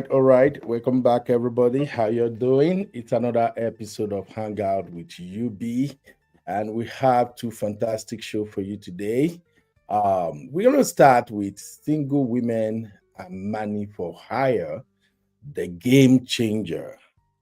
All right. Welcome back, everybody. How you're doing? It's another episode of Hangout with UB, and we have two fantastic show for you today. We're gonna start with single women and money for hire, the game changer.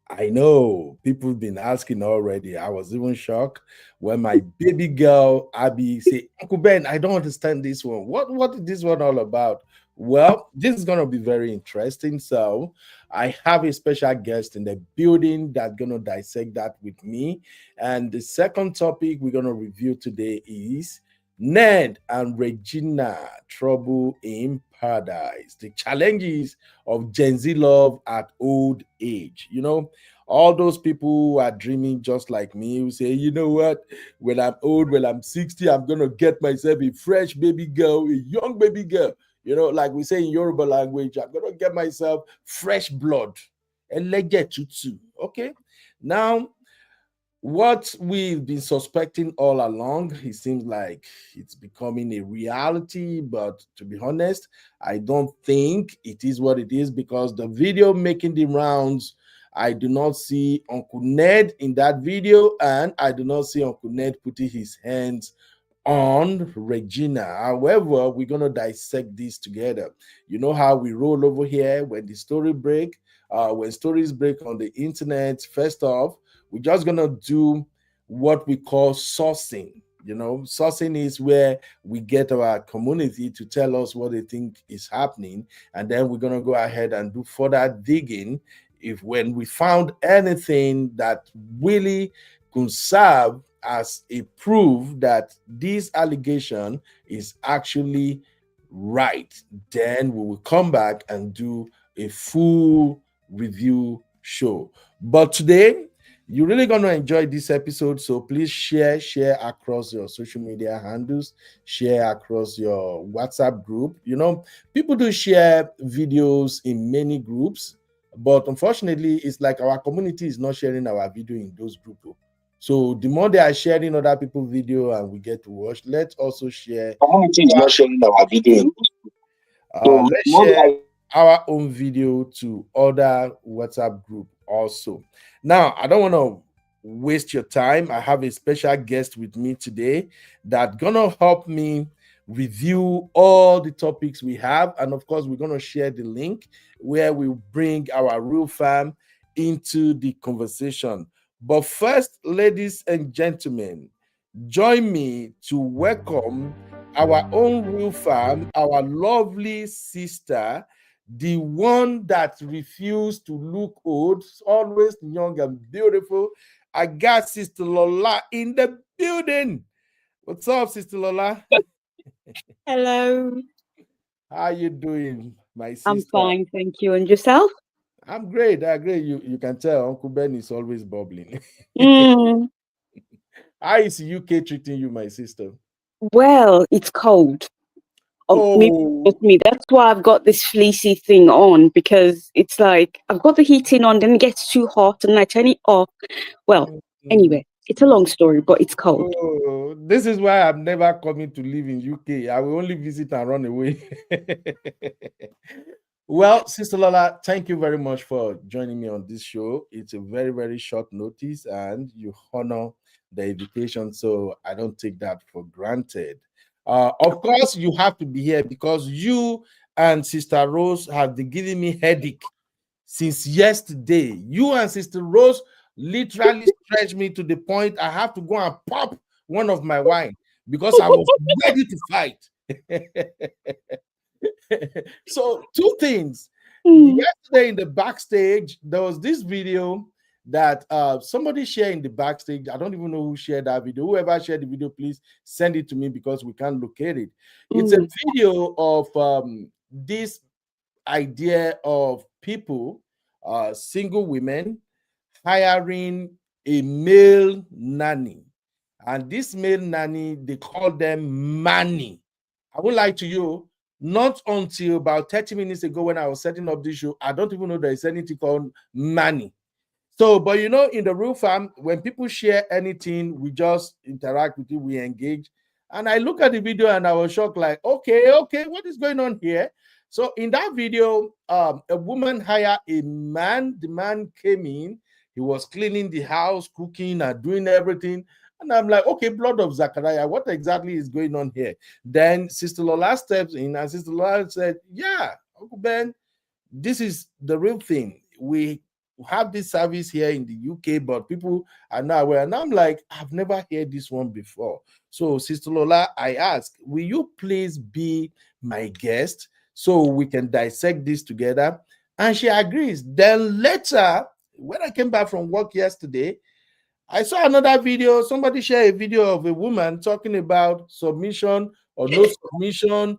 I know people have been asking already. I was even shocked when my baby girl Abby said, Uncle Ben, I don't understand this one. What is this one all about? Well, this is gonna be very interesting. So I have a special guest in the building that's gonna dissect that with me. And the second topic we're gonna review today is Ned and Regina Trouble in Paradise. The challenges of Gen Z love at old age. All those people who are dreaming just like me who say, you know what, when I'm old, when I'm 60, I'm going to get myself a fresh baby girl, a young baby girl. Like we say in Yoruba language, I'm going to get myself fresh blood. And let get tutu. Okay. Now, what we've been suspecting all along, it seems like it's becoming a reality. But to be honest, I don't think it is what it is because the video making the rounds, I do not see Uncle Ned in that video, and I do not see Uncle Ned putting his hands on Regina. However, we're gonna dissect this together. You know how we roll over here when the story break, when stories break on the internet. First off, we're just gonna do what we call sourcing. Sourcing is where we get our community to tell us what they think is happening, and then we're gonna go ahead and do further digging. If when we found anything that really could serve as a proof that this allegation is actually right, then we will come back and do a full review show. But today, you're really going to enjoy this episode, so please share across your social media handles, share across your WhatsApp group. People do share videos in many groups, but unfortunately, it's like our community is not sharing our video in those groups. So the more they are sharing other people's video and we get to watch, let's also share. Community is not sharing our video. Let's share our own video to other WhatsApp group also. Now, I don't want to waste your time. I have a special guest with me today that's gonna help me review all the topics we have, and of course, we're gonna share the link where we bring our real fam into the conversation. But first, ladies and gentlemen, join me to welcome our own real fam, our lovely sister, the one that refused to look old, always young and beautiful. I got Sister Lola in the building. What's up, Sister Lola? Hello. How you doing, my sister? I'm fine, thank you. And yourself? I'm great. I agree. You can tell Uncle Ben is always bubbling. How is UK treating you, my sister? Well, it's cold. Maybe it's me. That's why I've got this fleecy thing on, because it's like I've got the heating on, then it gets too hot and I turn it off. Well, anyway, it's a long story, but it's cold. This is why I'm never coming to live in UK. I will only visit and run away. Well, Sister Lola, thank you very much for joining me on this show. It's a very, very short notice and you honor the invitation, so I don't take that for granted. Of course, you have to be here because you and Sister Rose have been giving me headache since yesterday. You and Sister Rose literally stretched me to the point I have to go and pop one of my wine because I was ready to fight. So, two things. Yesterday in the backstage, there was this video that somebody shared in the backstage. I don't even know who shared that video. Whoever shared the video, please send it to me because we can't locate it. It's a video of this idea of people, single women, hiring a male nanny. And this male nanny, they call them Manny. I would like to you, not until about 30 minutes ago when I was setting up this show, I don't even know there is anything called Manny. So, but you know, in the real farm, when people share anything, we just interact with it, we engage. And I look at the video and I was shocked, like, okay, what is going on here? So in that video, a woman hired a man. The man came in, he was cleaning the house, cooking and doing everything. And I'm like, okay, blood of Zachariah, what exactly is going on here? Then Sister Lola steps in and Sister Lola said, yeah, Uncle Ben, this is the real thing. We have this service here in the UK, but people are not aware. And I'm like, I've never heard this one before. So, Sister Lola, I ask, will you please be my guest so we can dissect this together? And she agrees. Then later, when I came back from work yesterday, I saw another video. Somebody shared a video of a woman talking about submission or no submission.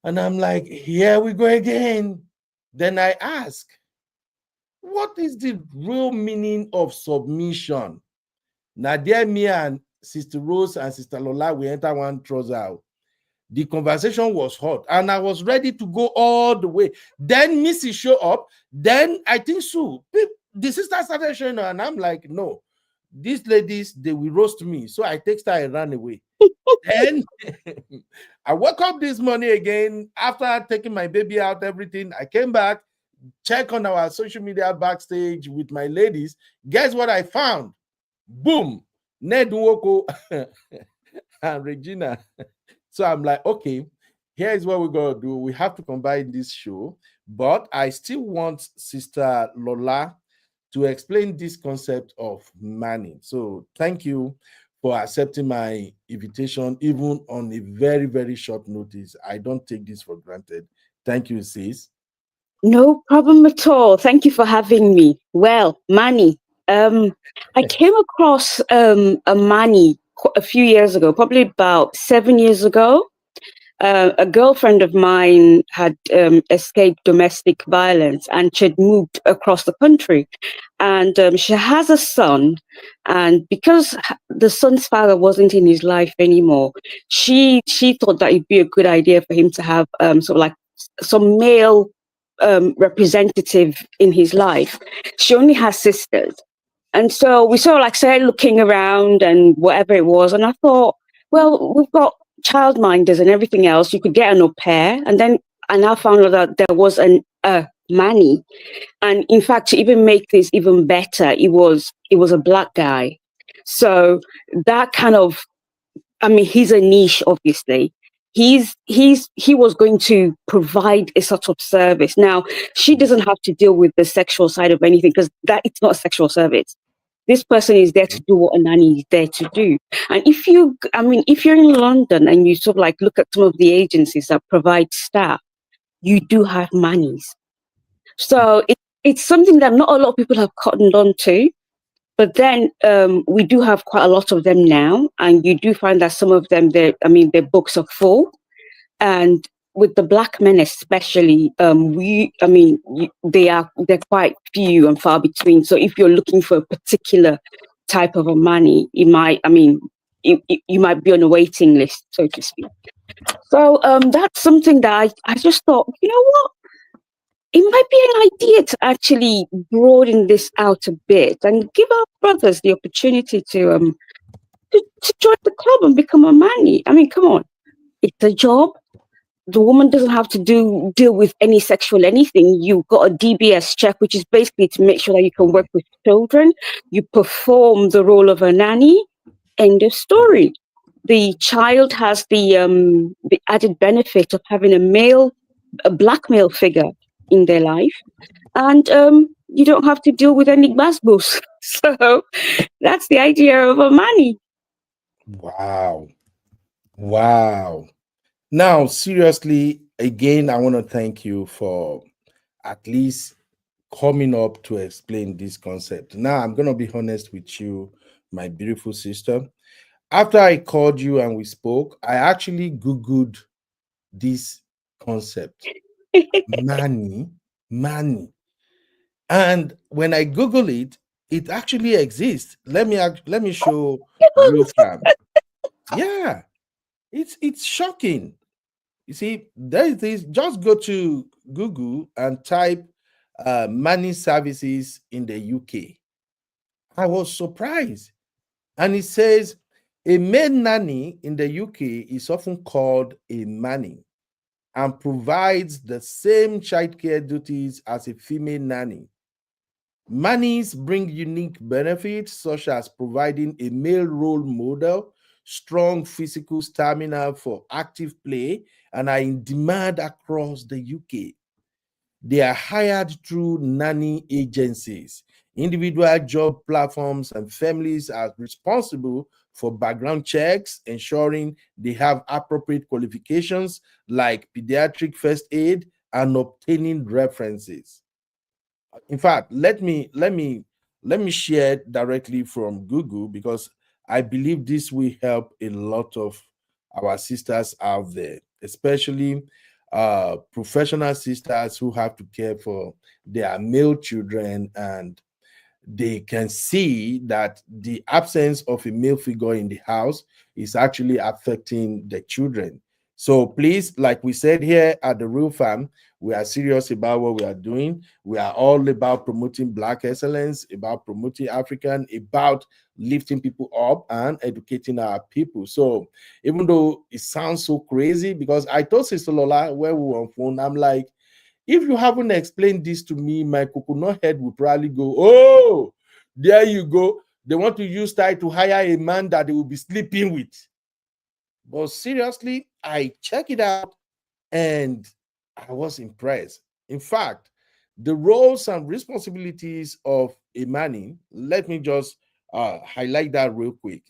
And I'm like, here we go again. Then I ask, what is the real meaning of submission? Now, there, me and Sister Rose and Sister Lola, we enter one trouser out. The conversation was hot, and I was ready to go all the way. Then Missy show up. Then I think Sue, the sister started showing her, and I'm like, no, these ladies, they will roast me. So I text her and ran away. Then I woke up this morning again after taking my baby out, everything. I came back, check on our social media backstage with my ladies. Guess what I found? Boom, Ned Nwoko and Regina. So I'm like, okay, here's what we're gonna do. We have to combine this show, but I still want Sister Lola to explain this concept of Manny. So thank you for accepting my invitation, even on a very, very short notice. I don't take this for granted. Thank you, sis. No problem at all. Thank you for having me. Well, Manny, I came across a Manny a few years ago, probably about 7 years ago. A girlfriend of mine had escaped domestic violence and she'd moved across the country. And she has a son. And because the son's father wasn't in his life anymore, she thought that it'd be a good idea for him to have sort of like some male representative in his life. She only has sisters. And so we sort of like started looking around and whatever it was. And I thought, well, we've got childminders and everything else. You could get an au pair. And then I now found out that there was a Manny. And in fact, to even make this even better, it was a black guy. So that kind of, I mean, he's a niche, obviously. He was going to provide a sort of service. Now, she doesn't have to deal with the sexual side of anything because that it's not a sexual service. This person is there to do what a nanny is there to do. And if you're in London and you sort of like look at some of the agencies that provide staff, you do have nannies. So it's something that not a lot of people have cottoned on to. But then we do have quite a lot of them now, and you do find that some of them, their books are full, and with the black men especially, they're quite few and far between. So if you're looking for a particular type of a money, you might be on a waiting list, so to speak. So that's something that I just thought, you know what? It might be an idea to actually broaden this out a bit and give our brothers the opportunity to join the club and become a manny. I mean, come on, it's a job. The woman doesn't have to deal with any sexual anything. You've got a DBS check, which is basically to make sure that you can work with children. You perform the role of a nanny. End of story. the child has the added benefit of having a black male figure in their life, and you don't have to deal with any basbos. So that's the idea of a Manny. Wow. Wow. Now, seriously, again, I want to thank you for at least coming up to explain this concept. Now, I'm going to be honest with you, my beautiful sister. After I called you and we spoke, I actually Googled this concept, money, money. And when I Google it, it actually exists. Let me show real fam. Yeah, it's shocking. You see, there is this. Just go to Google and type money services in the UK. I was surprised. And it says a male nanny in the UK is often called a nanny and provides the same childcare duties as a female nanny. Nannies bring unique benefits such as providing a male role model, strong physical stamina for active play, and are in demand across the UK. They are hired through nanny agencies. Individual job platforms and families are responsible for background checks, ensuring they have appropriate qualifications like pediatric first aid and obtaining references. In fact, let me share directly from Google because I believe this will help a lot of our sisters out there, especially professional sisters who have to care for their male children, and they can see that the absence of a male figure in the house is actually affecting the children. So please, like we said here at the Real Farm, we are serious about what we are doing. We are all about promoting Black excellence, about promoting African, about lifting people up and educating our people. So even though it sounds so crazy, because I told Sister Lola when we were on phone, I'm like, if you haven't explained this to me, my coconut head will probably go, oh, there you go. They want to use that to hire a man that they will be sleeping with. But seriously, I check it out and I was impressed. In fact, the roles and responsibilities of a nanny, let me just highlight that real quick.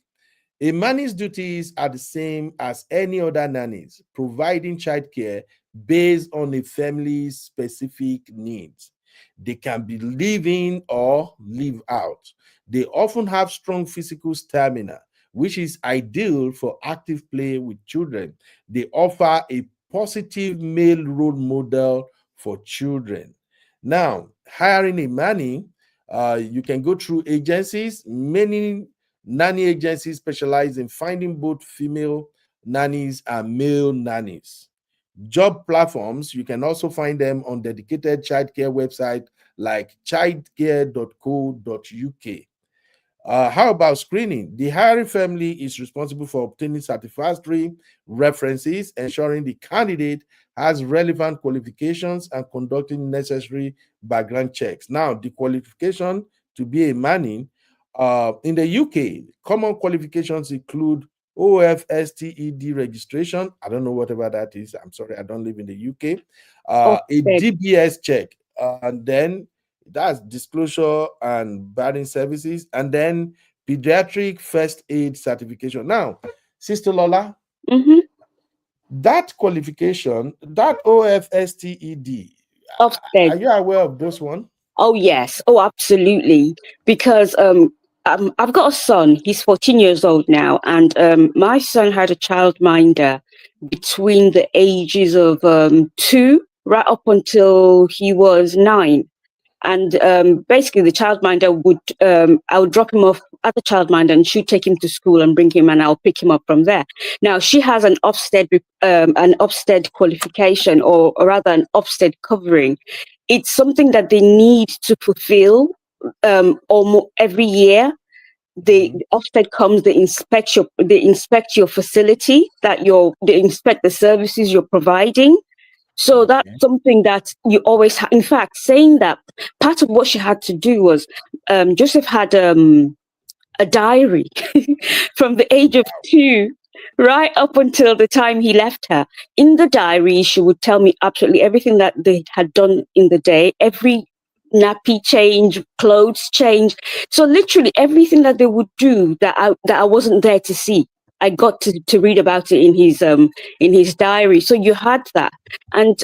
A nanny's duties are the same as any other nannies, providing childcare based on a family's specific needs. They can be live in or live out. They often have strong physical stamina, which is ideal for active play with children. They offer a positive male role model for children. Now, hiring a nanny, you can go through agencies. Many nanny agencies specialize in finding both female nannies and male nannies. Job platforms, you can also find them on dedicated childcare website like childcare.co.uk. How about screening? The hiring family is responsible for obtaining satisfactory references, ensuring the candidate has relevant qualifications and conducting necessary background checks. Now, the qualification to be a manning in the UK, common qualifications include OFSTED registration. I don't know whatever that is. I'm sorry, I don't live in the UK. A DBS check, and then that's disclosure and barring services, and then pediatric first aid certification. Now, Sister Lola, Mm-hmm. that qualification, that OFSTED, Ofsted. are you aware of this one? Oh yes. Oh, absolutely. Because I've got a son. He's 14 years old now, and my son had a childminder between the ages of 2 right up until he was 9. And basically, the childminder would I would drop him off at the childminder, and she'd take him to school and bring him, and I'll pick him up from there. Now she has an Ofsted qualification, or rather an Ofsted covering. It's something that they need to fulfill almost every year. The Ofsted comes, they inspect your facility, they inspect the services you're providing. So that's Okay. something that you always in fact, saying that, part of what she had to do was, Joseph had a diary from the age of 2 right up until the time he left her. In the diary, she would tell me absolutely everything that they had done in the day, every nappy change, clothes change. So literally everything that they would do that I wasn't there to see. I got to read about it in his diary. So you had that. And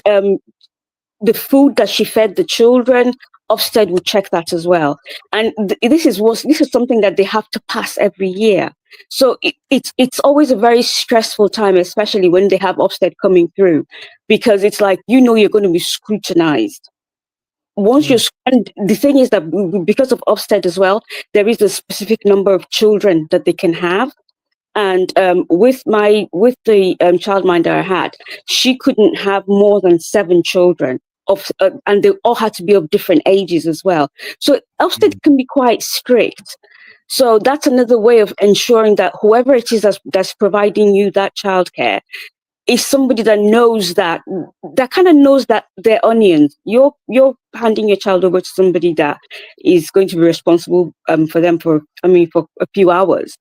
the food that she fed the children, Ofsted would check that as well. And this is something that they have to pass every year. So it's always a very stressful time, especially when they have Ofsted coming through, because it's like you're going to be scrutinized. Once you're, and the thing is that because of Ofsted as well, there is a specific number of children that they can have. And with the childminder I had, she couldn't have more than 7 children and they all had to be of different ages as well. So Ofsted can be quite strict. So that's another way of ensuring that whoever it is that's providing you that childcare is somebody that knows that kind of knows that they're onions. You're handing your child over to somebody that is going to be responsible for them for a few hours.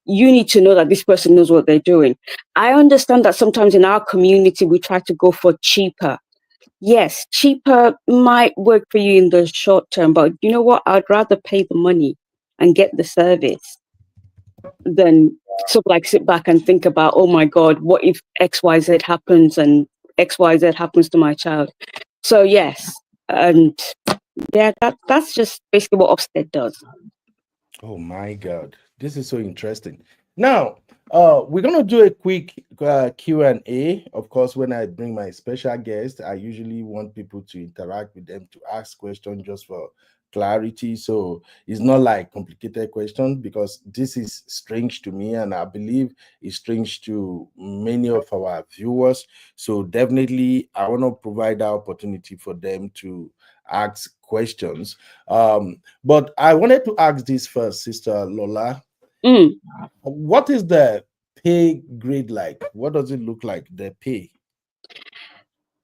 You need to know that this person knows what they're doing. I understand that sometimes in our community we try to go for cheaper. Yes, cheaper might work for you in the short term, but you know what? I'd rather pay the money and get the service than sort of like sit back and think about, oh my God, what if XYZ happens and XYZ happens to my child? So yes, and yeah, that's just basically what Ofsted does. Oh my God, this is so interesting. Now, we're gonna do a quick Q&A. Of course, when I bring my special guest, I usually want people to interact with them to ask questions just for clarity. So it's not like complicated questions because this is strange to me, and I believe it's strange to many of our viewers. So definitely, I want to provide that opportunity for them to ask questions. But I wanted to ask this first, Sister Lola. Mm. What is the pay grade like? What does it look like, the pay?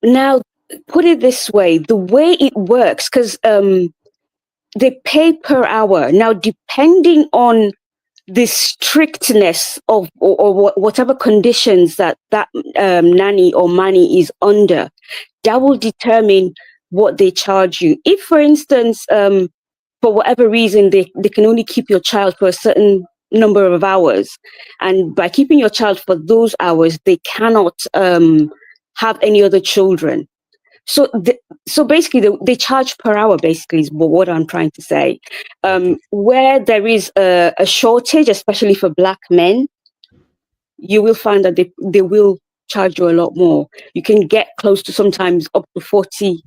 Now, put it this way: the way it works, because they pay per hour. Now, depending on the strictness of or whatever conditions that nanny or Manny is under, that will determine what they charge you. If, for instance, for whatever reason, they can only keep your child for a certain number of hours, and by keeping your child for those hours, they cannot have any other children. So, so basically, they charge per hour. Basically, is what I'm trying to say. Where there is a shortage, especially for Black men, you will find that they will charge you a lot more. You can get close to sometimes up to £40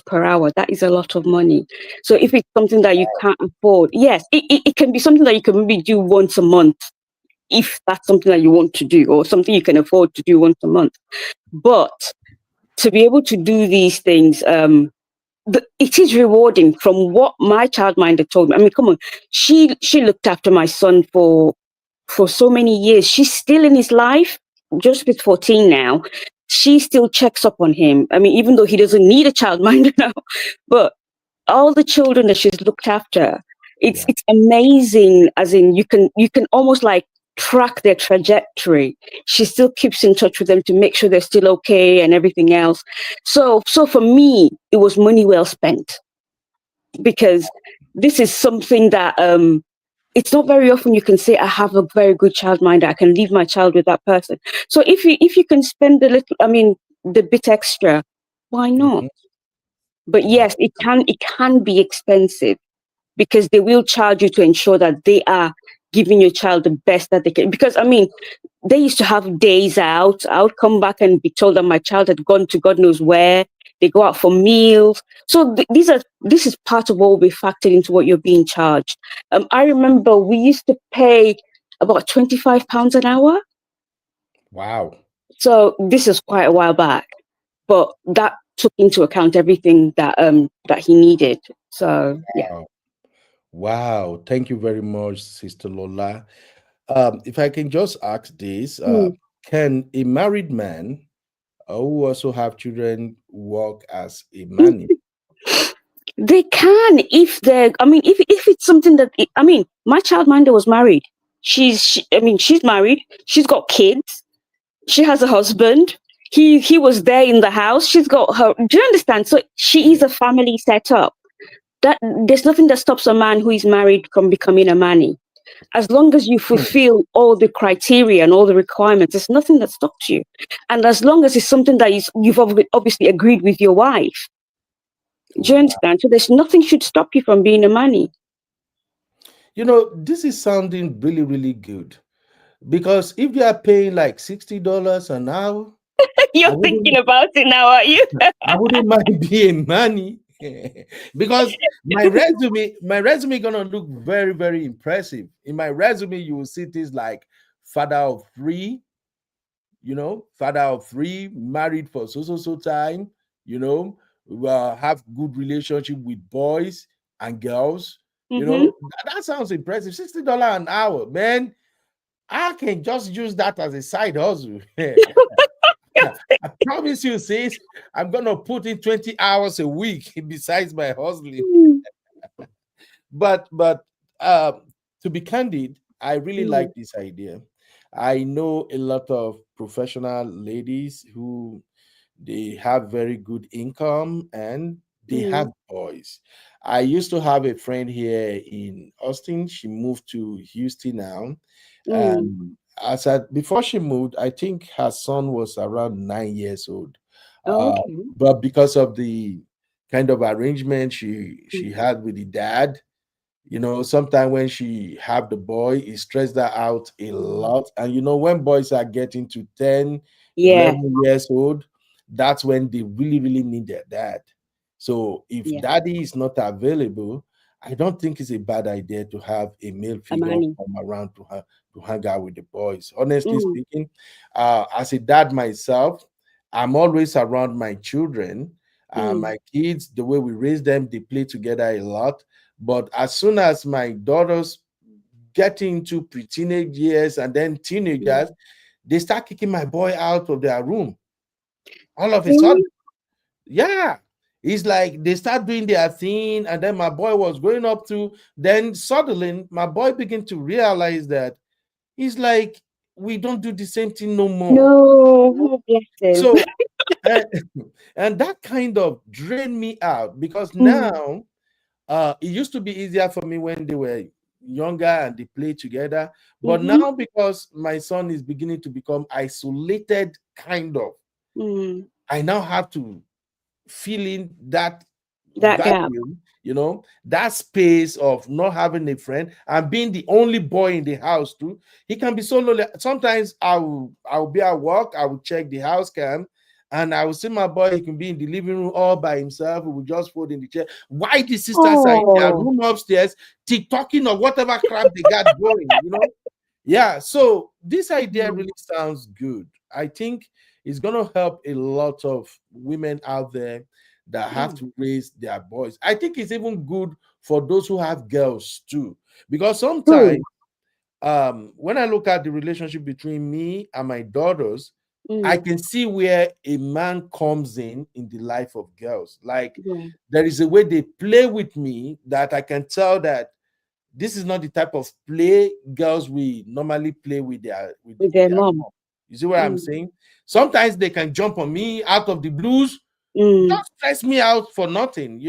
per hour. That is a lot of money. So if it's something that you can't afford, yes, it can be something that you can maybe do once a month, if that's something that you want to do, or something you can afford to do once a month. But to be able to do these things, it is rewarding. From what my childminder told me, I mean, come on, she looked after my son for so many years. She's still in his life, just with 14 now. She still checks up on him. I mean, even though he doesn't need a childminder now, but all the children that she's looked after, it's amazing. As in, you can almost like track their trajectory. She still keeps in touch with them to make sure they're still okay and everything else. So for me, it was money well spent, because this is something that it's not very often you can say I have a very good childminder. I can leave my child with that person. So if you can spend the bit extra, why not? But yes, it can be expensive, because they will charge you to ensure that they are giving your child the best that they can. Because I mean, they used to have days out. I would come back and be told that my child had gone to God knows where. They go out for meals. So this is part of what will be factored into what you're being charged. I remember we used to pay about £25 an hour. Wow. So this is quite a while back, but that took into account everything that he needed. So yeah. Wow. Thank you very much, Sister Lola. If I can just ask this, can a married man who also have children work as a nanny? They can, if they're, I mean, if it's something that, I mean, my childminder was married. she's married. She's got kids. She has a husband. He was there in the house. She's got her. Do you understand? So she is Yeah. a family setup. That there's nothing that stops a man who is married from becoming a Manny. As long as you Hmm. fulfill all the criteria and all the requirements, there's nothing that stops you. And as long as it's something that you've obviously agreed with your wife, do you Wow. understand? So there's nothing should stop you from being a Manny. This is sounding really, really good because if they are paying like $60 an hour, I You're thinking wouldn't, about it now, are you? I wouldn't mind being money because my resume gonna look very, very impressive. In my resume, you will see things like father of three, father of three, married for so time, you know, have good relationship with boys and girls. Mm-hmm. That sounds impressive. $60 an hour, man. I can just use that as a side hustle. I promise you, sis, I'm gonna put in 20 hours a week besides my hustling. But to be candid, I really like Mm, this idea. I know a lot of professional ladies who they have very good income and they have mm, boys. I used to have a friend here in Austin. She moved to Houston now. mm. And before she moved, I think her son was around 9 years old. Uh, Okay. but because of the kind of arrangement she Mm, had with the dad, sometimes when she have the boy, it stressed her out a lot. And when boys are getting to 10, yeah, 11 years old, that's when they really, really need their dad. So if yeah. daddy is not available, I don't think it's a bad idea to have a male figure Amani. come around to hang out with the boys. Honestly Mm, speaking, as a dad myself, I'm always around my children. mm, My kids, the way we raise them, they play together a lot. But as soon as my daughters get into pre-teenage years and then teenagers, mm. they start kicking my boy out of their room. All of a sudden, Really? yeah. It's like they start doing their thing, and then my boy was growing up to. Then suddenly, my boy began to realize that he's like, we don't do the same thing no more. No, oh, bless him. So, and, and that kind of drained me out because Mm, now it used to be easier for me when they were younger and they played together. But mm-hmm, now, because my son is beginning to become isolated, kind of, mm. I now have to fill in that That gap. vacuum, that space of not having a friend and being the only boy in the house too. He can be so lonely. Sometimes I will be at work, I will check the house cam, and I will see my boy, he can be in the living room all by himself. We will just fold in the chair. Why the sisters are in their Oh. room upstairs, TikToking or whatever crap they got going. Yeah, so this idea Mm, really sounds good. I think it's going to help a lot of women out there that have mm, to raise their boys. I think it's even good for those who have girls too, because sometimes true. when I look at the relationship between me and my daughters, I Mm, can see where a man comes in the life of girls. Like yeah. there is a way they play with me that I can tell that this is not the type of play girls we normally play with With their their mom. mom. You see what I'm Mm, saying? Sometimes they can jump on me out of the blues, mm. just stress me out for nothing.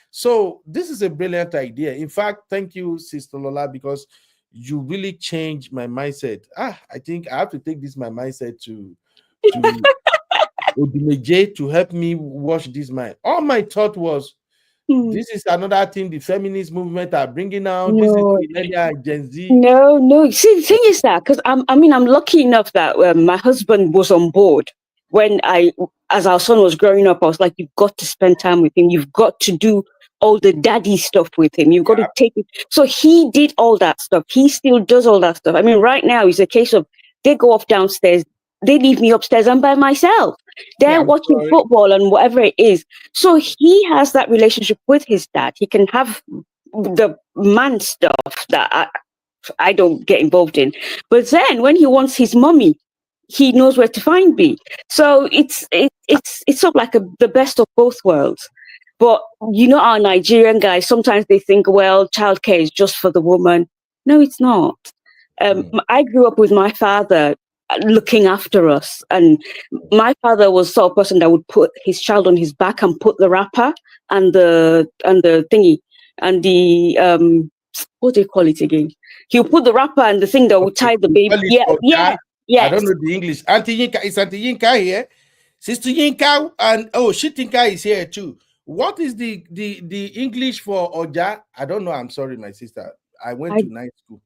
So this is a brilliant idea. In fact, thank you, Sister Lola, because you really changed my mindset. I think I have to take this my mindset to Odimeje to help me wash this mind. All my thought was Mm. this is another thing the feminist movement are bringing out. This is No, millennial and Gen Z. no. See, the thing is that because I'm lucky enough that my husband was on board when as our son was growing up. I was like, you've got to spend time with him. You've got to do all the daddy stuff with him. You've got to Yeah, take it. So he did all that stuff. He still does all that stuff. I mean, right now it's a case of they go off downstairs. They leave me upstairs. I'm by myself. yeah, They're I'm watching sorry. football and whatever it is. So he has that relationship with his dad. He can have the man stuff that I don't get involved in. But then when he wants his mummy, he knows where to find me. So it's sort of like the best of both worlds. But our Nigerian guys, sometimes they think, well, childcare is just for the woman. No, it's not. Mm. I grew up with my father looking after us, and my father was sort of person that would put his child on his back and put the wrapper and the thingy and the what do you call it again? He'll put the wrapper and the thing that would Okay, tie the we baby. call it Yeah, Oja. yeah, I don't yes. know the English. Auntie Yinka, is Auntie Yinka here? Sister Yinka and Shitinka is here too. What is the English for Oja? I don't know. I'm sorry, my sister. I went I to night school.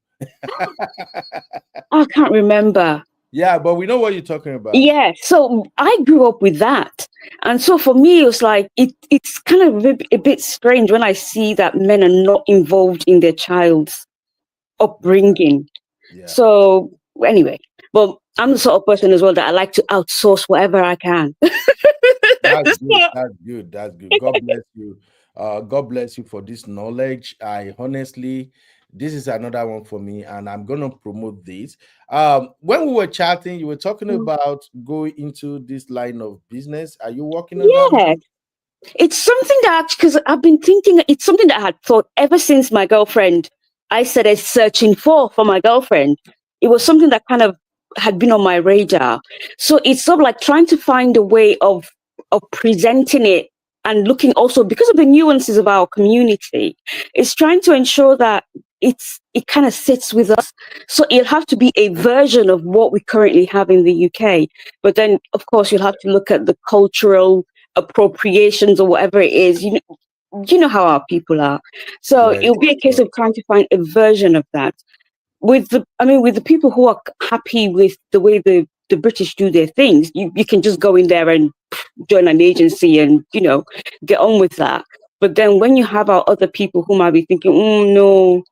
I can't remember. Yeah, but we know what you're talking about. Yeah, so I grew up with that, and so for me, it was like it's kind of a bit strange when I see that men are not involved in their child's upbringing. Yeah. So anyway, but I'm the sort of person as well that I like to outsource whatever I can. That's good. So, That's good. That's good. God bless you. God bless you for this knowledge. I honestly, this is another one for me, and I'm gonna promote this. When we were chatting, you were talking mm, about going into this line of business. Are you working on that yeah, now? it's something that because I've been thinking, it's something that I had thought ever since my girlfriend. I started searching for my girlfriend. It was something that kind of had been on my radar. So it's sort of like trying to find a way of presenting it and looking also because of the nuances of our community. It's trying to ensure that it kind of sits with us. So it'll have to be a version of what we currently have in the UK. But then, of course, you'll have to look at the cultural appropriations or whatever it is. You know how our people are. So Yes. it'll be a case Yes. of trying to find a version of that with the people who are happy with the way the British do their things. You can just go in there and join an agency and get on with that. But then when you have our other people who might be thinking, no,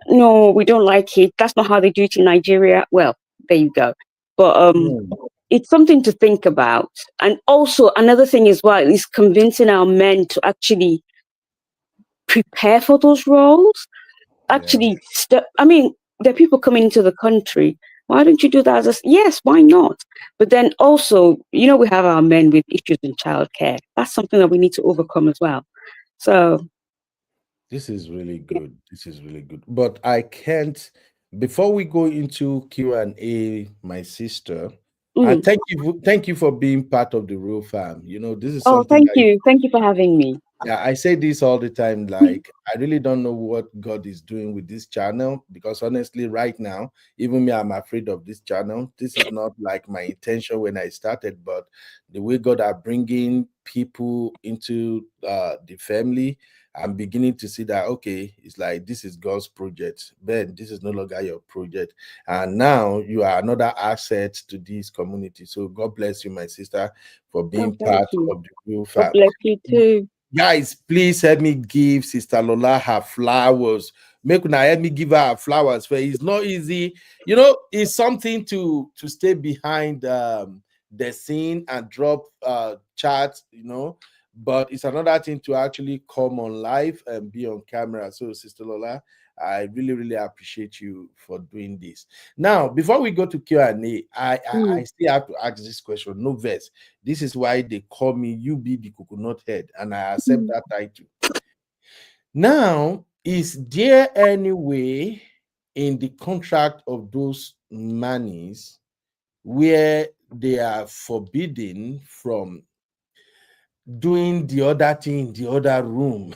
no, we don't like it. That's not how they do it in Nigeria. Well, there you go. But Mm, it's something to think about. And also another thing as well is convincing our men to actually prepare for those roles. yeah. Actually, I mean, there are people coming into the country. Why don't you do that? Yes, why not? But then also, we have our men with issues in childcare. That's something that we need to overcome as well. So, This is really good. This is really good. But I can't. Before we go into Q&A, my sister, and mm. thank you for being part of the real fam. This is Oh, something thank that you. Thank you for having me. yeah, I say this all the time. Like, I really don't know what God is doing with this channel because honestly, right now, even me, I'm afraid of this channel. This is not like my intention when I started, but the way God are bringing people into the family, I'm beginning to see that okay, it's like this is God's project. Ben, this is no longer your project, and now you are another asset to this community. So God bless you, my sister, for Oh, being thank part you. of the real God family. bless you too. Guys, please help me give Sister Lola her flowers. Make una help me give her flowers. For it's not easy. It's something to stay behind the scene and drop chats, but it's another thing to actually come on live and be on camera. So, Sister Lola, I really, really appreciate you for doing this. Now, before we go to Q&A, I Mm, still have to ask this question. No verse. This is why they call me You Be the Coconut Head, and I accept mm. that title. Now, is there any way in the contract of those monies where they are forbidden from doing the other thing in the other room?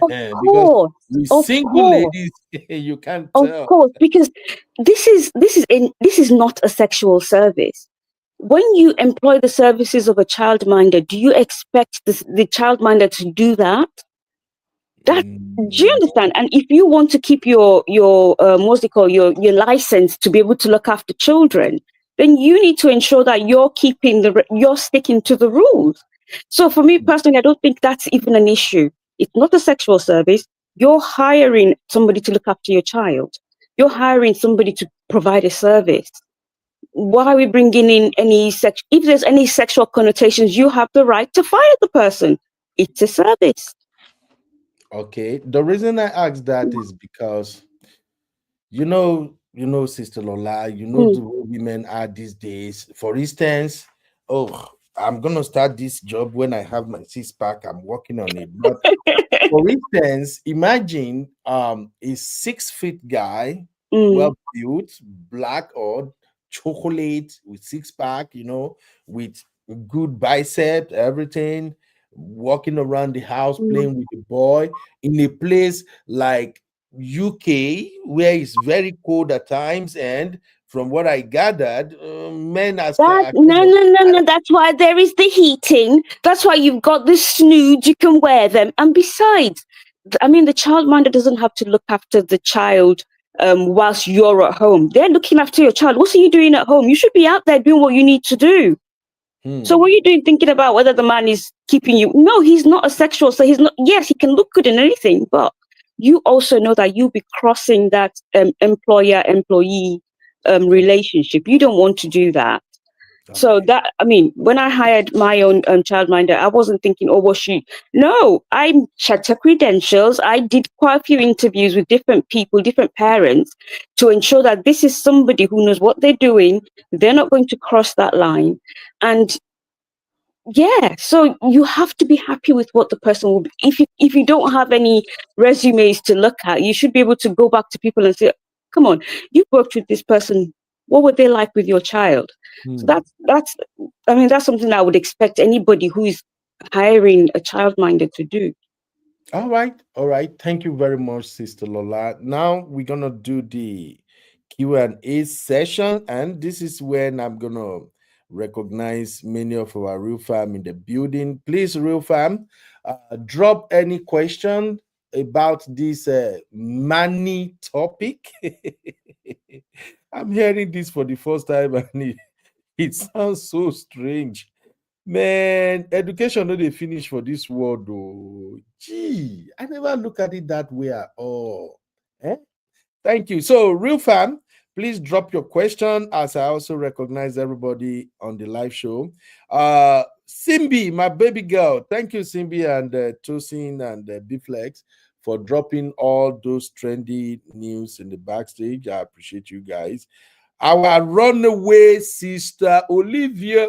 Of Because course, with of single course, ladies, you can't of tell. course, because this is not a sexual service. When you employ the services of a childminder, do you expect the childminder to do that? That Do you Mm, understand? And if you want to keep your what's it called, your license to be able to look after children, then you need to ensure that you're sticking to the rules. So for me personally, I don't think that's even an issue. It's not a sexual service. You're hiring somebody to look after your child. You're hiring somebody to provide a service. Why are we bringing in any sex? If there's any sexual connotations, you have the right to fire the person. It's a service. okay. The reason I ask that is because Sister Lola, Mm. the way women are these days. For instance, oh, I'm gonna start this job when I have my six pack. I'm working on it. But for instance, imagine a 6 feet guy. well built, black or chocolate with six pack, with good bicep, everything, walking around the house playing with the boy in a place like UK where it's very cold at times. And from what I gathered, men are kind of. No. That's why there is the heating. That's why you've got the snoods. You can wear them. And besides, I mean, the childminder doesn't have to look after the child whilst you're at home. They're looking after your child. What are you doing at home? You should be out there doing what you need to do. So what are you doing thinking about whether the man is keeping you? No, he's not a sexual. So he's not. Yes, he can look good in anything, but you also know that you'll be crossing that employer-employee relationship. You don't want to do that. So that, I mean, when I hired my own childminder, I wasn't thinking, oh, was she? No, I checked her credentials. I did quite a few interviews with different people, different parents, to ensure that this is somebody who knows what they're doing. They're not going to cross that line. And yeah, so you have to be happy with what the person will be. If you don't have any resumes to look at, you should be able to go back to people and say, come on, you've worked with this person. What were they like with your child? So that's something I would expect anybody who is hiring a childminder to do. All right. Thank you very much, Sister Lola. Now we're gonna do the Q&A session, and this is when I'm gonna recognize many of our real fam in the building. Please, real fam, drop any question about this money topic. I'm hearing this for the first time, and it sounds so strange. Man, education no dey finish for this world though. Gee, I never look at it that way at all. Eh? Thank you. So, real fam, please drop your question as I also recognize everybody on the live show. Simbi, my baby girl. Thank you, Simbi and Tosin and Biflex for dropping all those trendy news in the backstage. I appreciate you guys. Our runaway sister Olivia,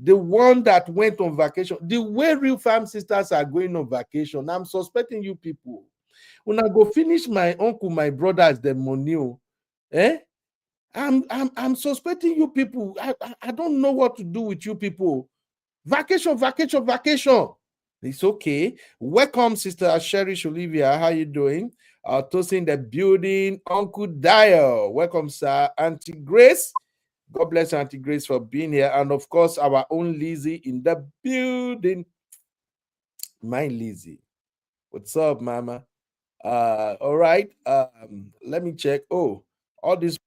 the one that went on vacation, the way real fam sisters are going on vacation, I'm suspecting you people. When I go finish my uncle, my brothers, the money, eh? I'm suspecting you people. I don't know what to do with you people. Vacation. It's okay. Welcome, Sister Cherish Olivia. How you doing? Toasting in the building. Uncle Dio. Welcome, sir. Auntie Grace. God bless Auntie Grace for being here. And of course, our own Lizzie in the building. My Lizzie. What's up, mama? All right. Let me check. Oh, all this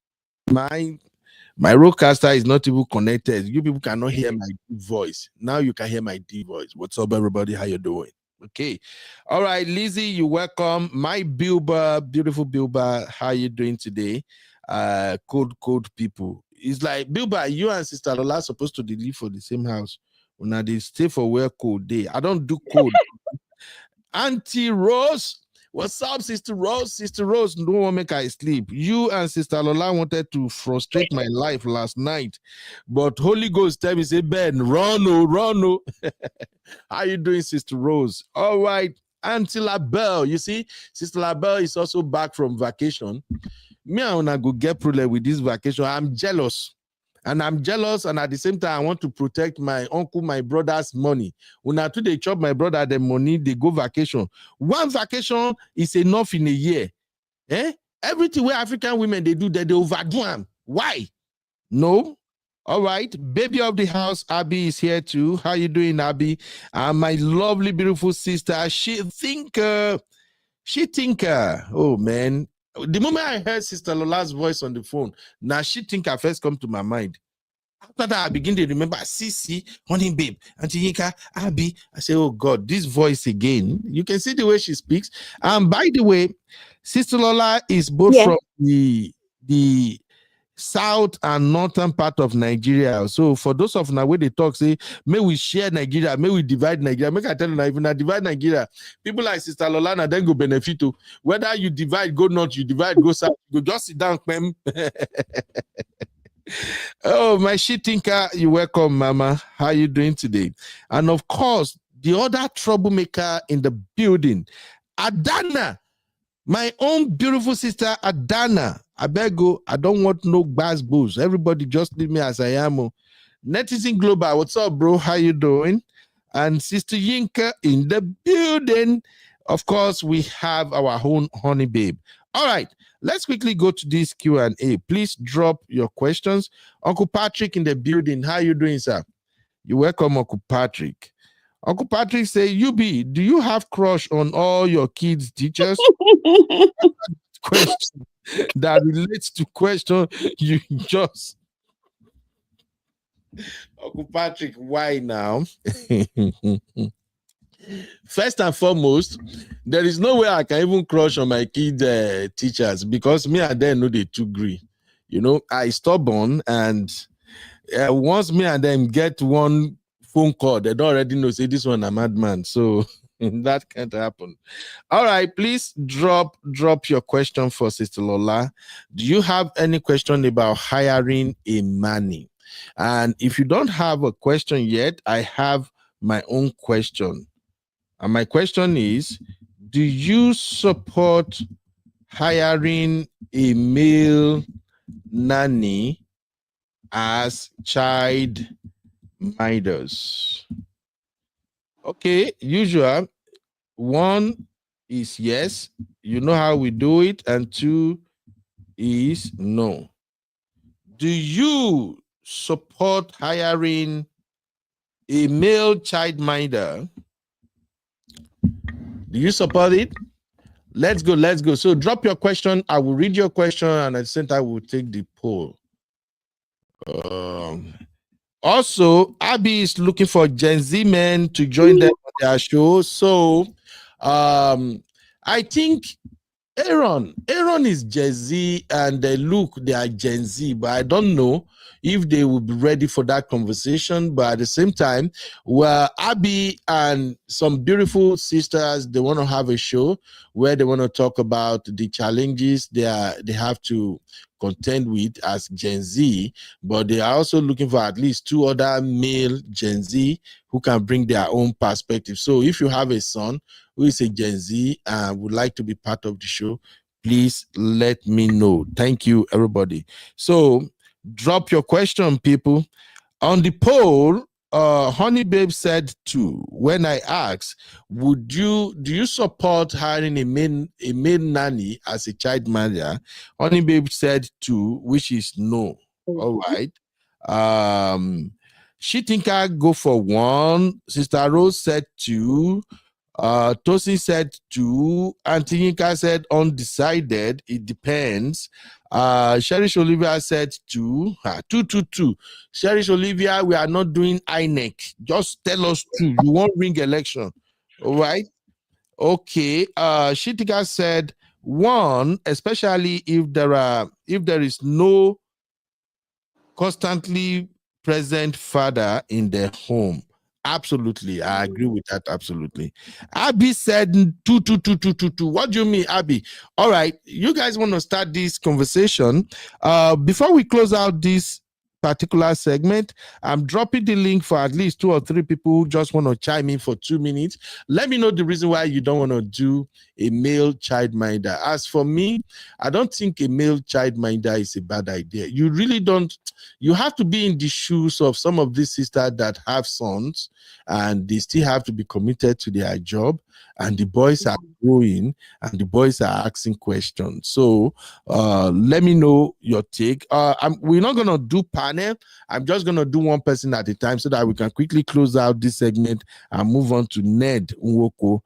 my roadcaster is not even connected. You people cannot hear my deep voice. Now you can hear my deep voice. What's up, everybody? How you doing? Okay. All right, Lizzie, you welcome. My Bilba, beautiful Bilba. How you doing today? Cold people. It's like Bilba, you and Sister Lola are supposed to live for the same house. Now they stay for where cold day. I don't do cold. Auntie Rose. What's up, Sister Rose? Sister Rose, don't want to make I sleep. You and Sister Lola wanted to frustrate my life last night, but Holy Ghost tell me, say, Ben, run. How you doing, Sister Rose? All right, Auntie LaBelle. You see, Sister LaBelle is also back from vacation. Me, I want to go get problem with this vacation. I'm jealous. And I'm jealous, and at the same time, I want to protect my uncle, my brother's money. When I they chop my brother the money, they go vacation. One vacation is enough in a year. Everything where African women they do, they overdo them. Why? No. All right. Baby of the house, Abby is here too. How you doing, Abby? My lovely, beautiful sister. She thinker. Oh man. The moment I heard Sister Lola's voice on the phone, now she thinker first come to my mind. After that, I begin to remember Sisi, honey babe, Auntie Yinka, Abby. I say, oh God, this voice again. You can see the way she speaks. And by the way, Sister Lola is both from the south and northern part of Nigeria. So for those of now where they talk, say, may we share Nigeria, may we divide Nigeria. Make I tell you now, if I divide Nigeria, people like Sister Lola then go benefit to whether you divide, go north, you divide, go south, you just sit down, Oh, my shit thinker, you welcome, Mama. How you doing today? And of course, the other troublemaker in the building, Adana. My own beautiful sister Adana. I beg you, I don't want no bass booze. Everybody just leave me as I am. Netizen Global, what's up, bro? How you doing? And Sister Yinka in the building. Of course, we have our own honey babe. All right, let's quickly go to this Q&A. Please drop your questions. Uncle Patrick in the building. How you doing, sir? You're welcome, Uncle Patrick. Uncle Patrick say, UB, do you have crush on all your kids' teachers? Question that relates to question you just. Uncle Patrick, why now? First and foremost, there is no way I can even crush on my kids' teachers because me and them know they too agree. You know, I stubborn, and once me and them get one phone call, they don't already know, say this one a madman. So that can't happen. All right, please drop your question for Sister Lola. Do you have any question about hiring a Manny? And if you don't have a question yet, I have my own question. And my question is, do you support hiring a male nanny as child minders? Okay, usual. One is yes, you know how we do it, and two is no. Do you support hiring a male childminder? Do you support it? Let's go. So drop your question. I will read your question, and at the same time, I will take the poll. Also, Abby is looking for Gen Z men to join them on their show. So I think Aaron is Gen Z, and they are Gen Z, but I don't know if they will be ready for that conversation. But at the same time, well, Abby and some beautiful sisters, they want to have a show where they want to talk about the challenges they have to contend with as Gen Z, but they are also looking for at least two other male Gen Z who can bring their own perspective. So if you have a son who is a Gen Z and would like to be part of the show, please let me know. Thank you, everybody. So drop your question, people. On the poll, Honey Babe said two. When I asked, do you support hiring a male nanny as a child manager? Honey Babe said two, which is no. All right. She think I go for one. Sister Rose said two. Tosi said two. Auntie Yinka said undecided. It depends. Cherish Olivia said two. Two. Cherish Olivia, we are not doing INEC. Just tell us two. You won't ring election. All right. Okay. Shitika said one, especially if there is no constantly present father in their home. Absolutely, I agree with that. Absolutely. Abby said two. What do you mean, Abby? All right, you guys want to start this conversation? Before we close out this particular segment, I'm dropping the link for at least 2 or 3 people who just want to chime in for 2 minutes. Let me know the reason why you don't want to do a male childminder. As for me, I don't think a male childminder is a bad idea. You really don't. You have to be in the shoes of some of these sisters that have sons, and they still have to be committed to their job, and the boys are growing, and the boys are asking questions. So let me know your take. We're not going to do panel. I'm just going to do one person at a time so that we can quickly close out this segment and move on to Ned Nwoko.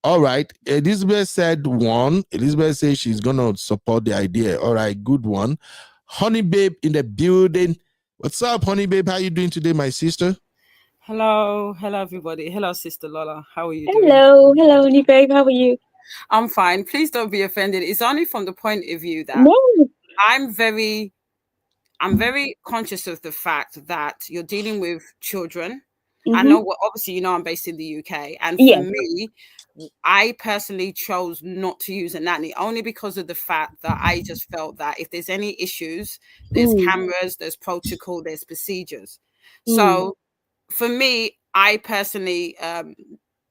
All right. Elizabeth said one. Elizabeth says she's going to support the idea. All right. Good one. Honey Babe in the building. What's up, Honey Babe? How you doing today, my sister? Hello everybody. Hello, Sister Lola. How are you doing? Hello, Honey Babe. How are you? I'm fine. Please don't be offended. It's only from the point of view that No. I'm very conscious of the fact that you're dealing with children. I know, obviously, I'm based in the UK, and for me, I personally chose not to use a nanny only because of the fact that I just felt that if there's any issues, there's cameras, there's protocol, there's procedures. So for me, I personally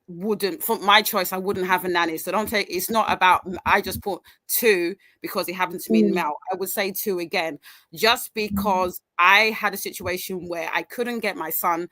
wouldn't, for my choice, I wouldn't have a nanny. So don't take, it's not about, I just put 2 because it happened to me in male. I would say 2 again, just because I had a situation where I couldn't get my son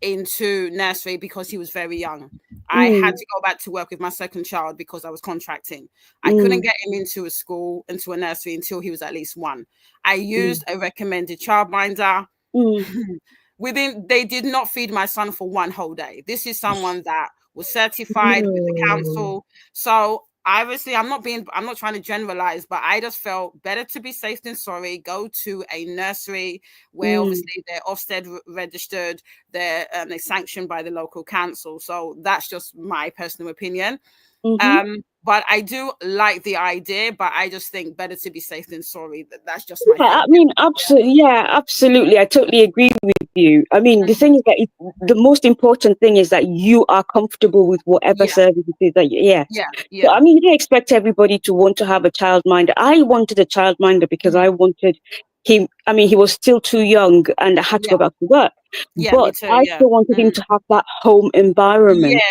into nursery because he was very young. I had to go back to work with my second child because I was contracting. I couldn't get him into a school, into a nursery until he was at least 1. I used a recommended childminder. They did not feed my son for 1 whole day. This is someone that was certified with the council. So obviously I'm not trying to generalize, but I just felt better to be safe than sorry. Go to a nursery where obviously they're Ofsted registered, they're sanctioned by the local council. So that's just my personal opinion. But I do like the idea, but I just think better to be safe than sorry. That's just my thing. I mean, absolutely. Yeah, absolutely. I totally agree with you. I mean, the thing is that the most important thing is that you are comfortable with whatever service it is that So, I mean, you don't expect everybody to want to have a childminder. I wanted a childminder because I wanted him. I mean, he was still too young and I had to go back to work. Yeah, but me too, I still wanted him to have that home environment.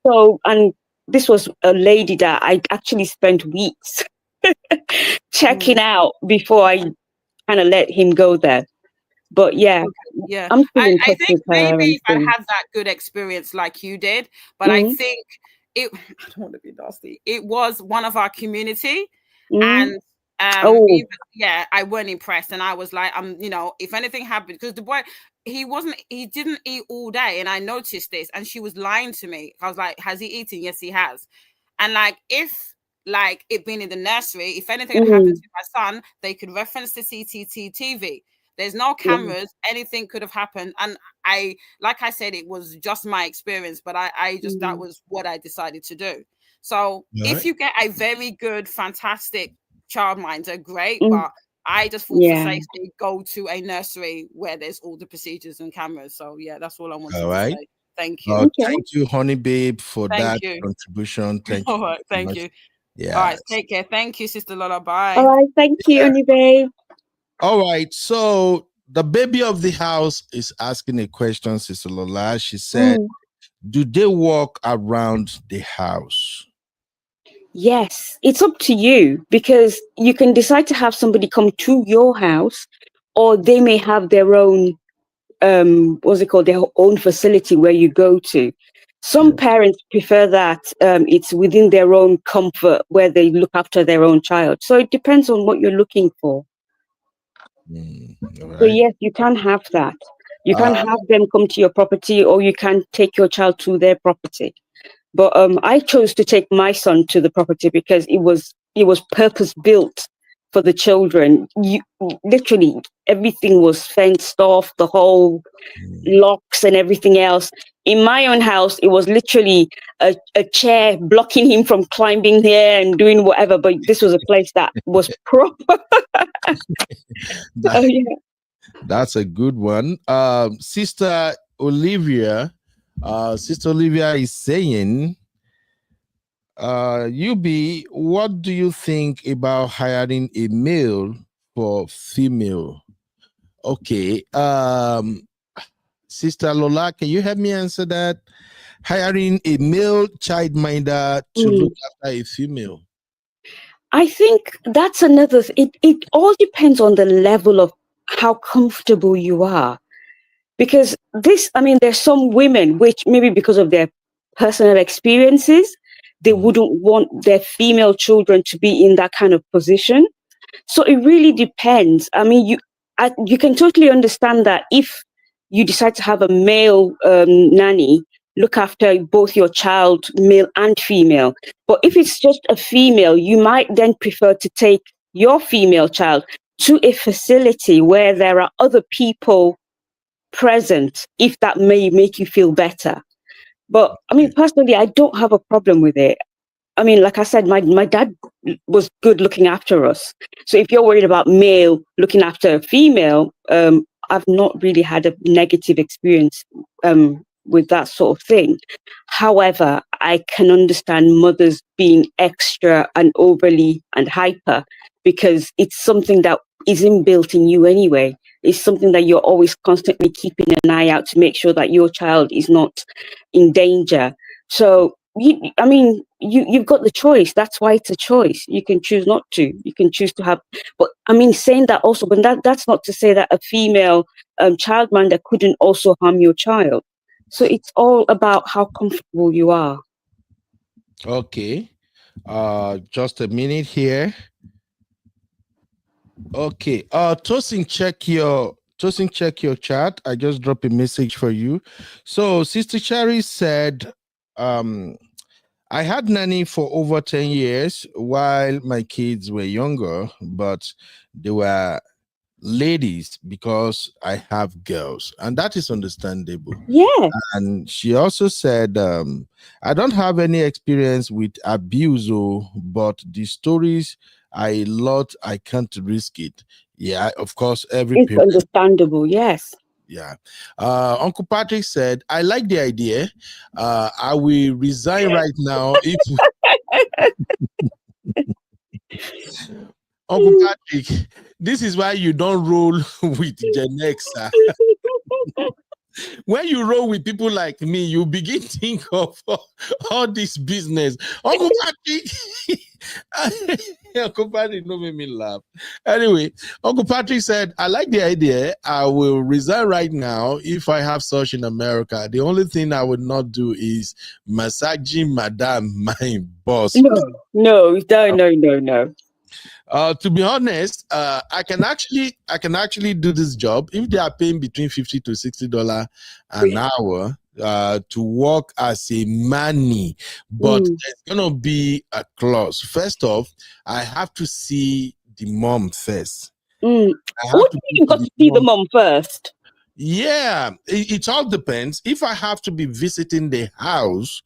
So, and this was a lady that I actually spent weeks checking out before I kind of let him go there. But I'm still in I touch think with her. maybe if I had that good experience like you did, but I think I don't want to be nasty. It was one of our community, and I wasn't impressed, and I was like, if anything happened, because the boy, he didn't eat all day, and I noticed this, and she was lying to me. I was like, has he eaten? Yes, he has. And like, if like it being in the nursery, if anything had happened to my son, they could reference the CCTV TV. There's no cameras, anything could have happened. And like I said, it was just my experience, but I just, that was what I decided to do. So if you get a very good, fantastic childminder, great. But I just thought for safety, go to a nursery where there's all the procedures and cameras. So yeah, that's all I wanted to say. Thank you. Thank you, honey babe, for that contribution. Thank you. All right, thank you. Yeah. All right, take care. Thank you, Sister Lola. Bye. All right, thank you, honey babe. All right, so the baby of the house is asking a question, Sister Lola. She said, do they walk around the house? Yes, it's up to you, because you can decide to have somebody come to your house, or they may have their own, what's it called, their own facility where you go to. Some parents prefer that it's within their own comfort, where they look after their own child. So it depends on what you're looking for. Right. So yes, you can have that. You can have them come to your property, or you can take your child to their property. But I chose to take my son to the property because it was purpose built for the children. Literally everything was fenced off, the whole locks and everything else. In my own house, it was literally a chair blocking him from climbing there and doing whatever. But this was a place that was proper. That's a good one. Sister Olivia is saying, UB, what do you think about hiring a male for female? Okay. Sister Lola, can you help me answer that? Hiring a male childminder to look after a female. I think that's another. It all depends on the level of how comfortable you are. Because there's some women which maybe because of their personal experiences, they wouldn't want their female children to be in that kind of position. So it really depends. I mean, you can totally understand that if you decide to have a male nanny look after both your child, male and female. But if it's just a female, you might then prefer to take your female child to a facility where there are other people present, if that may make you feel better. But I mean, personally, I don't have a problem with it. I mean, like I said, my dad was good looking after us. So if you're worried about male looking after a female, I've not really had a negative experience with that sort of thing. However, I can understand mothers being extra and overly and hyper, because it's something that is inbuilt in you anyway. is something that you're always constantly keeping an eye out to make sure that your child is not in danger. So you've got the choice. That's why it's a choice. You can choose not to. You can choose to have. But I mean, saying that also, but that's not to say that a female childminder couldn't also harm your child. So it's all about how comfortable you are. Okay. Just a minute here. Okay. Tosin, check your chat. I just dropped a message for you. So Sister Cherry said, I had nanny for over 10 years while my kids were younger, but they were ladies because I have girls, and that is understandable. Yeah. And she also said, I don't have any experience with abuse, but the stories I lot, I can't risk it. Yeah, of course, It's understandable. Yes. Yeah. Uncle Patrick said, I like the idea. I will resign right now if Uncle Patrick, this is why you don't roll with Gen X. When you roll with people like me, you begin to think of all this business. Uncle Patrick, Uncle Patrick, don't make me laugh. Anyway, Uncle Patrick said, I like the idea. I will resign right now if I have such in America. The only thing I would not do is massaging Madame, my boss. No. To be honest, I can actually do this job if they are paying between $50 to $60 an hour to work as a Manny. But there's gonna be a clause. First off, I have to see the mom first. What do you got to see the mom first? Yeah, it all depends. If I have to be visiting the house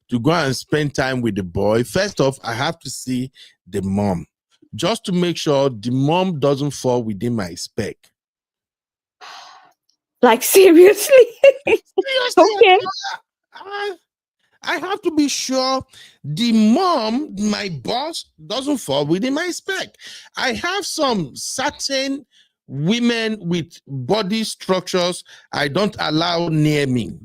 to go and spend time with the boy, first off, I have to see the mom, just to make sure the mom doesn't fall within my spec. Like, seriously? Seriously? Okay. I have to be sure the mom, my boss, doesn't fall within my spec. I have some certain women with body structures I don't allow near me.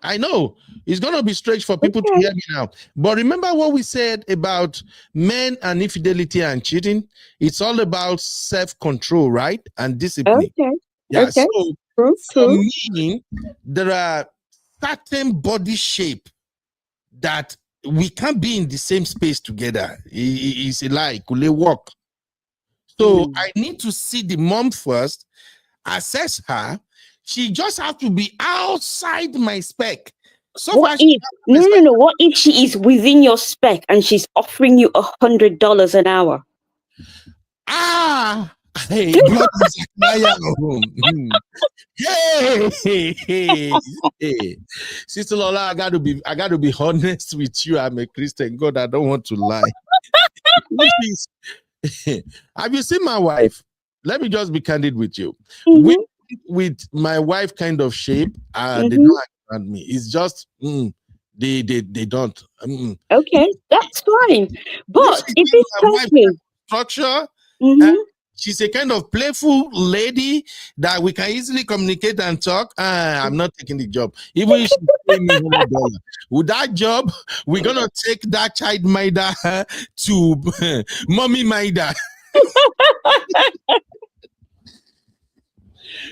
I know it's going to be strange for people to hear me now. But remember what we said about men and infidelity and cheating? It's all about self-control, right? And discipline. Okay. Yeah. Okay. So True. for me, there are certain body shape that we can't be in the same space together. It's a lie. Could they walk? So I need to see the mom first, assess her. She just has to be outside my spec. So what if no? What if she is within your spec and she's offering you $100 an hour? Hey, blood is hey. Sister Lola, I got to be honest with you. I'm a Christian. God, I don't want to lie. Have you seen my wife? Let me just be candid with you. With my wife kind of shape, they don't understand me. It's just they don't. Okay, that's fine. But if it's something structure, she's a kind of playful lady that we can easily communicate and talk. I'm not taking the job. Even if she pay me $100. With that job, we're gonna take that child minder to mommy minder.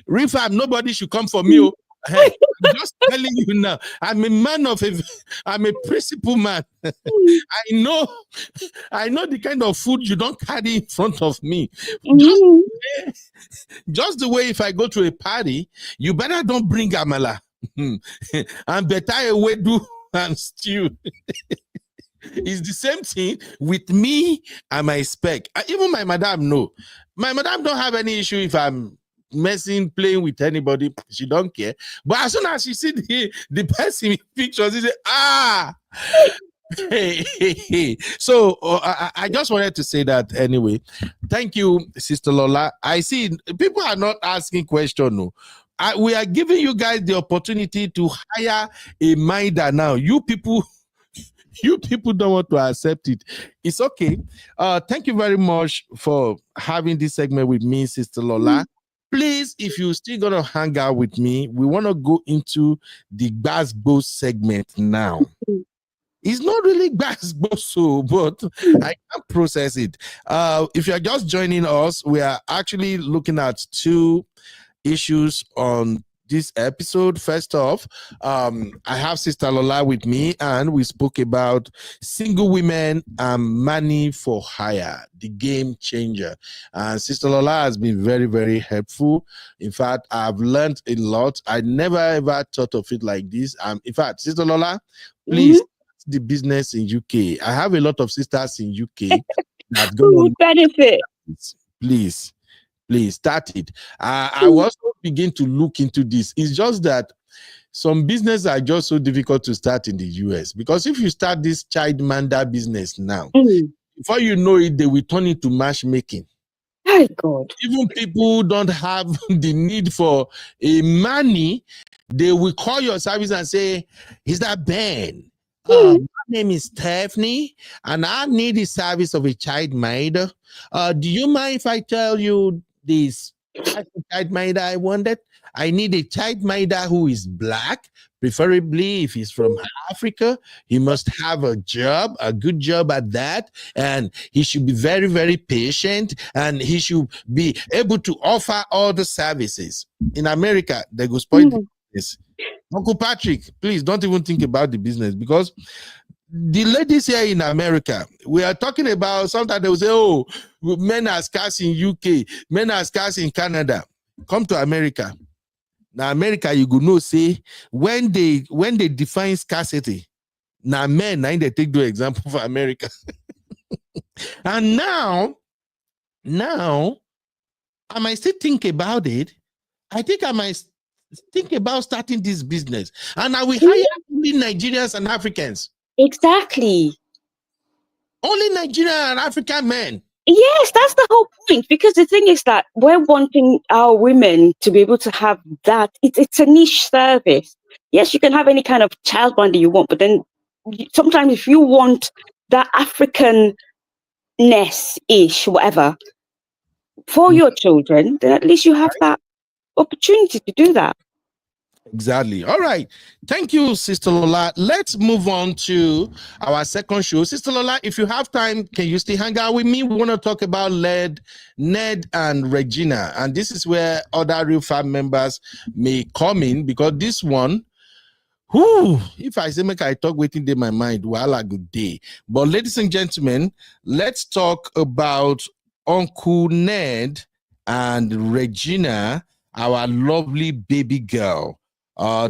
Refab, nobody should come for me. Hey, I'm just telling you now. I'm a principal man. I know the kind of food you don't carry in front of me. Just the way if I go to a party, you better don't bring amala. And better a wedu and stew. It's the same thing with me and my spec. Even my madam know. My madam don't have any issue if I'm playing with anybody. She don't care. But as soon as she see the person in pictures, she say, hey. So I just wanted to say that anyway. Thank you, Sister Lola. I see people are not asking questions. No. We are giving you guys the opportunity to hire a minder now. You people don't want to accept it. It's okay. Thank you very much for having this segment with me, Sister Lola. Please, if you're still gonna hang out with me, we want to go into the Basbo segment now. It's not really Basbo, but I can't process it. If you're just joining us, we are actually looking at two issues on this episode. First off, I have Sister Lola with me, and we spoke about single women and money for hire, the game changer. And Sister Lola has been very, very helpful. In fact, I've learned a lot. I never ever thought of it like this. In fact, Sister Lola, please. The business in UK. I have a lot of sisters in UK that who would benefit. Please start it. I will also begin to look into this. It's just that some businesses are just so difficult to start in the US, because if you start this child minder business now, before you know it, they will turn into matchmaking. My God. Even people who don't have the need for a money, they will call your service and say, "Is that Ben? My name is Stephanie, and I need the service of a child minder. Do you mind if I tell you this child minder I wanted? I need a child minder who is black, preferably if he's from Africa. He must have a job, a good job at that, and he should be very, very patient, and he should be able to offer all the services." In America, they go spoil this. Uncle Patrick, please don't even think about the business, because the ladies here in America, we are talking about, sometimes they will say, "Oh, men are scarce in UK, men are scarce in Canada." Come to America. Now, America, you go know, say, when they define scarcity, now men, now they take the example for America. And now, I might still think about it. I think I might think about starting this business, and I will hire only Nigerians and Africans. Exactly. Only Nigerian and African men. Yes, that's the whole point. Because the thing is that we're wanting our women to be able to have that. It's a niche service. Yes, you can have any kind of child minder you want, but then sometimes if you want that African-ness-ish, whatever, for your children, then at least you have that opportunity to do that. Exactly. All right. Thank you, Sister Lola. Let's move on to our second show. Sister Lola, if you have time, can you still hang out with me? We want to talk about Ned and Regina. And this is where other Real Fam members may come in, because this one, if I say make I talk waiting in my mind, well, a good day. But ladies and gentlemen, let's talk about Uncle Ned and Regina, our lovely baby girl.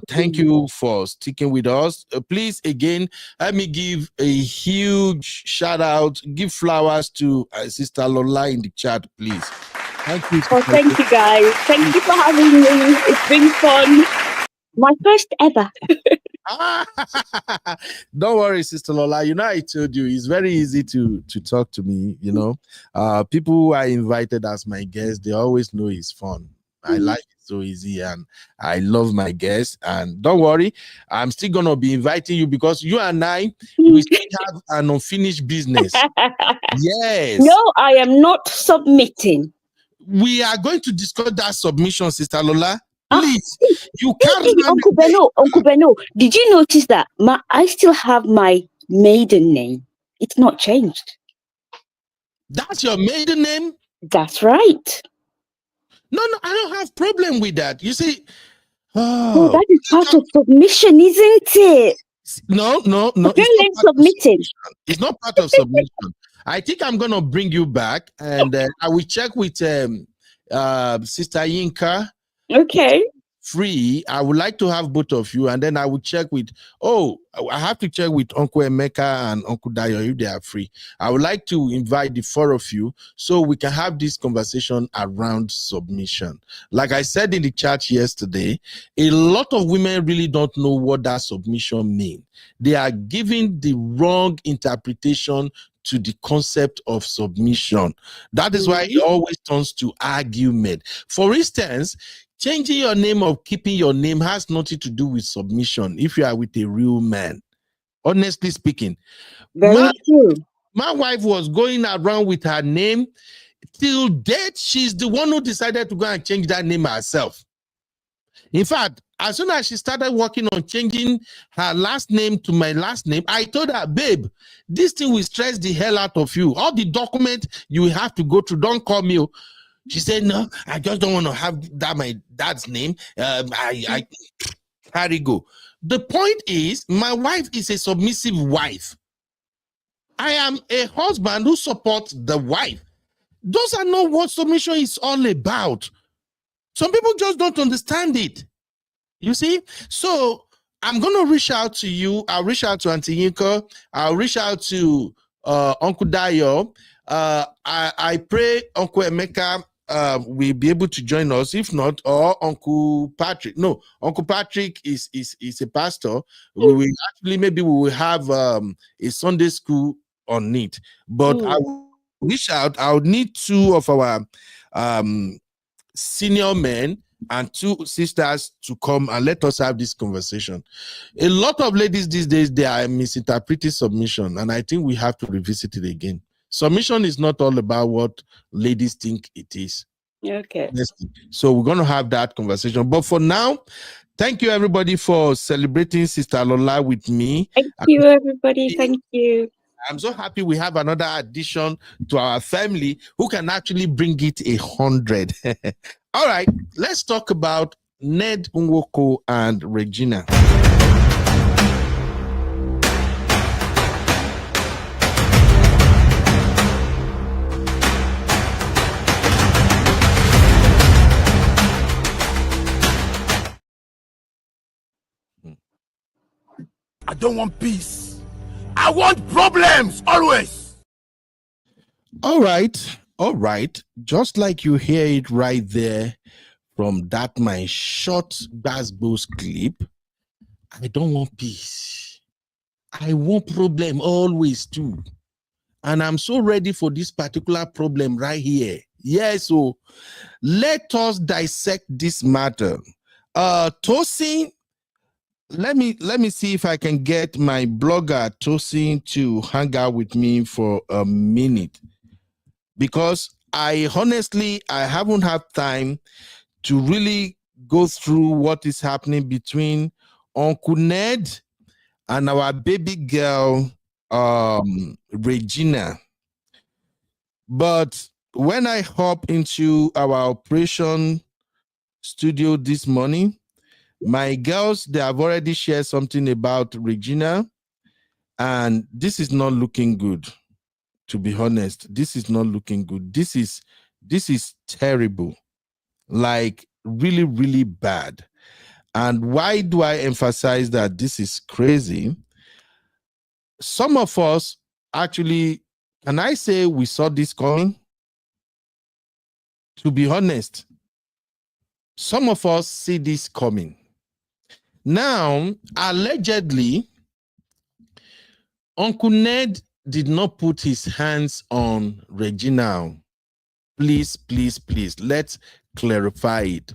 Thank you for sticking with us. Please, again, let me give a huge shout out, give flowers to Sister Lola in the chat, please. Thank you. Thank you, guys. Thank you for having me. It's been fun. My first ever. Don't worry, Sister Lola. You know, I told you it's very easy to talk to me. You know, people who are invited as my guests, they always know it's fun. I like it so easy, and I love my guests. And don't worry, I'm still gonna be inviting you, because you and I, we still have an unfinished business. Yes. No, I am not submitting. We are going to discuss that submission, Sister Lola. Please, you can't. Uncle Beno, did you notice that I still have my maiden name? It's not changed. That's your maiden name? That's right. No, I don't have problem with that. You see, that is part of submission, isn't it? No. It's not part of submission. I think I'm gonna bring you back, and I will check with Sister Yinka. Okay. Free. I would like to have both of you, and then I will check with. I have to check with Uncle Emeka and Uncle Dayo if they are free. I would like to invite the four of you so we can have this conversation around submission. Like I said in the chat yesterday, a lot of women really don't know what that submission means. They are giving the wrong interpretation to the concept of submission. That is why it always turns to argument. For instance, changing your name or keeping your name has nothing to do with submission if you are with a real man. Honestly speaking. Very true. My wife was going around with her name. till date, she's the one who decided to go and change that name herself. In fact, as soon as she started working on changing her last name to my last name, I told her, babe, this thing will stress the hell out of you. All the documents you will have to go through, don't call me. She said, no, I just don't want to have that my dad's name. I carry go. The point is, my wife is a submissive wife. I am a husband who supports the wife. Those are not what submission is all about. Some people just don't understand it. You see? So I'm going to reach out to you. I'll reach out to Auntie Yinka. I'll reach out to Uncle Dayo. I pray Uncle Emeka will be able to join us. If not, or Uncle Patrick. No, Uncle Patrick is a pastor. We will actually, maybe we will have a Sunday school on it. But I will reach out. I'll need two of our senior men and two sisters to come and let us have this conversation. A lot of ladies these days, they are misinterpreting submission, and I think we have to revisit it again. Submission is not all about what ladies think it is. Okay. So we're going to have that conversation. But for now, thank you everybody for celebrating Sister Lola with me. Thank you everybody. Thank you. I'm so happy we have another addition to our family who can actually bring it 100. All right, let's talk about Ned Nwoko and Regina. I don't want peace. I want problems always. All right. Just like you hear it right there from that my short Basbos clip, I don't want peace. I want problem always too. And I'm so ready for this particular problem right here. Yes, so let us dissect this matter. Tosin, let me see if I can get my blogger Tosin to hang out with me for a minute, because I haven't had time to really go through what is happening between Uncle Ned and our baby girl Regina. But when I hop into our operation studio this morning, my girls, they have already shared something about Regina, and this is not looking good. To be honest, this is not looking good. This is terrible, like really, really bad. And why do I emphasize that this is crazy? Some of us actually, can I say we saw this coming? To be honest, some of us see this coming. Now, allegedly, Uncle Ned did not put his hands on Regina. Please, let's clarify it.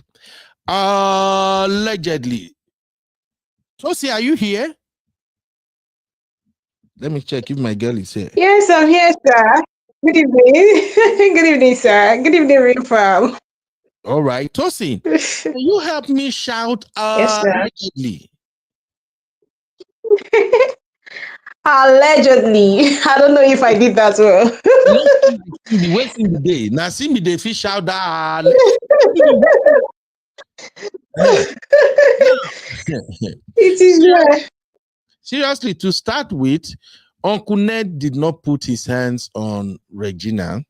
Allegedly. Tosi, are you here? Let me check if my girl is here. Yes, I'm here, sir. Good evening. Good evening, sir. Good evening, Real Farm. All right. Tosi, can you help me shout Yes, sir. allegedly? Allegedly. I don't know if I did that well. Wasting the day. Now see me the fish shout that. It is right. Seriously, to start with, Uncle Ned did not put his hands on Regina.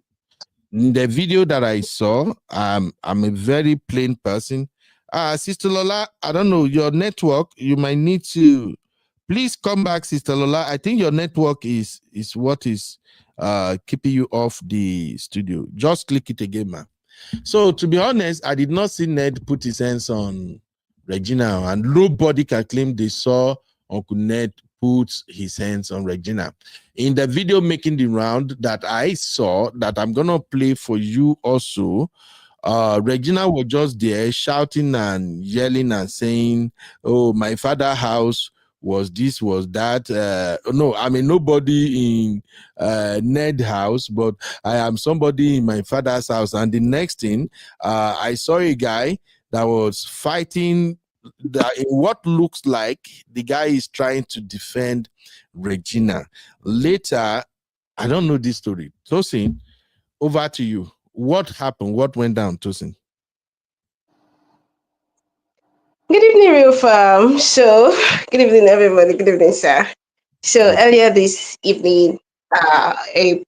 In the video that I saw, I'm a very plain person. Sister Lola, I don't know, your network, you might need to please come back, Sister Lola. I think your network is what is keeping you off the studio. Just click it again, man. So to be honest, I did not see Ned put his hands on Regina, and nobody can claim they saw Uncle Ned put his hands on Regina. In the video making the round that I saw, that I'm gonna play for you also, Regina was just there shouting and yelling and saying, "Oh, my father's house was this, was that. No, I mean nobody in Ned house, but I am somebody in my father's house. And the next thing, I saw a guy that was fighting. In what looks like the guy is trying to defend Regina. Later, I don't know this story. Tosin, over to you. What happened? What went down, Tosin? Good evening, Real Farm. So, good evening, everybody. Good evening, sir. So, earlier this evening, a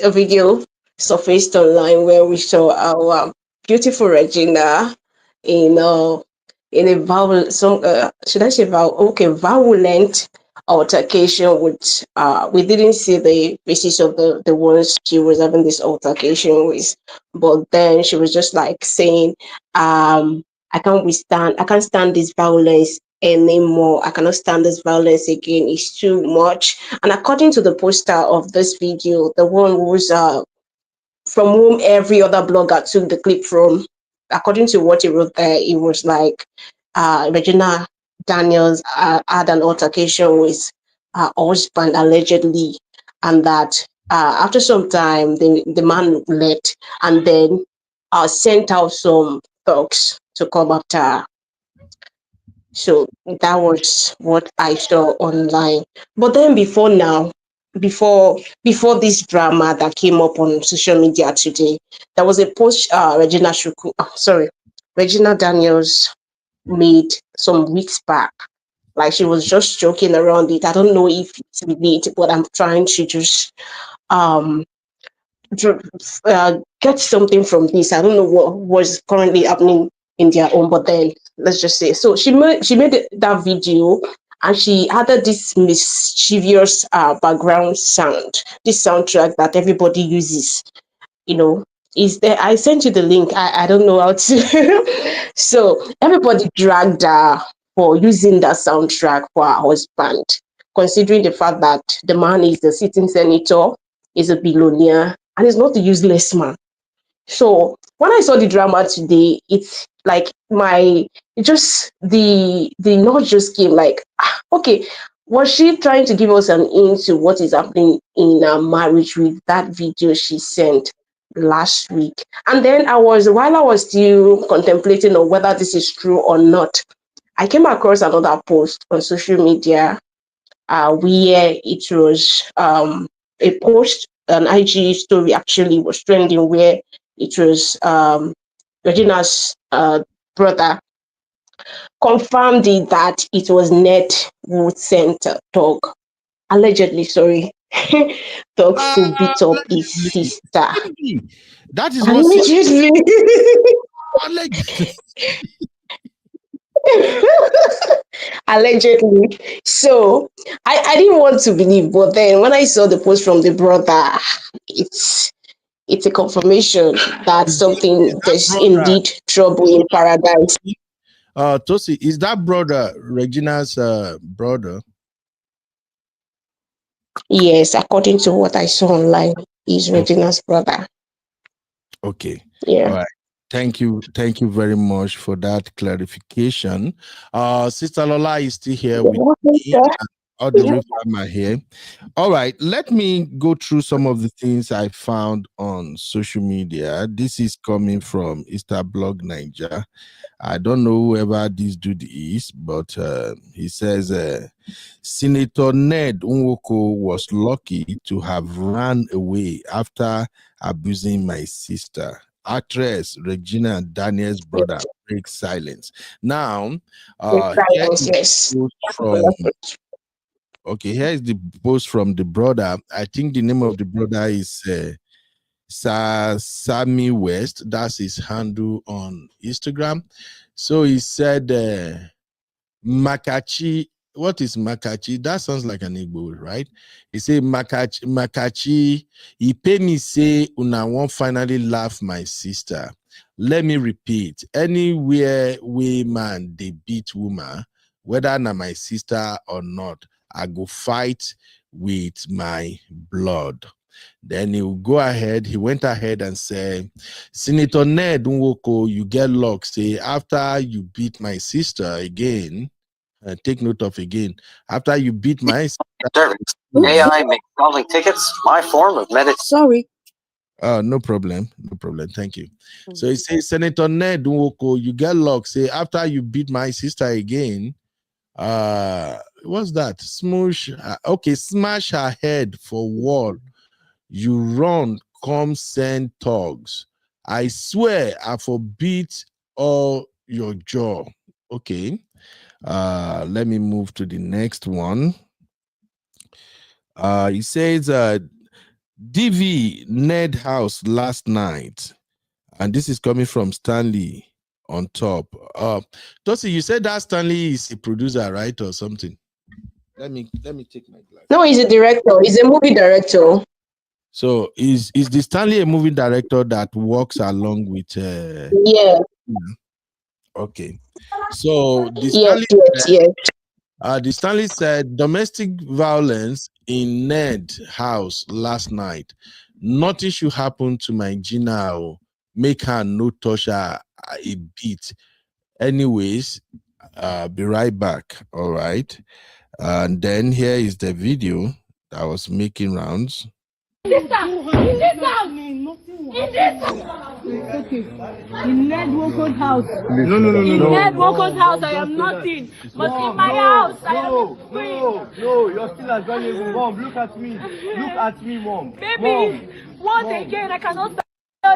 video surfaced online where we saw our beautiful Regina in in a should I say violent altercation with we didn't see the faces of the ones she was having this altercation with, but then she was just like saying I can't stand this violence anymore. I cannot stand this violence again. It's too much. And according to the poster of this video, the one who's from whom every other blogger took the clip from, according to what he wrote there, it was like Regina Daniels had an altercation with her husband allegedly, and that after some time the man left, and then sent out some thugs to come after her. So that was what I saw online. But then before this drama that came up on social media today, there was a post Regina Daniels made some weeks back. Like she was just joking around it. I don't know if it's related, but I'm trying to just um get something from this. I don't know what was currently happening in their own, but then let's just say so. She made that video, and she added this mischievous background sound, this soundtrack that everybody uses. You know, is there? I sent you the link. I don't know how to. So everybody dragged her for using that soundtrack for her husband, considering the fact that the man is the sitting senator, is a billionaire, and is not a useless man. So when I saw the drama today, it's like it just the knowledge just came like, okay, was she trying to give us an hint to what is happening in our marriage with that video she sent last week? And then while I was still contemplating on whether this is true or not, I came across another post on social media where it was a post, an IG story actually was trending, where it was Regina's brother confirmed it that it was Ned who sent dog, allegedly, sorry, dogs to beat up his Allegedly. sister. That is what Allegedly. allegedly. Allegedly. So I didn't want to believe, but then when I saw the post from the brother, it's a confirmation that something there's Brother, indeed trouble in paradise. Tosi, is that brother Regina's brother? Yes, according to what I saw online, he's Regina's brother. Okay. Yeah. All right. Thank you very much for that clarification. Sister Lola is still here with me. All the way from here. All right, let me go through some of the things I found on social media. This is coming from Easter Blog Niger. I don't know whoever this dude is, but he says Senator Ned Nwoko was lucky to have run away after abusing my sister. Actress Regina Daniels' brother breaks silence. Now, here is from okay, here is the post from the brother. I think the name of the brother is Sammy West. That's his handle on Instagram. So he said, Makachi. What is Makachi? That sounds like an Igbo, right? He said, Makachi, he pay me say, una won't finally laugh my sister. Let me repeat, anywhere we man, they beat woman, whether na my sister or not, I go fight with my blood. Then he went ahead and said, Senator Ned Nwoko, you get luck. Say, after you beat my sister again, take note of again. After you beat my servants, AI makes calling tickets my form of meditation. Sorry. no problem. No problem. Thank you. So it says, Senator Ned Nwoko, you get locked. Say, after you beat my sister again, what's that? Smoosh. Okay, smash her head for wall. You run, come send thugs. I swear I forbid all your jaw. Okay. Let me move to the next one. He says, DV Ned house last night. And this is coming from Stanley on top. Tosi, you said that Stanley is a producer, right? Or something. Let me take my glass. No, he's a director. He's a movie director. So is the Stanley a movie director that works along with Yeah. Okay. So the Stanley said domestic violence in Ned house last night. Nothing should happen to my Gina or make her no touch her a bit. Anyways, be right back. All right. And then here is the video that was making rounds. In Ned Woko's house. No. In Ned Woko's house, I am nothing. But in my house, I am free. No, you're still as valuable. Mom, look at me. Look at me, Mom. Baby, once again, I cannot stand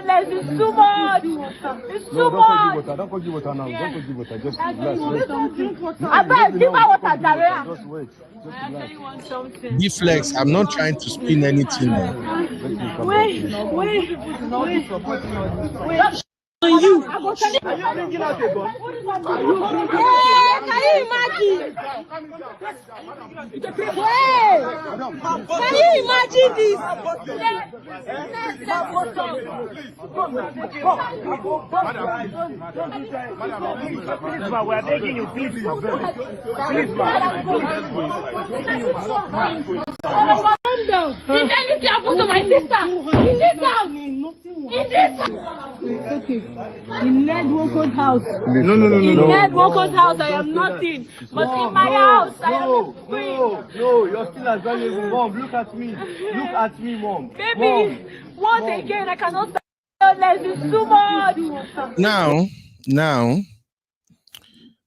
less. It's too much. It's too much. Don't go give water now. Don't go give water. Just relax. I bet give her water, Jarea. Just wait. I actually want something. Deflex, I'm not trying to spin anything. Wait. On you. Are you bringing out a gun? Can you imagine? Wait! Can you imagine this? Madam, we are begging you, please. Please, Did anything happen to my sister? In this house? Okay. In Ned Woko's house. No. In Ned Woko's house, I am nothing. But in my house, I am free. No, you're still as valuable. Mom, look at me. Look at me, Mom. Baby, once again, I cannot stand less. It's too much. Now,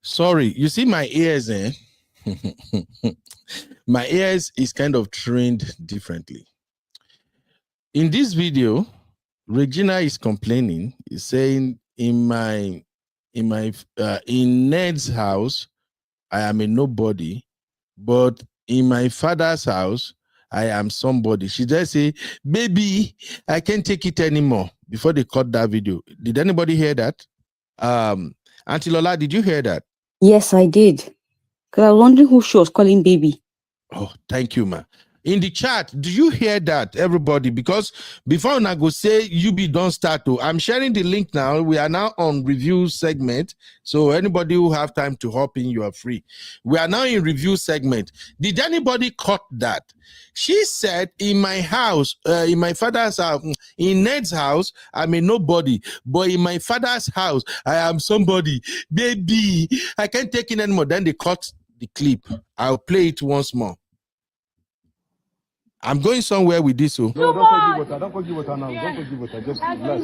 sorry, you see my ears, my ears is kind of trained differently. In this video, Regina is complaining, is saying in Ned's house, I am a nobody, but in my father's house, I am somebody. She just say, baby, I can't take it anymore before they cut that video. Did anybody hear that? Auntie Lola, did you hear that? Yes, I did. Because I was wondering who she was calling baby. Oh, thank you, ma. In the chat, do you hear that, everybody? Because before I go say UB don't start to, I'm sharing the link now. We are now on review segment. So anybody who have time to hop in, you are free. We are now in review segment. Did anybody caught that? She said, in my house, in my father's house, in Ned's house, I'm a nobody. But in my father's house, I am somebody. Baby, I can't take it anymore. Then they cut the clip. I'll play it once more. I'm going somewhere with this. No, don't go give water now. Don't go give water. Just relax.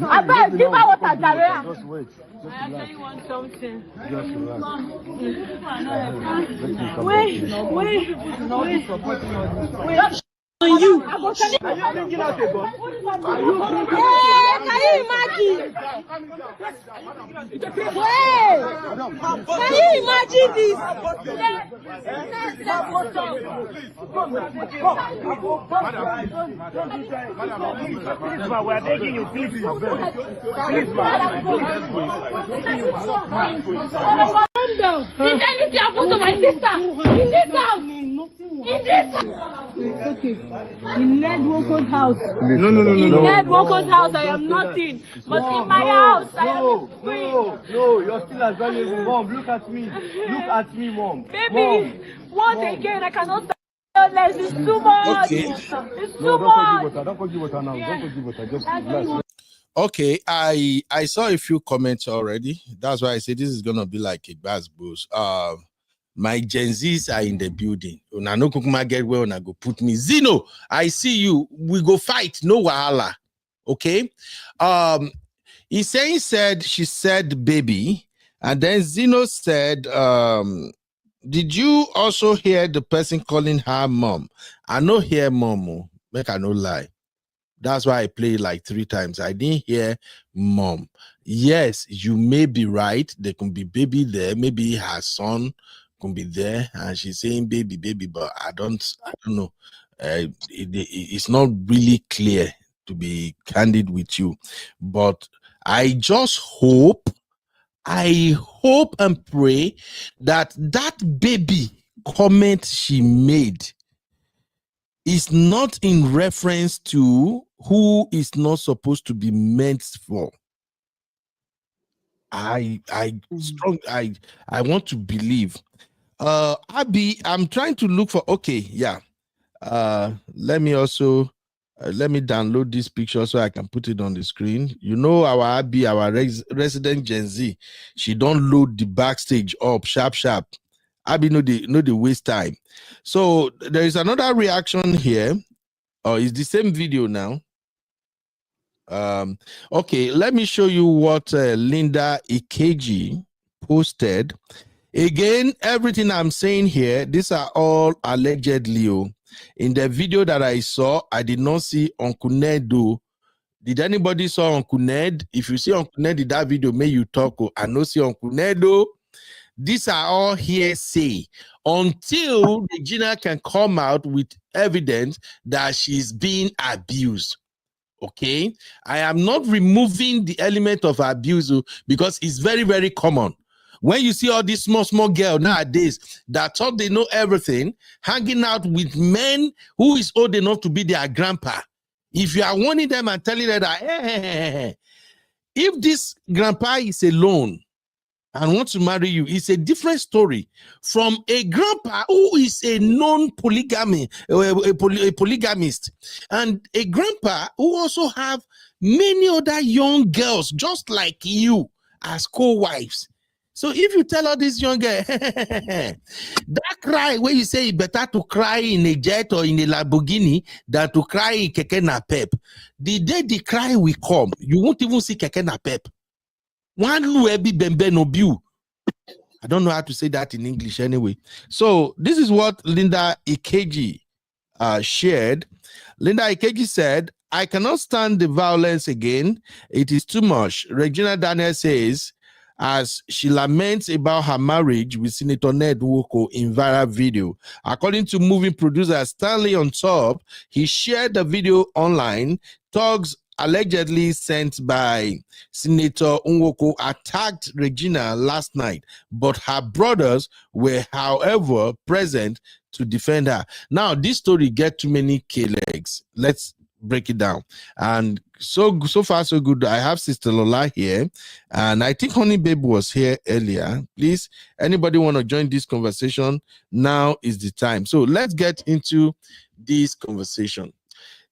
I bet give her water, Jarea. Just wait. I actually want something. Just Wait. On you. Are you bringing out a gun? Can you imagine? Wait. Can you imagine this? Madam, we are begging you, please. Please, Did anything happen to my sister? In this house? Okay. In Ned Woko's house. No. In Ned Woko's house, I am nothing. But in my house, I am free. No, you're still as valuable. Mom, look at me. Look at me, Mom. Baby, once again, I cannot stand less. It's too much. Okay. It's too much. Don't go give water now. Don't go give water. Just relax. Okay, I saw a few comments already. That's why I said this is gonna be like a buzz boost. My Gen Zs are in the building. Una no kukuma get where una go put me. Zeno, I see you. We go fight. No wahala. Okay. Said she said baby, and then Zeno said, did you also hear the person calling her mom? I no hear mom. Make I no lie. That's why I played like 3 times. I didn't hear mom. Yes, you may be right. There can be baby there. Maybe her son can be there, and she's saying baby, baby. But I don't know. It's not really clear, to be candid with you. But I just hope and pray that baby comment she made is not in reference to who is not supposed to be meant for. I want to believe. Abby, I'm trying to look for. Okay, yeah. Let me also let me download this picture so I can put it on the screen. You know, our Abby, our resident Gen Z, she don't load the backstage up sharp. Abby, no, they waste time. So there is another reaction here. Oh, it's the same video now. Okay, let me show you what Linda Ikeji posted. Again, everything I'm saying here, these are all allegedly. In the video that I saw, I did not see Uncle Ned do. Did anybody saw Uncle Ned? If you see Uncle Ned in that video, may you talk. I no see Uncle Ned do. These are all hearsay until Regina can come out with evidence that she's being abused. Okay, I am not removing the element of abuse because it's very, very common. When you see all these small girls nowadays that thought they know everything, hanging out with men who is old enough to be their grandpa. If you are warning them and telling them that, hey, if this grandpa is alone and wants to marry you, it's a different story from a grandpa who is a non-polygamy, a polygamist, and a grandpa who also have many other young girls just like you as co-wives. So if you tell all these young girls, that cry where you say it's better to cry in a jet or in a Lamborghini than to cry in keke napep, the day the cry will come, you won't even see keke napep. I don't know how to say that in English anyway. So this is what Linda Ikeji shared. Linda Ikeji said, I cannot stand the violence again. It is too much. Regina Daniel says, as she laments about her marriage with Senator Ned Nwoko in viral video. According to movie producer Stanley on Top, he shared the video online. Thugs allegedly sent by Senator Nwoko attacked Regina last night, but her brothers were, however, present to defend her. Now, this story get too many K-legs. Let's break it down. And so far, so good. I have Sister Lola here, and I think Honey Babe was here earlier. Please, anybody want to join this conversation? Now is the time. So let's get into this conversation.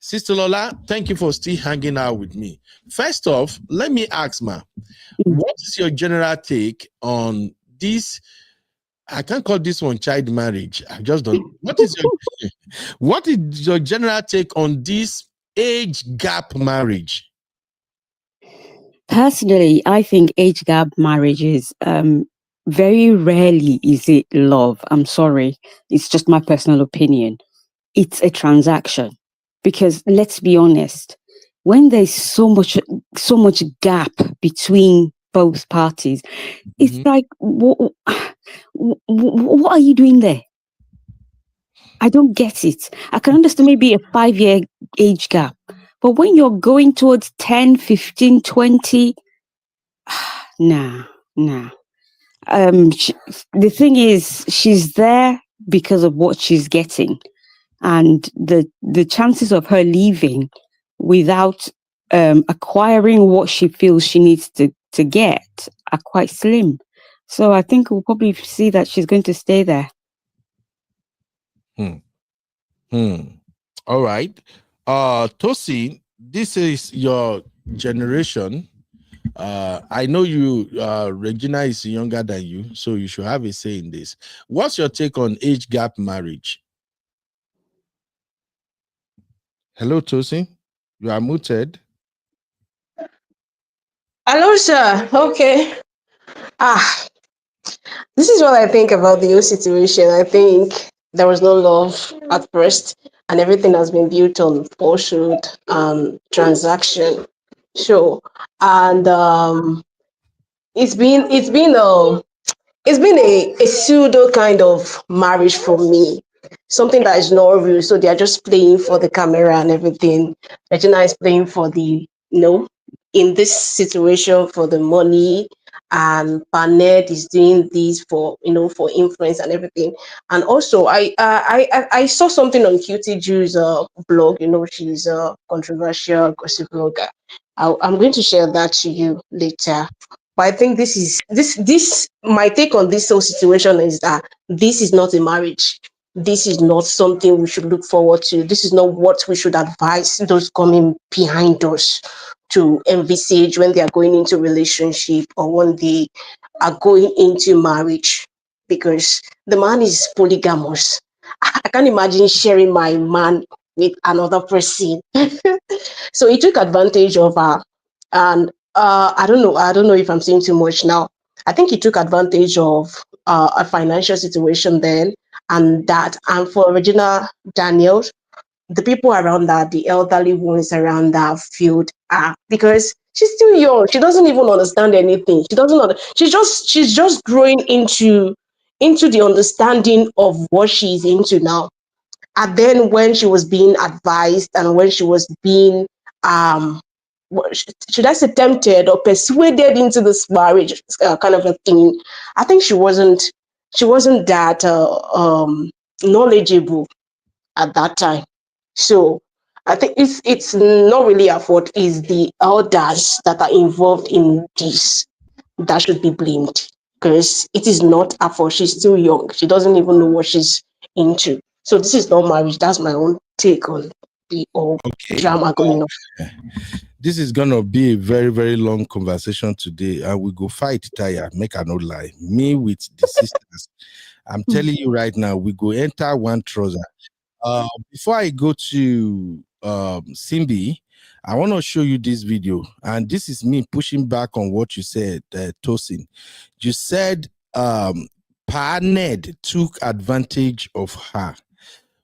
Sister Lola, thank you for still hanging out with me. First off, let me ask, what is your general take on this? I can't call this one child marriage. I just don't. What is your general take on this age gap marriage? Personally, I think age gap marriages, very rarely is it love. I'm sorry. It's just my personal opinion. It's a transaction. Because let's be honest, when there's so much gap between both parties, it's like, what are you doing there? I don't get it. I can understand maybe a 5-year age gap, but when you're going towards 10, 15, 20, nah. The thing is, she's there because of what she's getting. And the chances of her leaving without acquiring what she feels she needs to get are quite slim. So I think we'll probably see that she's going to stay there. All right. Tosi, this is your generation, I know you, Regina is younger than you, so you should have a say in this. What's your take on age gap marriage? Hello, Tosin. You are muted. Hello, sir. Okay. Ah, this is what I think about the whole situation. I think there was no love at first, and everything has been built on falsehood and transaction. So, and it's been a pseudo kind of marriage for me. Something that is not real. So they are just playing for the camera and everything. Regina is playing for the, in this situation for the money. And Paned is doing this for, for influence and everything. And also, I saw something on Cutie Jew's blog. She's a controversial gossip blogger. I'm going to share that to you later. But I think this my take on this whole situation is that this is not a marriage. This is not something we should look forward to. This is not what we should advise those coming behind us to envisage when they are going into relationship or when they are going into marriage, because the man is polygamous. I can't imagine sharing my man with another person. So he took advantage of her, and I don't know if I'm saying too much now. I think he took advantage of a financial situation then, and that, and for Regina Daniels, the people around her, the elderly ones around her, feel because she's still young. She doesn't even understand anything. She doesn't. She's just growing into the understanding of what she's into now. And then when she was being advised and when she was being should I say tempted or persuaded into this marriage kind of a thing, I think she wasn't that knowledgeable at that time. So I think it's not really her fault. It's the elders that are involved in this that should be blamed, because it is not her fault. She's still young. She doesn't even know what she's into. So this is not marriage. That's my own take on the whole drama going on. This is gonna be a very, very long conversation today, and we go fight tire. Make a no lie. Me with the sisters. I'm telling you right now, we go enter one trouser. Before I go to Simbi, I want to show you this video, and this is me pushing back on what you said, Tosin. You said Pa Ned took advantage of her.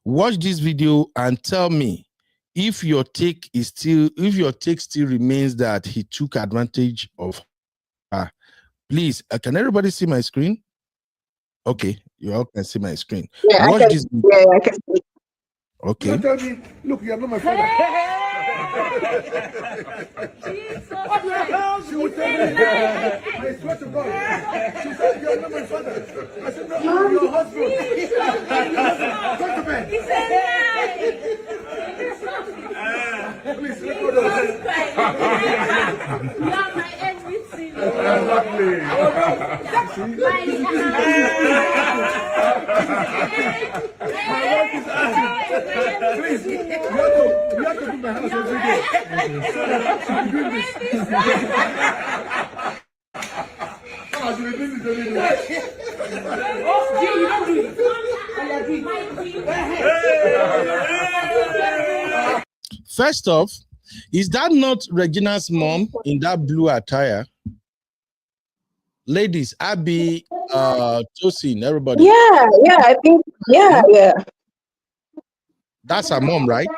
Watch this video and tell me if your take still remains that he took advantage of her. Please, can everybody see my screen? Okay, you all can see my screen. Yeah, Watch this video. yeah, I can see. Okay. Don't tell me, look, you are not my father. What the hell? She would tell me. I swear to God. She said, you are not my father. I said, no, I'm your husband. Go to bed. He said, please, record us. You are my everything. Please, you have to do my house every day. So that she will do this. I should be doing this every day. First off, is that not Regina's mom in that blue attire? Ladies, Abby, Tosin, everybody. Yeah, I think, yeah. That's her mom, right?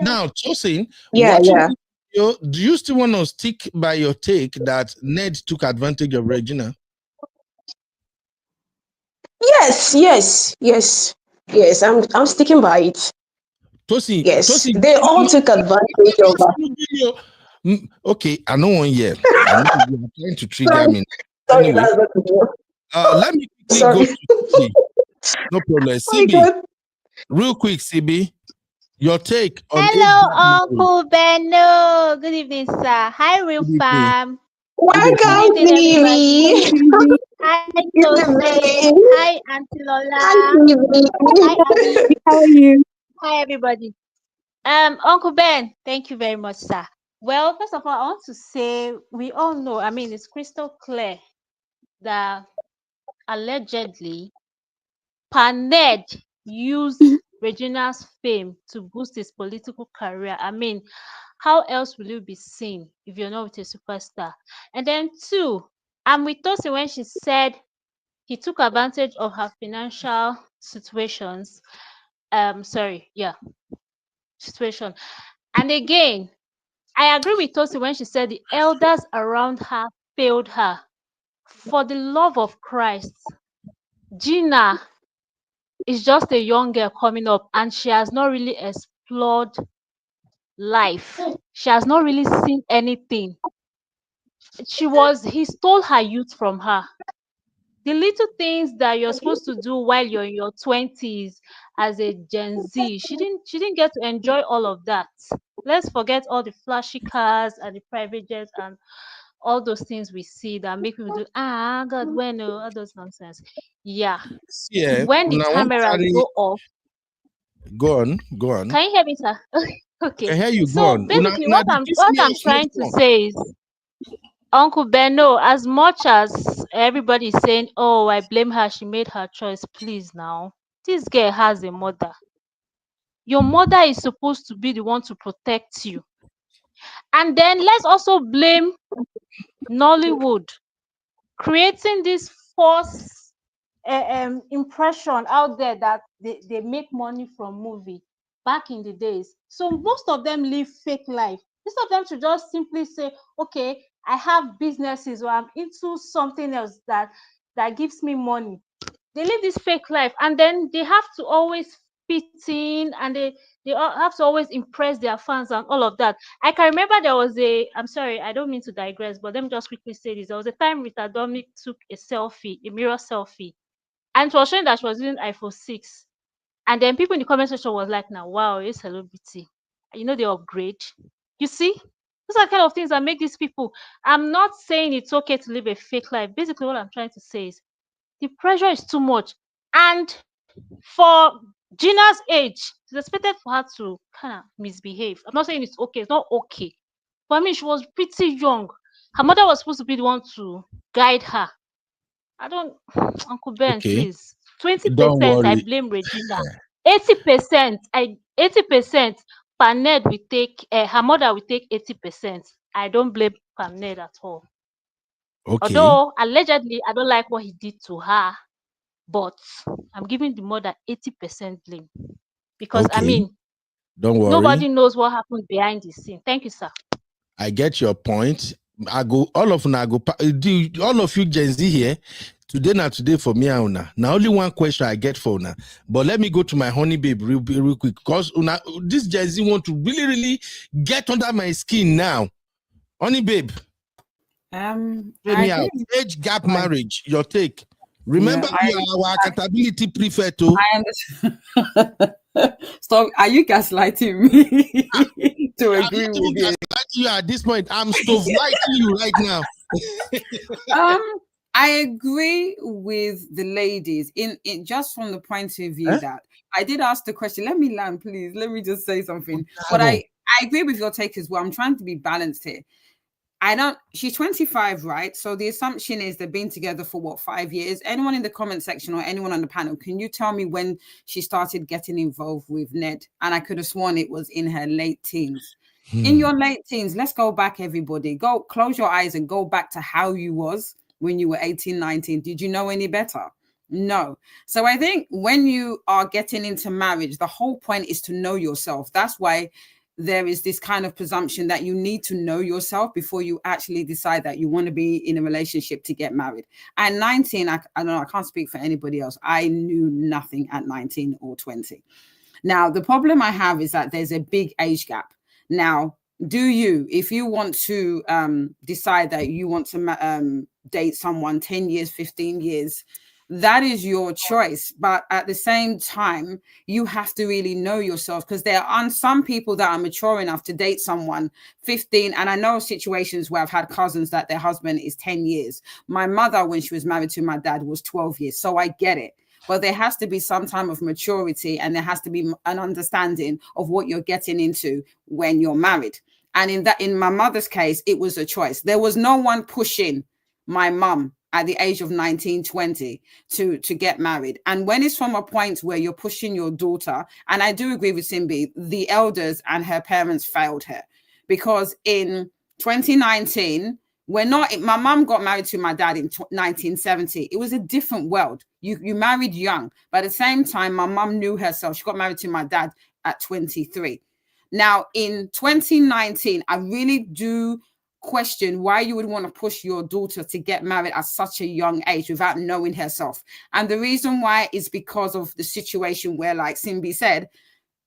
Now, Tosin, Yeah, watching yeah. this video, do you still want to stick by your take that Ned took advantage of Regina? Yes. I'm sticking by it. Tosin, Yes, they all took advantage of her. Okay, I know one year. I know you are trying to trigger Sorry, me. sorry, Anyway, that's not the let me quickly Sorry. go to CB. No problem. Oh my CB, God. real quick, CB, your take on Hello, age gap marriage. Uncle Benno. Good evening, sir. Hi, Real Good evening. Fam. Good Welcome, evening, everybody. Phoebe. Hi, Good Tosin. evening. Hi, Auntie Hi, Lola. Phoebe. Hi, Abby. How are you? Hi, everybody. Uncle Ben, thank you very much, sir. Well, first of all, I want to say we all know, I mean, it's crystal clear that allegedly Paned used Regina's fame to boost his political career. I mean, how else will you be seen if you're not with a superstar? And then two, I'm with Tosi when she said he took advantage of her financial situations. Situation. And again, I agree with Tosi when she said the elders around her failed her. For the love of Christ, Gina is just a young girl coming up and she has not really explored life. She has not really seen anything. He stole her youth from her. The little things that you're supposed to do while you're in your 20s as a Gen Z, she didn't get to enjoy all of that. Let's forget all the flashy cars and the private jets and all those things we see that make people do God when all those nonsense. Yeah. Yeah, When the now one cameras carry go off, go on, go on. can you hear me, sir? Okay. I hear you, go So on. basically Una what dey I'm piss what me I'm off, no trying to stop. say is, Uncle Benno, as much as everybody is saying, oh, I blame her, she made her choice, please now. This girl has a mother. Your mother is supposed to be the one to protect you. And then let's also blame Nollywood creating this false impression out there that they make money from movie back in the days. So most of them live fake life. Most of them should just simply say, okay, I have businesses or I'm into something else that gives me money. They live this fake life and then they have to always fit in and they have to always impress their fans and all of that. I can remember there was I'm sorry, I don't mean to digress, but let me just quickly say this. There was a time Rita Dominic took a mirror selfie, and it was showing that she was using iPhone 6. And then people in the comment section was like, now, wow, you're a celebrity. You know, they upgrade. You see? Those are the kind of things that make these people. I'm not saying it's okay to live a fake life. Basically, what I'm trying to say is the pressure is too much. And for Gina's age, it's expected for her to kind of misbehave. I'm not saying it's okay, it's not okay. But I mean, she was pretty young. Her mother was supposed to be the one to guide her. I don't, Uncle Ben, Okay, please. don't 20% I worry. blame Regina. 80% Paned will take, her mother will take 80%. I don't blame Paned at all. Okay, Although allegedly I don't like what he did to her, but I'm giving the mother 80% blame because I okay, mean don't nobody worry. knows what happened behind the scene. Thank you, sir. I get your point. I go all of una go do all of you Gen Z here. Today not today for me and una. Now only one question I get for una. But let me go to my honey babe real quick. Because una this Gen Z want to really get under my skin now. Honey babe. I Me out. agree. Age gap Right. marriage. Your take. Remember, you are our accountability prefect too. I understand. So, are you gaslighting me to I'm agree not with even you? gaslighting you at this point. I'm stove lighting you right now. I agree with the ladies in just from the point of view that I did ask the question. Let me land, please. Let me just say something. But I agree with your take as well. I'm trying to be balanced here. She's 25, right? So the assumption is they've been together for what, 5 years? Anyone in the comment section or anyone on the panel, can you tell me when she started getting involved with Ned? And I could have sworn it was in her late teens. In your late teens, let's go back, everybody. Go close your eyes and go back to how you was when you were 18, 19. Did you know any better? No. So I think when you are getting into marriage, the whole point is to know yourself. That's why there is this kind of presumption that you need to know yourself before you actually decide that you want to be in a relationship to get married. At 19, I don't know, I can't speak for anybody else. I knew nothing at 19 or 20. Now, the problem I have is that there's a big age gap. Now, if you want to decide that you want to date someone 10 years, 15 years, that is your choice. But at the same time, you have to really know yourself, because there are some people that are mature enough to date someone 15. And I know situations where I've had cousins that their husband is 10 years. My mother, when she was married to my dad, was 12 years. So I get it. But there has to be some time of maturity, and there has to be an understanding of what you're getting into when you're married. And in my mother's case, it was a choice. There was no one pushing my mum at the age of 19, 20 to get married. And when it's from a point where you're pushing your daughter, and I do agree with Simbi, the elders and her parents failed her, because in 2019, my mum got married to my dad in 1970. It was a different world. You married young, but at the same time, my mum knew herself. She got married to my dad at 23. Now, in 2019, I really do question why you would want to push your daughter to get married at such a young age without knowing herself. And the reason why is because of the situation where, like Simbi said,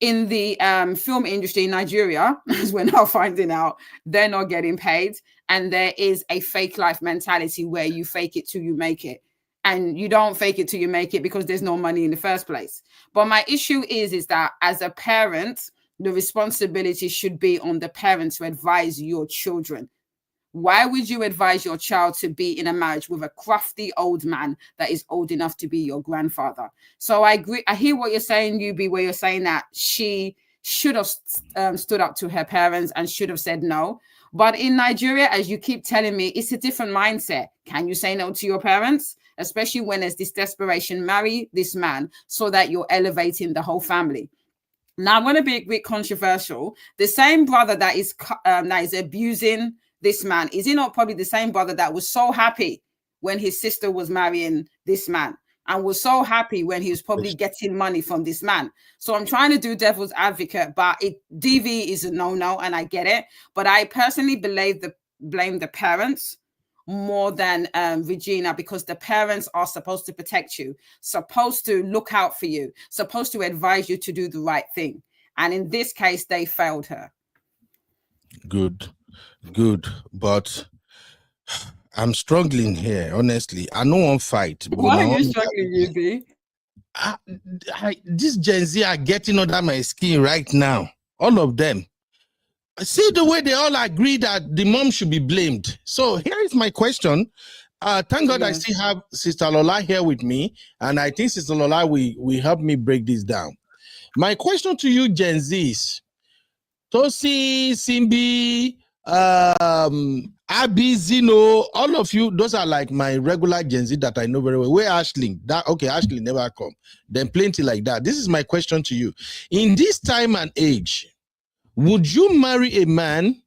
in the film industry in Nigeria, as we're now finding out, they're not getting paid. And there is a fake life mentality where you fake it till you make it. And you don't fake it till you make it because there's no money in the first place. But my issue is that as a parent, the responsibility should be on the parents to advise your children. Why would you advise your child to be in a marriage with a crafty old man that is old enough to be your grandfather? So I agree. I hear what you're saying, Yubi, where you're saying that she should have stood up to her parents and should have said no. But in Nigeria, as you keep telling me, it's a different mindset. Can you say no to your parents? Especially when there's this desperation, marry this man so that you're elevating the whole family. Now, I'm going to be a bit controversial. The same brother that is abusing this man, is he not probably the same brother that was so happy when his sister was marrying this man and was so happy when he was probably getting money from this man? So I'm trying to do devil's advocate, but DV is a no-no, and I get it. But I personally blame the parents more than Regina, because the parents are supposed to protect you, supposed to look out for you, supposed to advise you to do the right thing. And in this case, they failed her. Good. But I'm struggling here, honestly. I know one fight. Why are you struggling, Yubi? This Gen Z are getting under my skin right now. All of them. See the way they all agree that the mom should be blamed. So here is my question. Thank God I still have Sister Lola here with me. And I think Sister Lola will help me break this down. My question to you, Gen Z, is Tosi, Simbi, Abby, Zeno, all of you, those are like my regular Gen Z that I know very well. Where Ashley? Ashley never come. Then plenty like that. This is my question to you. In this time and age, would you marry a man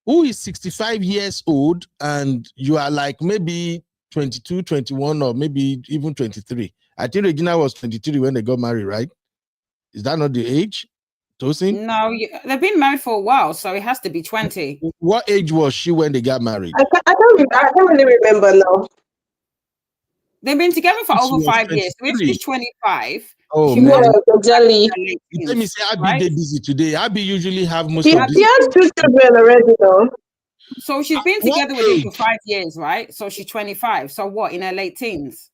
who is 65 years old and you are like maybe 22, 21, or maybe even 23? I think Regina was 23 when they got married, right? Is that not the age? Tosin? No, they've been married for a while, so it has to be 20. What age was she when they got married? I don't really remember now. They've been together for over 5 years. So if she's 25, oh, she man. Exactly. Let me say, Abby, they're busy today. Abby usually have most She of this. has 2 children already, though. So she's been together with him for 5 years, right? So she's 25. So what, in her late teens?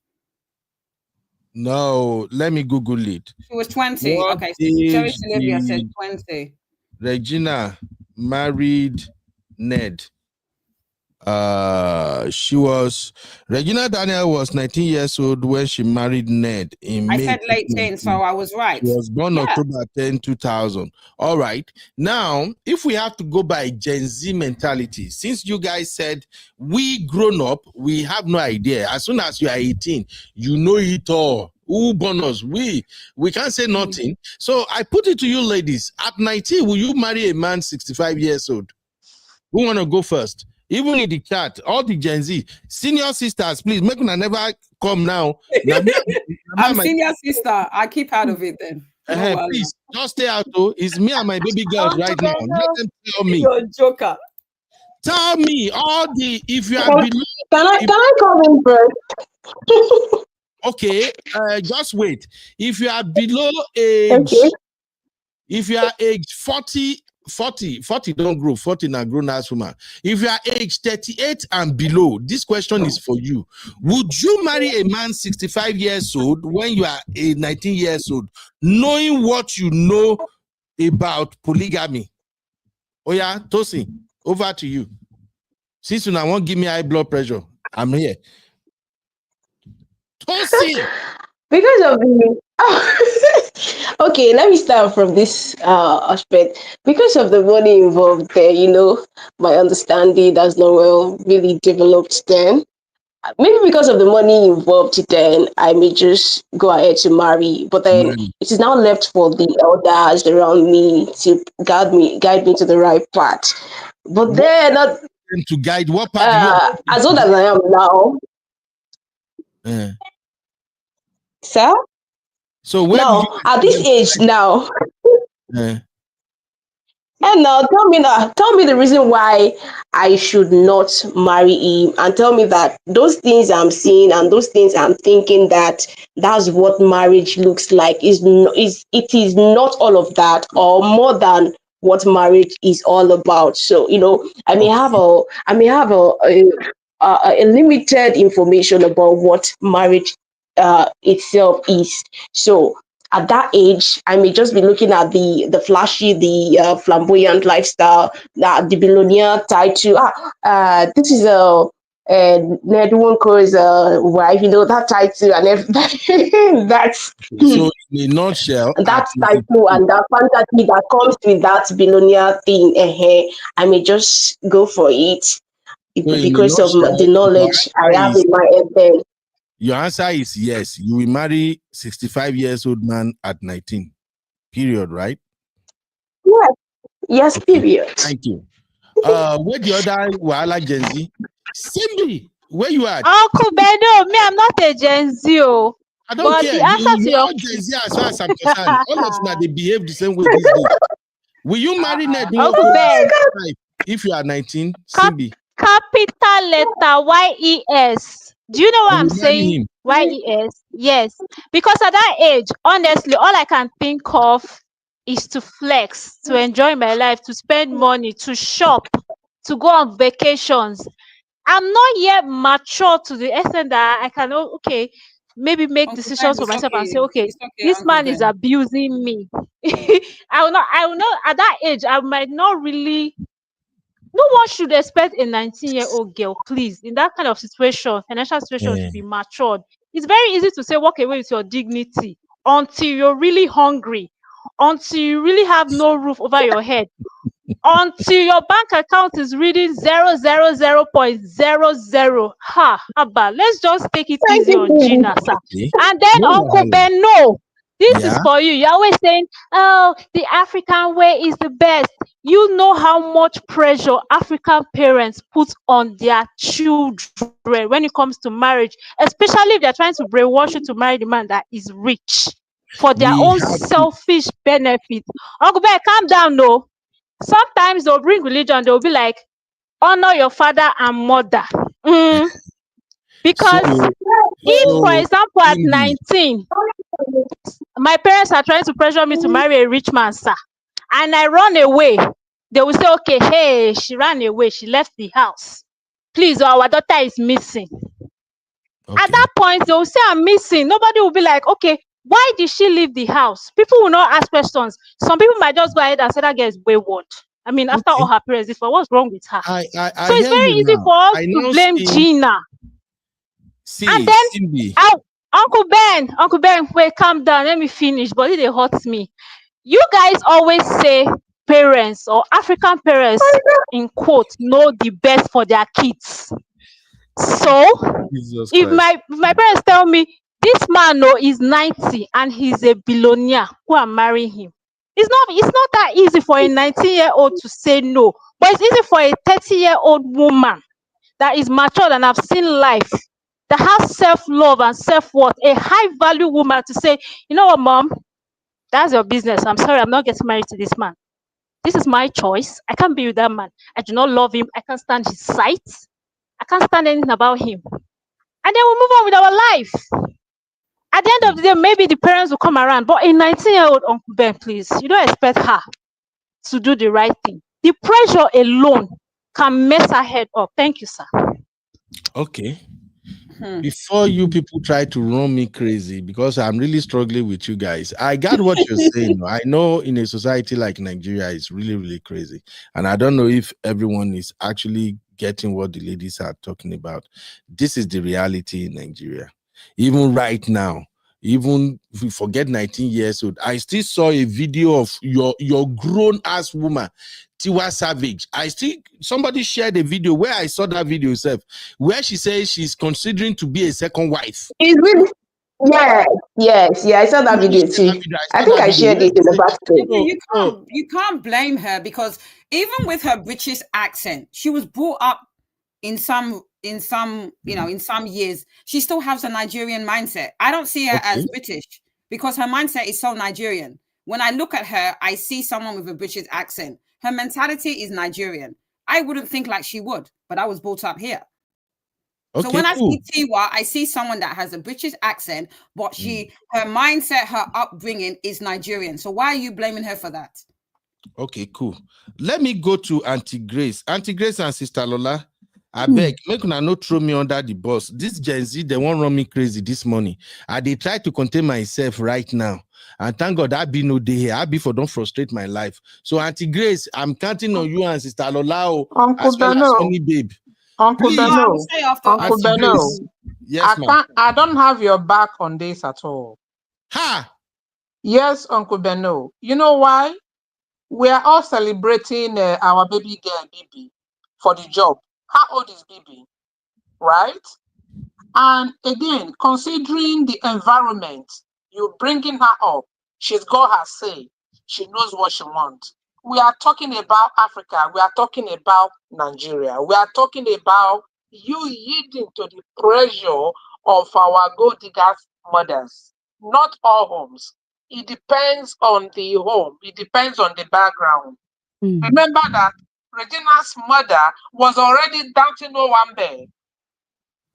No, let me Google it. She was 20. What okay, age so Olivia said 20. Regina married Ned. Regina Daniel was 19 years old when she married Ned in May. I said late teens, so I was right. She was born October 10, 2000. All right. Now, if we have to go by Gen Z mentality, since you guys said we grown up, we have no idea. As soon as you are 18, you know it all. Who born us? We can't say nothing. So I put it to you ladies. At 19, will you marry a man 65 years old? Who want to go first? Even in the chat, all the Gen Z, senior sisters, please, make me never come now. I'm senior sister. I keep out of it then. Please, just stay out. Though. It's me and my baby girls right now. Let them tell me. You're a joker. Tell me if you are below. Can I come in first? Okay, just wait. If you are below age, if you are age 40 don't grow, 40 now grown ass woman. If you are age 38 and below, this question is for you. Would you marry a man 65 years old when you are 19 years old, knowing what you know about polygamy? Oh yeah, Tosin, over to you. Since you now won't give me high blood pressure, I'm here. Tosin! Because of the Okay, let me start from this aspect. Because of the money involved there, my understanding has not well really developed then. Maybe because of the money involved, then I may just go ahead to marry. But then Marry. it is now left for the elders around me to guide me to the right path. But What then, to guide? What part do you as old as I am now, uh, sir. so where did you Now, at this age now, uh, and now tell me the reason why I should not marry him, and tell me that those things I'm seeing and those things I'm thinking that that's what marriage looks like is it is not all of that or more than what marriage is all about. So okay. I may have a limited information about what marriage itself is. So at that age, I may just be looking at the flashy, the flamboyant lifestyle, the billionaire title. This is Ned Nwonko's wife, that title and everything. That's So in a nutshell, at that 19, title and that fantasy that comes with that billionaire thing. I may just go for it so in a because of nutshell, the your knowledge I answer have is in my head then. yes. You will marry 65 years old man at 19. Period, right? Yes, yes, Okay. period. Thank you. Where the other Wahala Gen Z? Simbi, where you at? Uncle Beno, me, I'm not a Gen Z, I don't but care. the answer to You're your all Gen Z as far as I'm concerned. All of them, they behave the same way these days. Will you marry Ned Uncle Nwoko Ben, if you are 19? cap- Simbi, capital letter YES. Do you know what you I'm will marry saying? him. YES. Yes. Because at that age, honestly, all I can think of is to flex, to enjoy my life, to spend money, to shop, to go on vacations. I'm not yet mature to the extent that I can, okay, maybe make Uncle Ben, decisions for it's myself and say, okay. okay, It's okay, this Uncle man is Ben. abusing me. I will not, at that age, I might not really, no one should expect a 19-year-old girl, please, in that kind of situation, financial situation, to Eh, be matured. It's very easy to say, walk away with your dignity until you're really hungry, until you really have no roof over your head, until your bank account is reading 000.00. Ha, Abba, let's just take it Thank easy on you. Gina, sir. okay. And then No Uncle wahala. Ben, no, this is Yeah. for you. You're always saying, oh, the African way is the best. You know how much pressure African parents put on their children when it comes to marriage, especially if they're trying to brainwash you to marry the man that is rich for their We own have to. selfish benefit. Uncle Ben, calm down, no. Sometimes they'll bring religion, they'll be like, honor your father and mother. Mm, So, because if, for so example, at Simbi, 19, my parents are trying to pressure me to marry a rich man, sir, and I run away, they will say, okay, hey, she ran away, she left the house. Please, our daughter is missing. At okay. that point, they will say I'm missing. Nobody will be like, okay, why did she leave the house? People will not ask questions. Some people might just go ahead and say that girl is wayward. I mean, after all Okay. her parents, this, what's wrong with her? I So it's hear very you easy now. for us I to now blame see, Gina. And then, Simbi. Uncle Ben, wait, calm down. Let me finish. But it hurts me. You guys always say parents or African parents, in quote, know the best for their kids. So Jesus if Christ. my parents tell me this man is 90 and he's a billionaire, go and marry him. It's not that easy for a 19-year-old to say no, but it's easy for a 30-year-old woman that is matured and have seen life, that has self-love and self-worth, a high value woman, to say, you know what, mom, that's your business. I'm sorry, I'm not getting married to this man. This is my choice. I can't be with that man. I do not love him. I can't stand his sight. I can't stand anything about him. And then we move on with our life. At the end of the day, maybe the parents will come around. But a 19-year-old, Uncle Ben, please, you don't expect her to do the right thing. The pressure alone can mess her head up. Thank you, sir. Okay. Before you people try to run me crazy, because I'm really struggling with you guys, I got what you're saying. I know in a society like Nigeria, it's really, really crazy. And I don't know if everyone is actually getting what the ladies are talking about. This is the reality in Nigeria. Even right now, even if we forget 19 years old, I still saw a video of your grown ass woman, Tiwa Savage. Somebody shared a video where I saw that video itself, where she says she's considering to be a second wife. It's really, yeah. I saw that video too. I think I shared it in the basket. You can't blame her, because even with her British accent, she was brought up in some in some years, she still has a Nigerian mindset. I don't see her as British because her mindset is so Nigerian. When I look at her, I see someone with a British accent. Her mentality is Nigerian. I wouldn't think like she would, but I was brought up here. So when I see Tiwa, I see someone that has a British accent, but her mindset, her upbringing is Nigerian. So why are you blaming her for that? Okay, cool. Let me go to Auntie Grace. Auntie Grace and Sister Lola, I beg, make una no throw me under the bus. This Gen Z, they won't run me crazy this morning. They try to contain myself right now. And thank God I be no day here. I be for don't frustrate my life. So Auntie Grace, I'm counting on you and Sister Lola as well as Honey Babe. Uncle Beno, Uncle Beno, yes, I don't have your back on this at all. Ha! Yes, Uncle Beno. You know why? We are all celebrating our baby girl, Bibi, for the job. How old is Bibi? Right? And again, considering the environment, you're bringing her up. She's got her say. She knows what she wants. We are talking about Africa. We are talking about Nigeria. We are talking about you yielding to the pressure of our gold diggers mothers. Not all homes. It depends on the home. It depends on the background. Remember that Regina's mother was already dancing Owambe,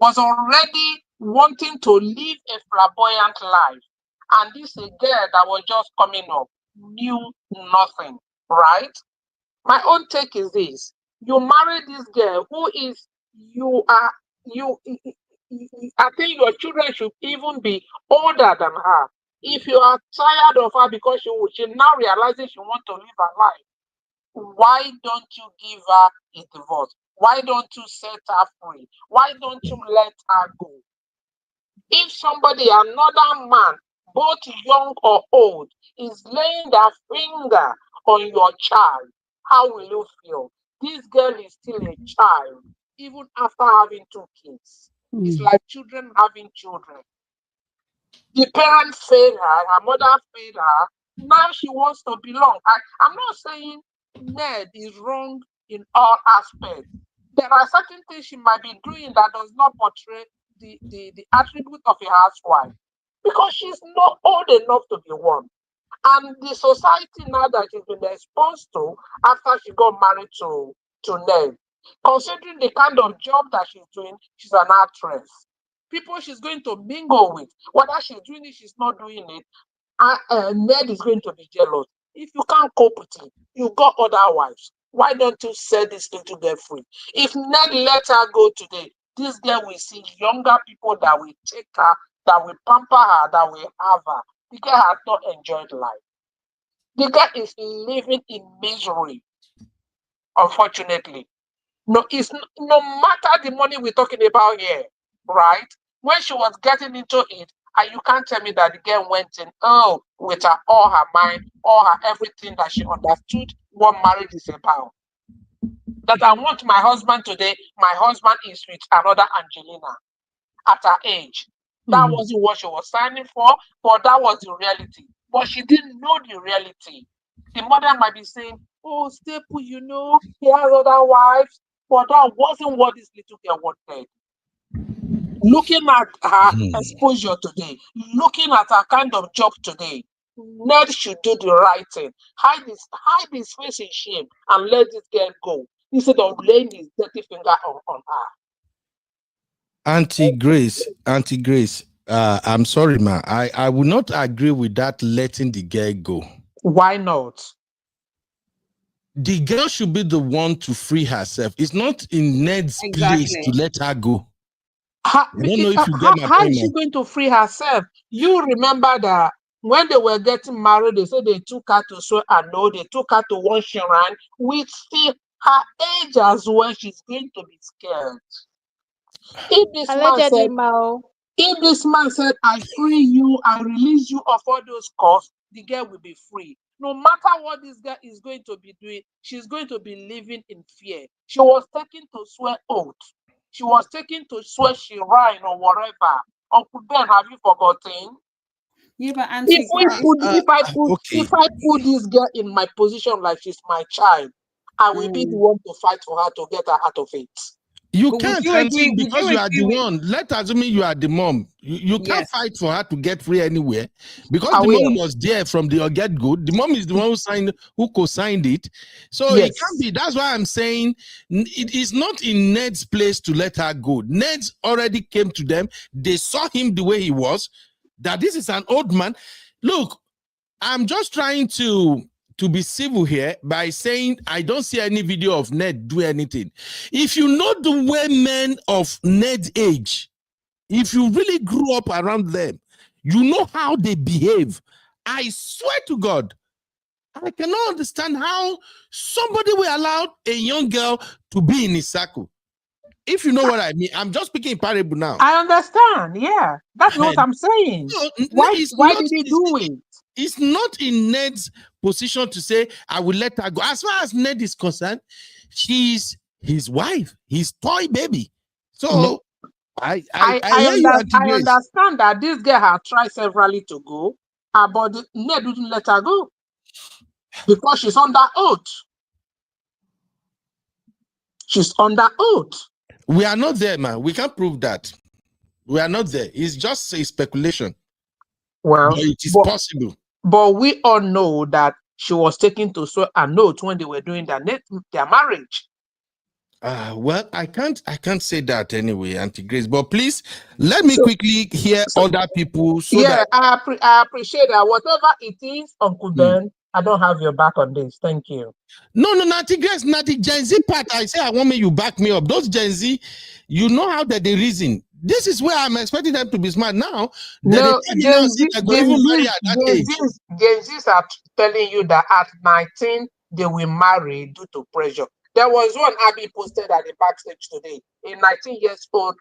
was already wanting to live a flamboyant life. And this is a girl that was just coming up, knew nothing, right? My own take is this. You marry this girl who is, I think your children should even be older than her. If you are tired of her because she now realizes she wants to live her life, why don't you give her a divorce? Why don't you set her free? Why don't you let her go? If somebody, another man, both young or old, is laying their finger on your child, how will you feel? This girl is still a child, even after having 2 kids. It's like children having children. The parents failed her mother failed her. Now she wants to belong. I'm not saying Ned is wrong in all aspects. There are certain things she might be doing that does not portray the attribute of a housewife, because she's not old enough to be one. And the society now that she's been exposed to after she got married to Ned, considering the kind of job that she's doing, she's an actress. People she's going to mingle with, whether she's doing it, she's not doing it, Ned is going to be jealous. If you can't cope with it, you got other wives. Why don't you set this little girl free? If Ned let her go today, this girl will see younger people that will take her, that will pamper her, that will have her. The girl has not enjoyed life. The girl is living in misery, unfortunately. No matter the money we're talking about here, right? When she was getting into it, and you can't tell me that the girl went in, with all her mind, all her everything, that she understood what marriage is about. That I want my husband today, my husband is with another Angelina at her age. That wasn't what she was signing for, but that was the reality. But she didn't know the reality. The mother might be saying, oh, Staple, he has other wives, but that wasn't what this little girl wanted. Looking at her exposure today, looking at her kind of job today, Ned should do the right thing. Hide his face in shame and let this girl go, instead of laying his dirty finger on her. Auntie Grace, I'm sorry, ma. I will not agree with that letting the girl go. Why not? The girl should be the one to free herself. It's not in Ned's place to let her go. I don't know if you get my How point, is she going to free herself? You remember that when they were getting married, they said they took her to so and no, they took her to one shrine with still her age as well. She's going to be scared. If this man said, If this man said, I free you, I release you of all those costs, the girl will be free. No matter what this girl is going to be doing, she's going to be living in fear. She was taken to swear oath. She was taken to swear she ran or whatever. Uncle Ben, have you forgotten? Yeah, but Auntie, If I put this girl in my position like she's my child, I will be the one to fight for her to get her out of it. You But would can't, you Auntie, agree? Would because you you are the agree with? one. Let assuming you are the mom. You can't Yes. fight for her to get free anywhere because I the will. mom was there from the get-go. The mom is the one who co-signed it. So Yes. it can't be. That's why I'm saying it is not in Ned's place to let her go. Ned already came to them. They saw him the way he was, that this is an old man. Look, I'm just trying to be civil here by saying I don't see any video of Ned do anything. If you know the women of Ned's age, if you really grew up around them, you know how they behave. I swear to God, I cannot understand how somebody will allow a young girl to be in his circle. If you know what I mean, I'm just speaking in parable now. I understand. Yeah, that's what I'm saying. No, Why did he do it? It's not in Ned's position to say, I will let her go. As far as Ned is concerned, she's his wife, his toy baby. So No. I hear you, Auntie I Grace. understand that this girl had tried severally to go, but Ned didn't let her go because she's under oath. She's under oath. We are not there, man. We can't prove that. We are not there. It's just a speculation. Well, but it is possible. But we all know that she was taken to swear an oath when they were doing their marriage. Well, I can't say that anyway, Auntie Grace. But please let me quickly hear other people. I appreciate that. Whatever it is, Uncle Ben, I don't have your back on this. Thank you. No, Auntie Grace, not the Gen Z part. I say I want you back me up. Those Gen Z, you know how that they reason. This is where I'm expecting them to be smart now. No, Gen Zs are telling you that at 19 they will marry due to pressure. There was one Abby posted at the backstage today. A 19 years old,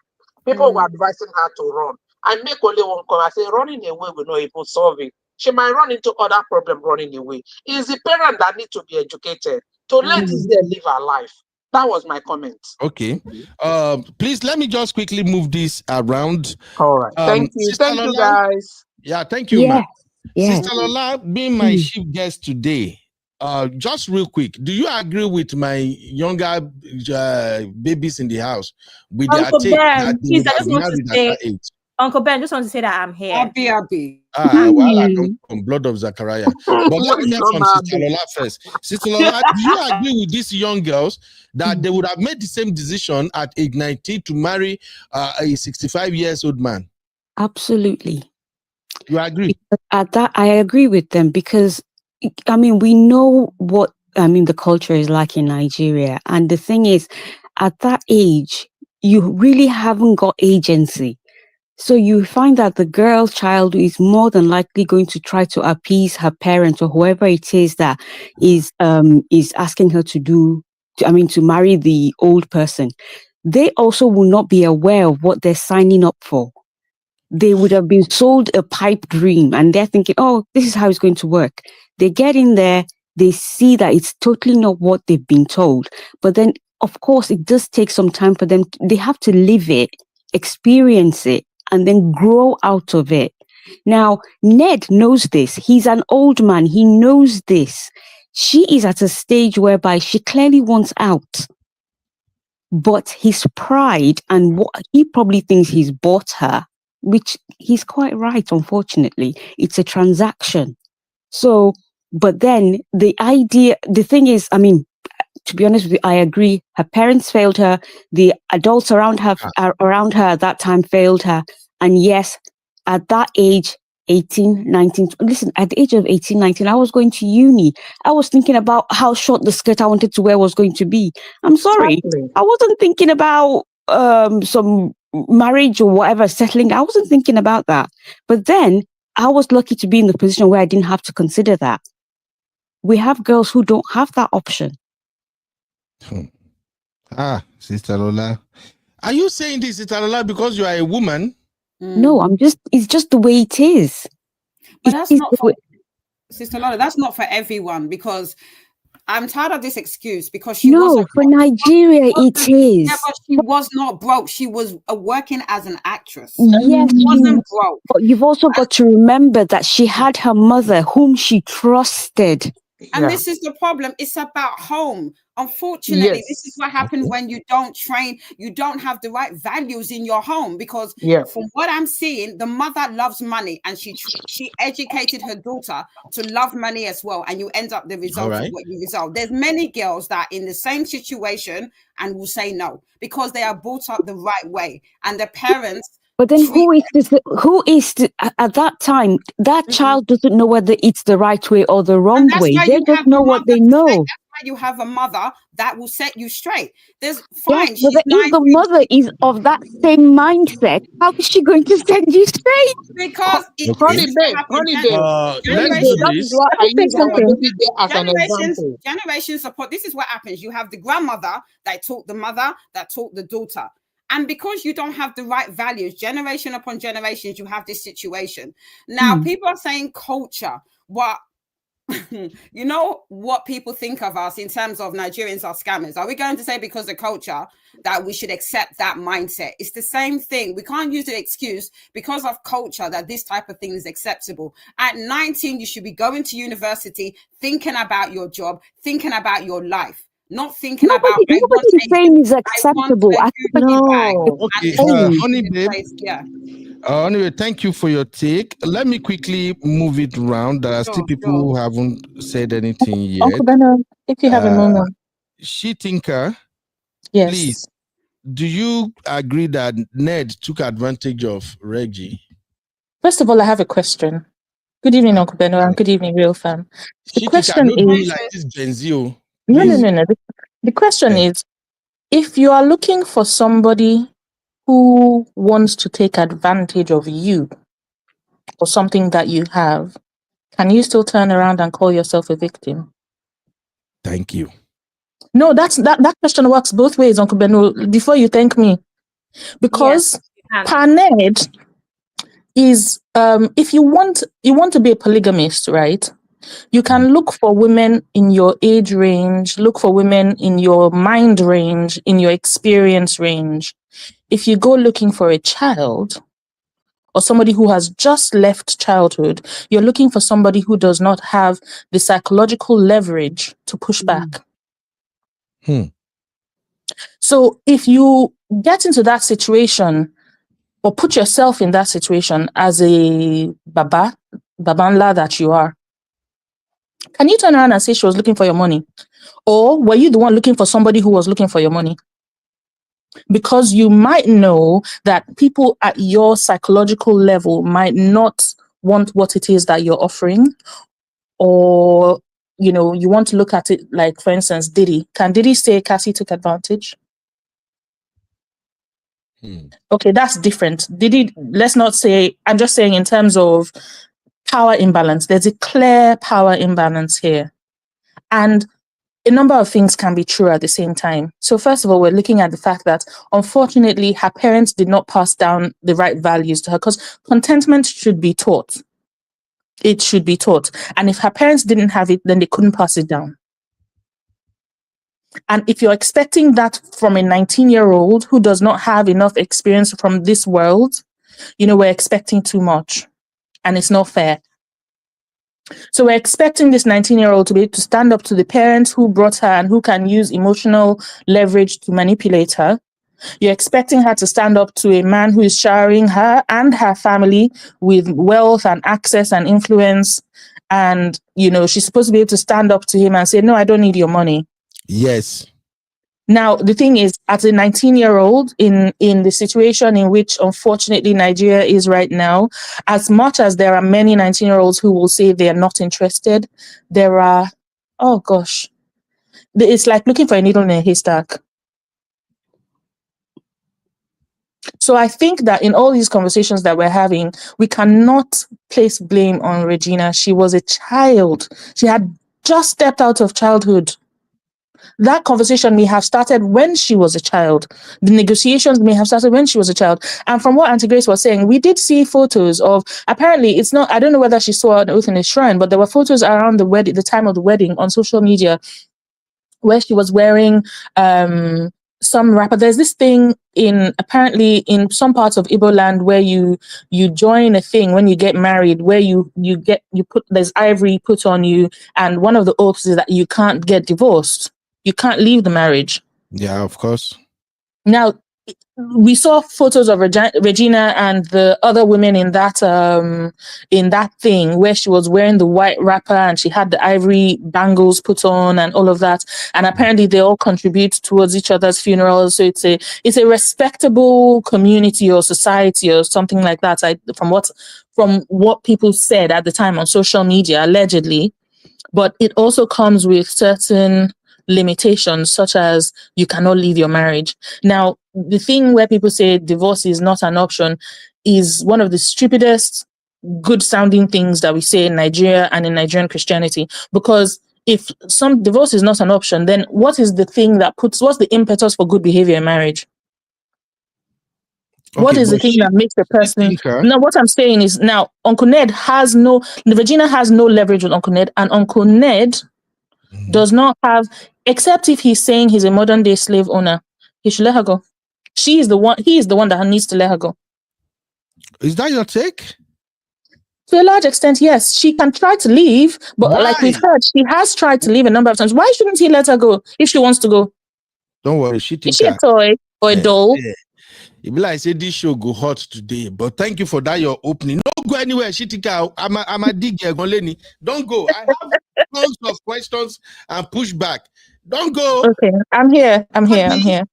people were advising her to run. I make only one comment. I say running away will not even solve it. She might run into other problems running away. It's the parent that need to be educated to let this girl live her life. That was my comment. Okay. Please let me just quickly move this around. All right. Thank you. Thank you, guys. Yeah, thank you, ma'am. Yeah. Sister Lola, being my chief guest today, just real quick, do you agree with my younger babies in the house with their Uncle take Ben, that they please, would I have just want to married at say, that age? Uncle Ben, just want to say that I'm here. Abby. Well, I come from blood of Zachariah. But let me hear from Sister Lola first. Sister Lola, do you agree with these young girls that they would have made the same decision at age 19 to marry a 65 years old man? Absolutely. You agree? At that, I agree with them because, I mean, we know what, the culture is like in Nigeria. And the thing is, at that age, you really haven't got agency. So you find that the girl child is more than likely going to try to appease her parents or whoever it is that is asking her to marry the old person. They also will not be aware of what they're signing up for. They would have been sold a pipe dream and they're thinking, oh, this is how it's going to work. They get in there, they see that it's totally not what they've been told. But then, of course, it does take some time for them. They have to live it, experience it, and then grow out of it. Now, Ned knows this. He's an old man. He knows this. She is at a stage whereby she clearly wants out. But his pride and what he probably thinks he's bought her, which he's quite right, unfortunately. It's a transaction. So, but then the thing is, to be honest with you, I agree. Her parents failed her. The adults around her at that time failed her. And yes, at that age, 18, 19, listen, at the age of 18, 19, I was going to uni. I was thinking about how short the skirt I wanted to wear was going to be. I'm sorry. Exactly. I wasn't thinking about some marriage or whatever, settling. I wasn't thinking about that. But then I was lucky to be in the position where I didn't have to consider that. We have girls who don't have that option. Sister Lola. Are you saying this, Sister Lola, because you are a woman? No, it's just the way it is. But that's not for Sister Lola, that's not for everyone, because I'm tired of this excuse because she wasn't for Nigeria it is. Yeah, but she was not broke. She was working as an actress. Yes, she wasn't broke. But you've also got to remember that she had her mother whom she trusted. And this is the problem. It's about home. Unfortunately, this is what happens when you don't train, you don't have the right values in your home. Because from what I'm seeing, the mother loves money, and she educated her daughter to love money as well. And you end up the result of what you result. There's many girls that are in the same situation and will say no because they are brought up the right way, and the parents. But then who is at that time, that child doesn't know whether it's the right way or the wrong way. They just know what they know. That's why you have a mother that will set you straight. There's fine. Yes, but if the mother is of that same mindset, how is she going to set you straight? Because generation support. This is what happens. You have the grandmother that taught the mother that taught the daughter. And because you don't have the right values, generation upon generations, you have this situation. Now, people are saying culture. What you know what people think of us in terms of Nigerians are scammers. Are we going to say because of culture that we should accept that mindset? It's the same thing. We can't use the excuse because of culture that this type of thing is acceptable. At 19, you should be going to university, thinking about your job, thinking about your life. Not thinking about nobody's saying is acceptable. Honey babe. Anyway, thank you for your take. Let me quickly move it around. There are still people who haven't said anything yet. Uncle Beno, if you have a moment. She Tinker, yes. Please, do you agree that Ned took advantage of Reggie? First of all, I have a question. Good evening, Uncle Beno, and good evening, Real Fam. The question is like this Gen Z. No. The question is, if you are looking for somebody who wants to take advantage of you or something that you have, can you still turn around and call yourself a victim? Thank you. No, that question works both ways, Uncle Beno, before you thank me. Because Paned is if you want to be a polygamist, right? You can look for women in your age range, look for women in your mind range, in your experience range. If you go looking for a child or somebody who has just left childhood, you're looking for somebody who does not have the psychological leverage to push back. So if you get into that situation or put yourself in that situation as a babanla that you are, can you turn around and say she was looking for your money? Or were you the one looking for somebody who was looking for your money? Because you might know that people at your psychological level might not want what it is that you're offering. Or, you want to look at it like, for instance, Diddy. Can Diddy say Cassie took advantage? Okay, that's different. Diddy, let's not say, I'm just saying in terms of power imbalance, there's a clear power imbalance here. And a number of things can be true at the same time. So first of all, we're looking at the fact that unfortunately her parents did not pass down the right values to her, because contentment should be taught. It should be taught. And if her parents didn't have it, then they couldn't pass it down. And if you're expecting that from a 19-year-old who does not have enough experience from this world, we're expecting too much. And it's not fair. So we're expecting this 19-year-old to be able to stand up to the parents who brought her and who can use emotional leverage to manipulate her. You're expecting her to stand up to a man who is showering her and her family with wealth and access and influence. And, she's supposed to be able to stand up to him and say, no, I don't need your money. Yes. Now, the thing is, as a 19-year-old in the situation in which, unfortunately, Nigeria is right now, as much as there are many 19-year-olds who will say they are not interested, there are, oh gosh, it's like looking for a needle in a haystack. So I think that in all these conversations that we're having, we cannot place blame on Regina. She was a child. She had just stepped out of childhood. that conversation may have started when she was a child. The negotiations may have started when she was a child. And from what Auntie Grace was saying, we did see photos of, apparently it's not, I don't know whether she saw an oath in a shrine, but there were photos around the wedding, the time of the wedding on social media where she was wearing some wrapper. There's this thing in, apparently in some parts of Igbo land where you join a thing when you get married, where you put, there's ivory put on you, and one of the oaths is that you can't get divorced. You can't leave the marriage. Yeah, of course. Now, we saw photos of Regina and the other women in that thing where she was wearing the white wrapper and she had the ivory bangles put on and all of that. And apparently they all contribute towards each other's funerals. So it's a respectable community or society or something like that. From what people said at the time on social media, allegedly. But it also comes with certain limitations, such as you cannot leave your marriage. Now, the thing where people say divorce is not an option is one of the stupidest good sounding things that we say in Nigeria and in Nigerian Christianity. Because if some divorce is not an option, then what is the thing what's the impetus for good behavior in marriage? Okay, what is the thing that makes the person? No, what I'm saying is now Uncle Ned Regina has no leverage with Uncle Ned, and Uncle Ned does not have, except if he's saying he's a modern day slave owner. He should let her go. He is the one that needs to let her go. Is that your take? To a large extent, yes. She can try to leave, but like we've heard, she has tried to leave a number of times. Why shouldn't he let her go if she wants to go? Don't worry, she Is she a toy or a doll? It be like say this show go hot today, but thank you for that your opening. Don't go anywhere, Shitika. I'm a digger. Don't go. I have tons of questions and pushback. Don't go. Okay, I'm here. I'm here.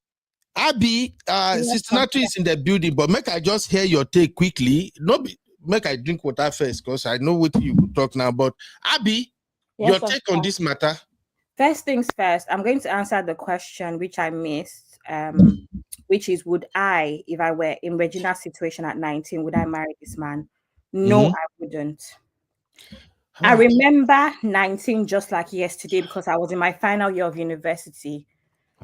Abby, Sister Natu is in the building, but make I just hear your take quickly. Make I drink water first, because I know what you could talk now. But Abby, your take on this matter. First things first, I'm going to answer the question which I missed, which is, would I, if I were in Regina's situation at 19, would I marry this man? No, I wouldn't. I remember 19 just like yesterday because I was in my final year of university.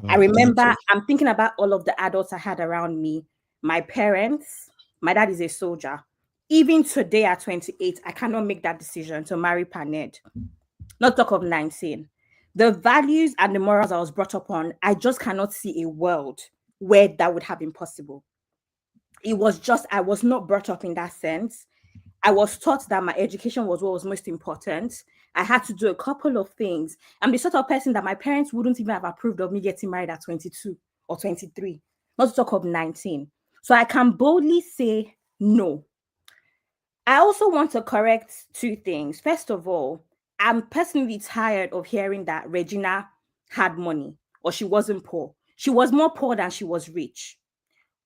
I remember, I'm thinking about all of the adults I had around me, my parents. My dad is a soldier. Even today at 28, I cannot make that decision to marry Paned. Not talk of 19. The values and the morals I was brought up on, I just cannot see a world where that would have been possible. It was just, I was not brought up in that sense. I was taught that my education was what was most important. I had to do a couple of things. I'm the sort of person that my parents wouldn't even have approved of me getting married at 22 or 23, not to talk of 19. So I can boldly say no. I also want to correct two things. First of all, I'm personally tired of hearing that Regina had money or she wasn't poor. She was more poor than she was rich.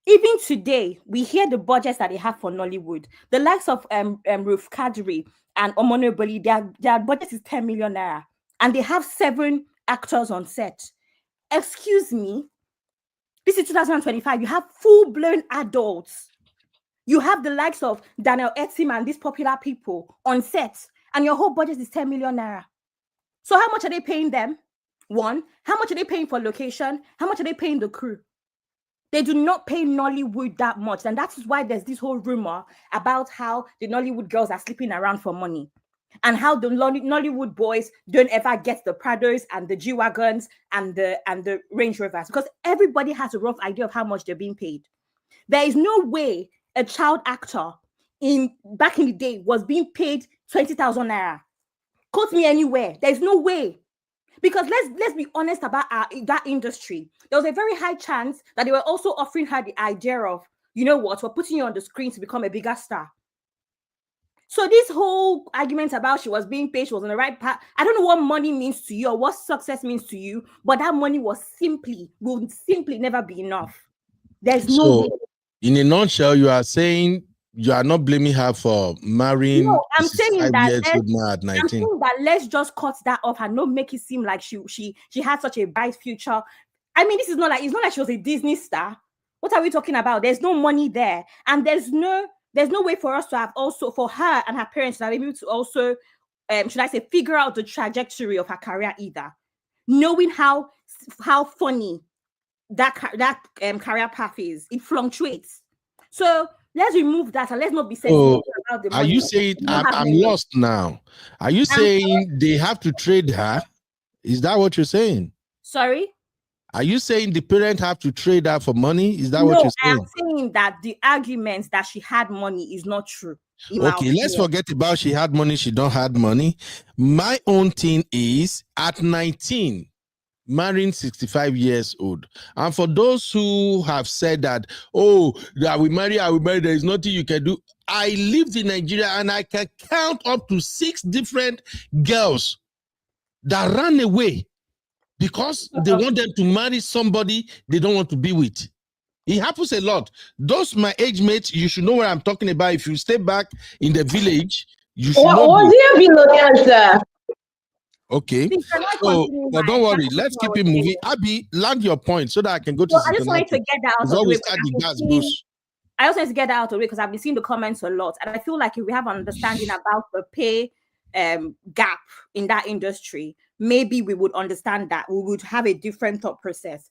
Even today, we hear the budgets that they have for Nollywood. The likes of Ruth Kadri and Omono Boli, their budget is 10 million naira, and they have 7 actors on set. Excuse me, this is 2025. You have full-blown adults. You have the likes of Daniel Etim and these popular people on set, and your whole budget is 10 million naira. So how much are they paying them? One, how much are they paying for location? How much are they paying the crew? They do not pay Nollywood that much. And that is why there's this whole rumor about how the Nollywood girls are sleeping around for money and how the Nollywood boys don't ever get the Prados and the G-Wagons and the Range Rovers, because everybody has a rough idea of how much they're being paid. There is no way a child actor back in the day was being paid 20,000 naira. Quote me anywhere. There's no way. Because let's be honest about that industry. There was a very high chance that they were also offering her the idea of, you know what, we're putting you on the screen to become a bigger star. So this whole argument about she was being paid, she was on the right path. I don't know what money means to you or what success means to you, but that money will simply never be enough. There's no way. In a nutshell, you are saying you are not blaming her for marrying. No, I'm saying that at 19. I'm saying that let's just cut that off and not make it seem like she had such a bright future. I mean, it's not like she was a Disney star. What are we talking about? There's no money there, and there's no way for us to have also, for her and her parents to have able to also, should I say, figure out the trajectory of her career either. knowing how funny that career path is. It fluctuates. So let's remove that and let's not be sensitive about the money. Are you saying I'm lost now? Are you saying they have to trade her? Is that what you're saying? Sorry? Are you saying the parent have to trade her for money? Is that what you're saying? I'm saying that the argument that she had money is not true. Okay, let's forget about she had money, she don't had money. My own thing is at 19, marrying 65 years old. And for those who have said that, I will marry, there is nothing you can do. I lived in Nigeria and I can count up to 6 different girls that ran away because they want them to marry somebody they don't want to be with. It happens a lot. Those my age mates, you should know what I'm talking about. If you stay back in the village, you should know. Was he a billionaire? Okay. So, but don't worry. Let's keep it moving. Abby, land your point so that I can go to. I just wanted to get that out of the way. I also wanted to get that out of the way because I've been seeing the comments a lot, and I feel like if we have an understanding about the pay gap in that industry, maybe we would understand that we would have a different thought process.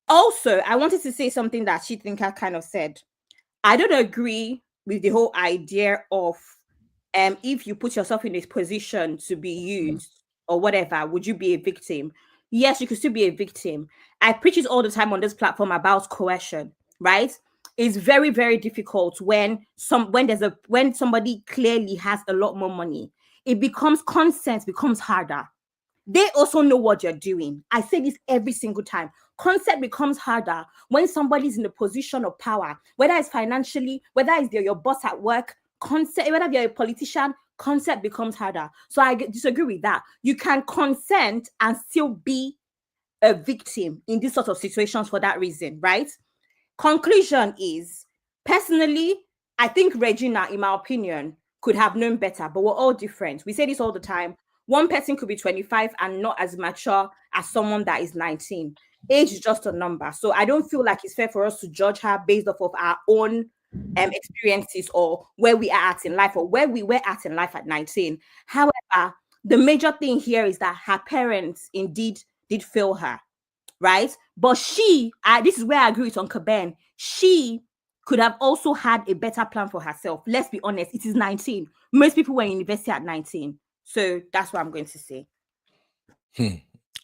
Also, I wanted to say something that Chitinka kind of said. I don't agree with the whole idea of if you put yourself in this position to be used or whatever, would you be a victim? Yes, you could still be a victim. I preach it all the time on this platform about coercion, right? It's very, very difficult when somebody clearly has a lot more money. It becomes consent becomes harder. They also know what you're doing. I say this every single time. Consent becomes harder when somebody's in a position of power, whether it's financially, whether it's your boss at work, whether you're a politician, consent becomes harder. So I disagree with that. You can consent and still be a victim in these sorts of situations for that reason, right? Conclusion is, personally, I think Regina, in my opinion, could have known better, but we're all different. We say this all the time. One person could be 25 and not as mature as someone that is 19. Age is just a number. So I don't feel like it's fair for us to judge her based off of our own experiences or where we are at in life or where we were at in life at 19. However, the major thing here is that her parents indeed did fail her, right? But this is where I agree with Uncle Ben. She could have also had a better plan for herself. Let's be honest, it is 19. Most people were in university at 19. So that's what I'm going to say.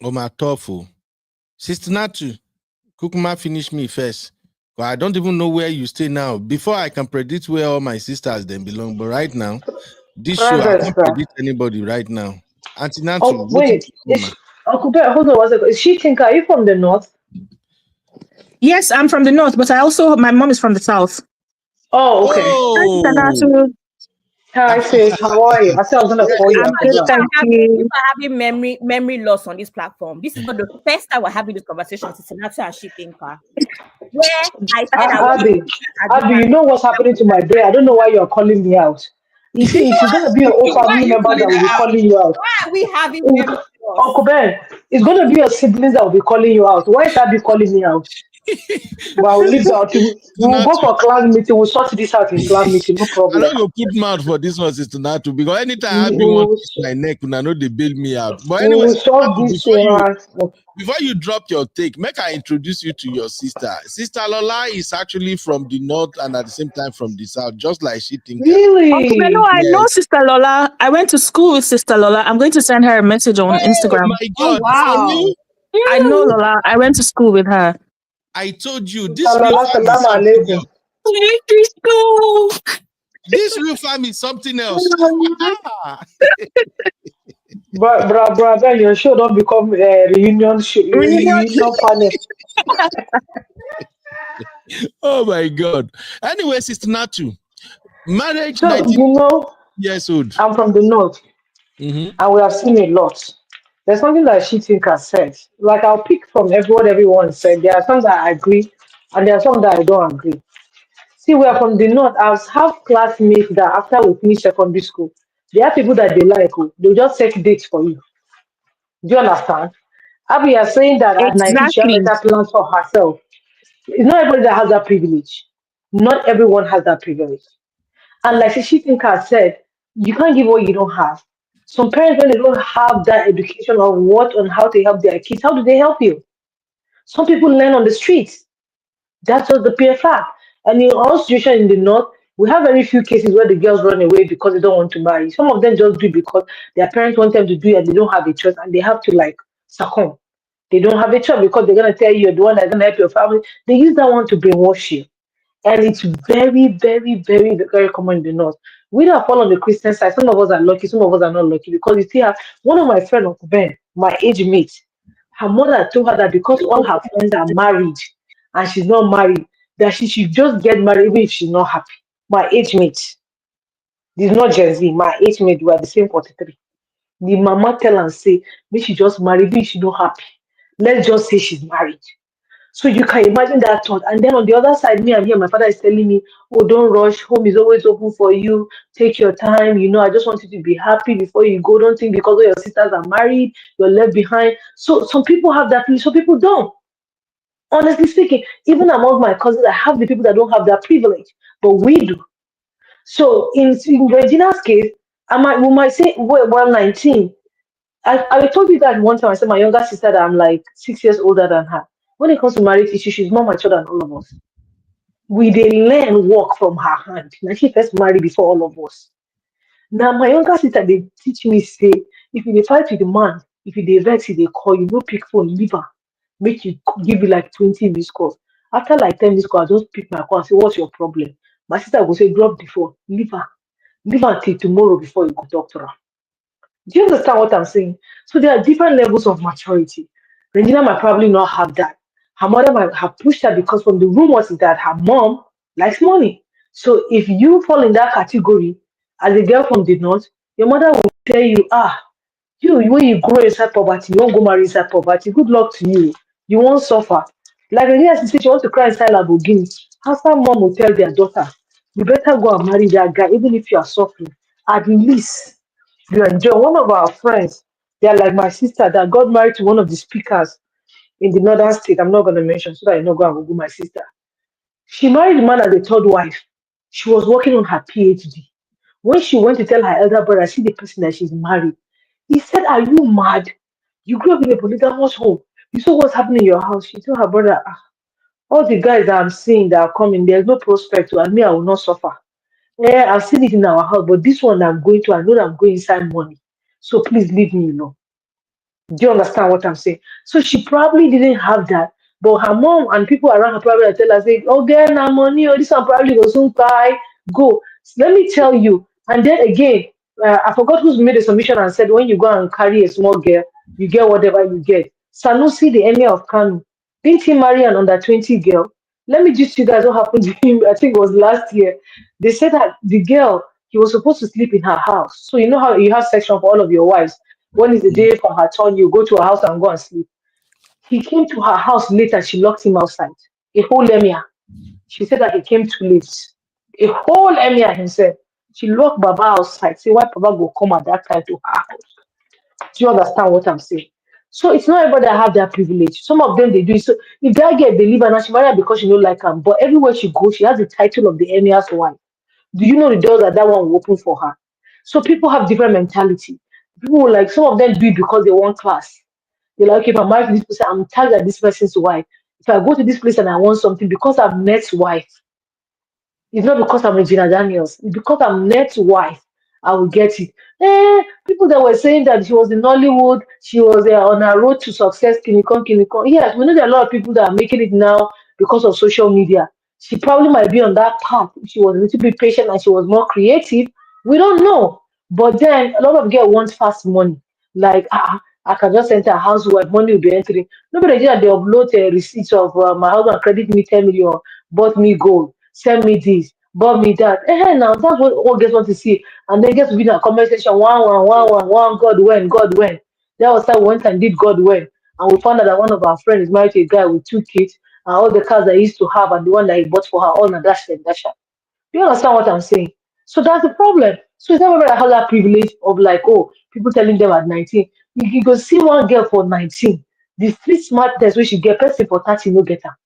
Oh, my tofu. Sister Natu, Kukuma finish me first. But I don't even know where you stay now. Before I can predict where all my sisters then belong. But right now, this show, I can't predict anybody right now. Auntie Natu, oh, wait. Hold on one second. Is she think, are you from the north? Yes, I'm from the north, but my mom is from the south. Oh, okay. Oh. Hi, sis. How are you? I said I was gonna call you. People are having memory loss on this platform. This is not the first time we're having this conversation. It's Sinatra and Shippinka. Where I said Abby, you know what's happening to my brain? I don't know why you're calling me out. You see, it's gonna be your own family member that will be calling you out. Why are we having memory loss? Uncle Ben, it's gonna be your siblings that will be calling you out. Why is Abby calling me out? Well, we'll leave that. We'll go for class meeting. We'll sort this out in class meeting. No problem. I don't go put mouth for this one, Sister Natu, because anytime I be one my neck, I know they bail me out. But anyway, before you drop your take, make I introduce you to your sister. Sister Lola is actually from the north and at the same time from the south, just like she thinks. Really? I know Sister Lola. I went to school with Sister Lola. I'm going to send her a message on Instagram. Oh my God! Wow. I know Lola. I went to school with her. I told you this real family is something else. This real family is something else. Brother, your show don't become a reunion panel. Oh my God! Anyway, Sister Natu, marriage. So you know, yes, old. I'm from the north, and we have seen a lot. There's something that she think has said. Like I'll pick from what everyone said. There are some that I agree, and there are some that I don't agree. See, we are from the north. I have classmates that after we finish secondary school, they are people that they like. They'll just set dates for you. Do you understand? Abby is saying that at 19 she has better plans for herself. It's not everybody that has that privilege. Not everyone has that privilege. And like she think has said, you can't give what you don't have. Some parents, when they don't have that education on what on how to help their kids, how do they help you? Some people learn on the streets. That's just the pure fact. And in our situation in the north, we have very few cases where the girls run away because they don't want to marry. Some of them just do it because their parents want them to do it and they don't have a choice and they have to like succumb. They don't have a choice because they're gonna tell you you're the one that's gonna help your family. They use that one to brainwash you. And it's very, very, very, very common in the north. We that fall on the Christian side, some of us are lucky, some of us are not lucky because you see, one of my friends, Uncle Ben, my age mate, her mother told her that because all her friends are married and she's not married, that she should just get married even if she's not happy. My age mate, this is not Gen Z, my age mate, we are the same 43. The mama tell and say, make she just marry, even if she's not happy. Let's just say she's married. So you can imagine that thought. And then on the other side, me, I'm here, my father is telling me, oh, don't rush. Home is always open for you. Take your time. I just want you to be happy before you go. Don't think because all your sisters are married, you're left behind. So some people have that privilege, some people don't. Honestly speaking, even among my cousins, I have the people that don't have that privilege, but we do. So in Regina's case, we might say, well, 19. I told you that one time. I said my younger sister that I'm like 6 years older than her. When it comes to marriage issues, she's more mature than all of us. We they learn work from her hand. Now she first married before all of us. Now my younger sister they teach me say if you dey fight with the man, if you dey vex, if they call you, no pick phone, leave her. Make you give you like 20 missed calls. After like 10 missed calls, I just pick my call and say, what's your problem? My sister will say, drop the phone, leave her. Leave her till tomorrow before you go talk to her. Do you understand what I'm saying? So there are different levels of maturity. Regina might probably not have that. Her mother might have pushed her because from the rumors is that her mom likes money. So if you fall in that category as a girl from the north, your mother will tell you, you when you grow inside poverty, you won't go marry inside poverty. Good luck to you. You won't suffer. Like Regina said, she wants to cry inside Lamborghini. After mom will tell their daughter, you better go and marry that guy, even if you are suffering. At least you enjoy. One of our friends, they are like my sister that got married to one of the speakers in the northern state. I'm not going to mention so that I know go and Google my sister. She married the man as a third wife. She was working on her PhD. When she went to tell her elder brother, see the person that she's married, he said, are you mad? You grew up in a polygamous home. You saw what's happening in your house. She told her brother, all the guys that I'm seeing that are coming, there's no prospect to, and me, I will not suffer. Yeah, I've seen it in our house, but this one I'm going to, I know that I'm going inside money. So please leave me alone. Do you understand what I'm saying? So she probably didn't have that, but her mom and people around her probably tell her, say, oh, girl, now money, or this one probably goes soon buy, go. Let me tell you. And then again, I forgot who's made a submission and said, when you go and carry a small girl, you get whatever you get. Sanusi, the emir of Kanu, didn't he marry an under 20 girl? Let me just you guys what happened to him. I think it was last year. They said that the girl, he was supposed to sleep in her house. So you know how you have section for all of your wives. When is the day for her turn? You go to her house and go and sleep. He came to her house late and she locked him outside. A whole emir. She said that he came too late. A whole emir himself. She locked Baba outside. Say why Baba go come at that time to her house. Do you understand what I'm saying? So it's not everybody that have that privilege. Some of them they do it. So if that girl they leave her now, she married her because she don't like him. But everywhere she goes, she has the title of the emir's wife. Do you know the doors that one will open for her? So people have different mentality. People will like some of them do it because they want class. They're like, okay, if I'm married to this person, I'm tired of this person's wife. If I go to this place and I want something because I'm next wife, it's not because I'm Regina Daniels. It's because I'm next wife. I will get it. People that were saying that she was in Hollywood, she was on her road to success, Kinikon, Kinikon. Yes, we know there are a lot of people that are making it now because of social media. She probably might be on that path if she was a little bit patient and she was more creative. We don't know. But then a lot of girls want fast money. Like, I can just enter a house where money will be entering. Nobody did that. They upload a receipt of my husband credit me 10 million, bought me gold, send me this, bought me that. Now that's what all girls want to see. And then gets to be in a comment section, one, God when, God when. That was how we went and did God when. And we found out that one of our friends is married to a guy with 2 kids, and all the cars that he used to have and the one that he bought for her, all na dash and dash. Do you understand what I'm saying? So that's the problem. So it's never that have that privilege of like, oh, people telling them at 19. You go see one girl for 19. The street smart test which you get person for 30, no get her.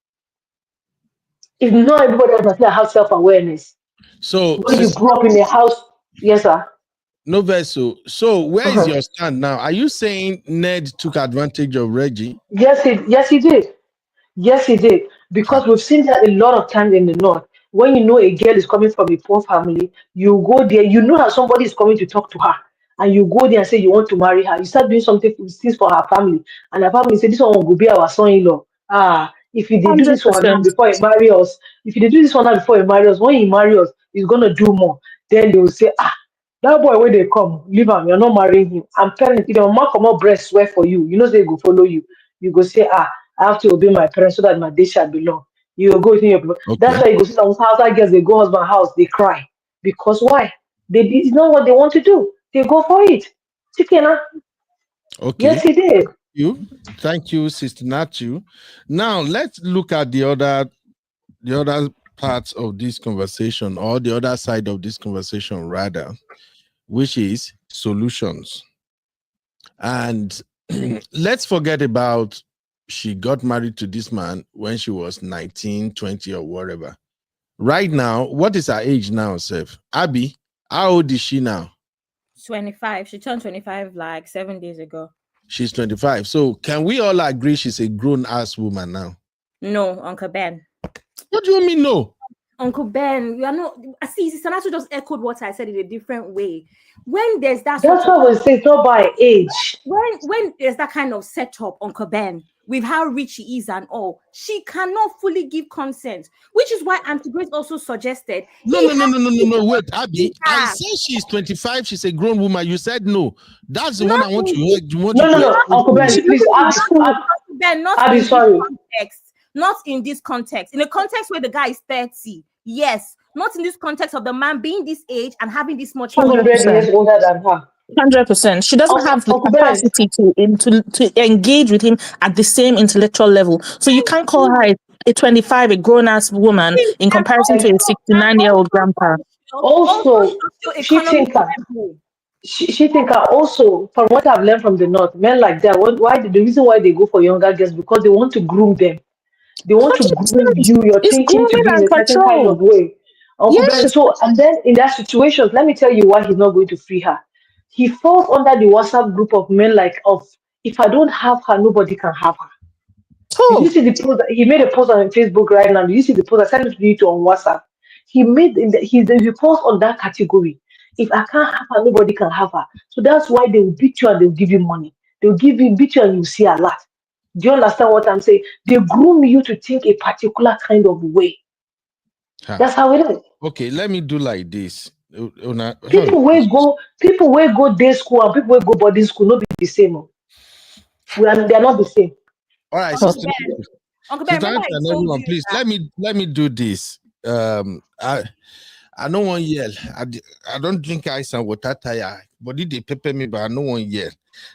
It's not everybody that have self-awareness. So When you grow up in a house, yes, sir. No vessel. So where is your stand now? Are you saying Ned took advantage of Reggie? Yes, he did. Yes, he did. Because we've seen that a lot of times in the north. When you know a girl is coming from a poor family, you go there, you know that somebody is coming to talk to her, and you go there and say you want to marry her. You start doing something things for her family, and her family say this one will be our son-in-law. Ah, if you did do this one now 100%. before he marry us, if you did do this one now before he marry us, when he marry us, he's gonna do more. Then they will say, ah, that boy when they come, leave him, you're not marrying him. I'm telling you, if your mom come up breast swear for you, you know they go follow you. You go say, ah, I have to obey my parents so that my day shall belong. You will go within your that's Okay. why you go see some outside girls, they go husband house, they cry. Because why? It's not what they want to do. They go for it. Chicken, huh? Okay. Yes, he did. Thank you, Sister Nachu. Now let's look at the other parts of this conversation, or the other side of this conversation rather, which is solutions. And let's forget about she got married to this man when she was 19, 20, or whatever. Right now, what is her age now, Seth? Abby, how old is she now? 25. She turned 25 like 7 days ago. She's 25. So can we all agree she's a grown-ass woman now? No, Uncle Ben. What do you mean no? Uncle Ben, you are not. I see. Sanato just echoed what I said in a different way. When there's that, that's what we say. It's not by age. When there's that kind of setup, Uncle Ben, with how rich she is and all, she cannot fully give consent, which is why Auntie Grace also suggested. No. Wait, Abby. I said she's 25. She's a grown woman. You said no. That's the one I want to hear. No. Uncle Ben, please. Ben, not Abby, in sorry. this context. Not in this context. In a context where the guy is 30, yes. Not in this context of the man being this age and having this much money. 100 years older than her. 100%. She doesn't have the capacity to engage with him at the same intellectual level. So you can't call her a 25, a grown-ass woman in comparison to a 69-year-old grandpa. Also, she think also from what I've learned from the north, men like that, the reason why they go for younger girls because they want to groom them. They want to groom you. You're It's thinking to grooming be in and a certain kind control. of way. Uncle Ben, Yes. so and then in that situation, let me tell you why he's not going to free her. He falls under the WhatsApp group of men if I don't have her, nobody can have her. Did you see the post? He made a post on Facebook right now. Did you see the post? I sent it to you on WhatsApp. He made he post on that category. If I can't have her, nobody can have her. So that's why they will beat you and they'll give you money. They'll beat you and you see a lot. Do you understand what I'm saying? They groom you to think a particular kind of way. That's how it is. Okay, let me do like this. People will go day school and people will go boarding school. Not be the same. They are not the same. All right, Uncle Ben, remember I told everyone, you please let me do this. I don't want yell. I don't drink ice and water tire. Body they pepper me, but I don't want yell.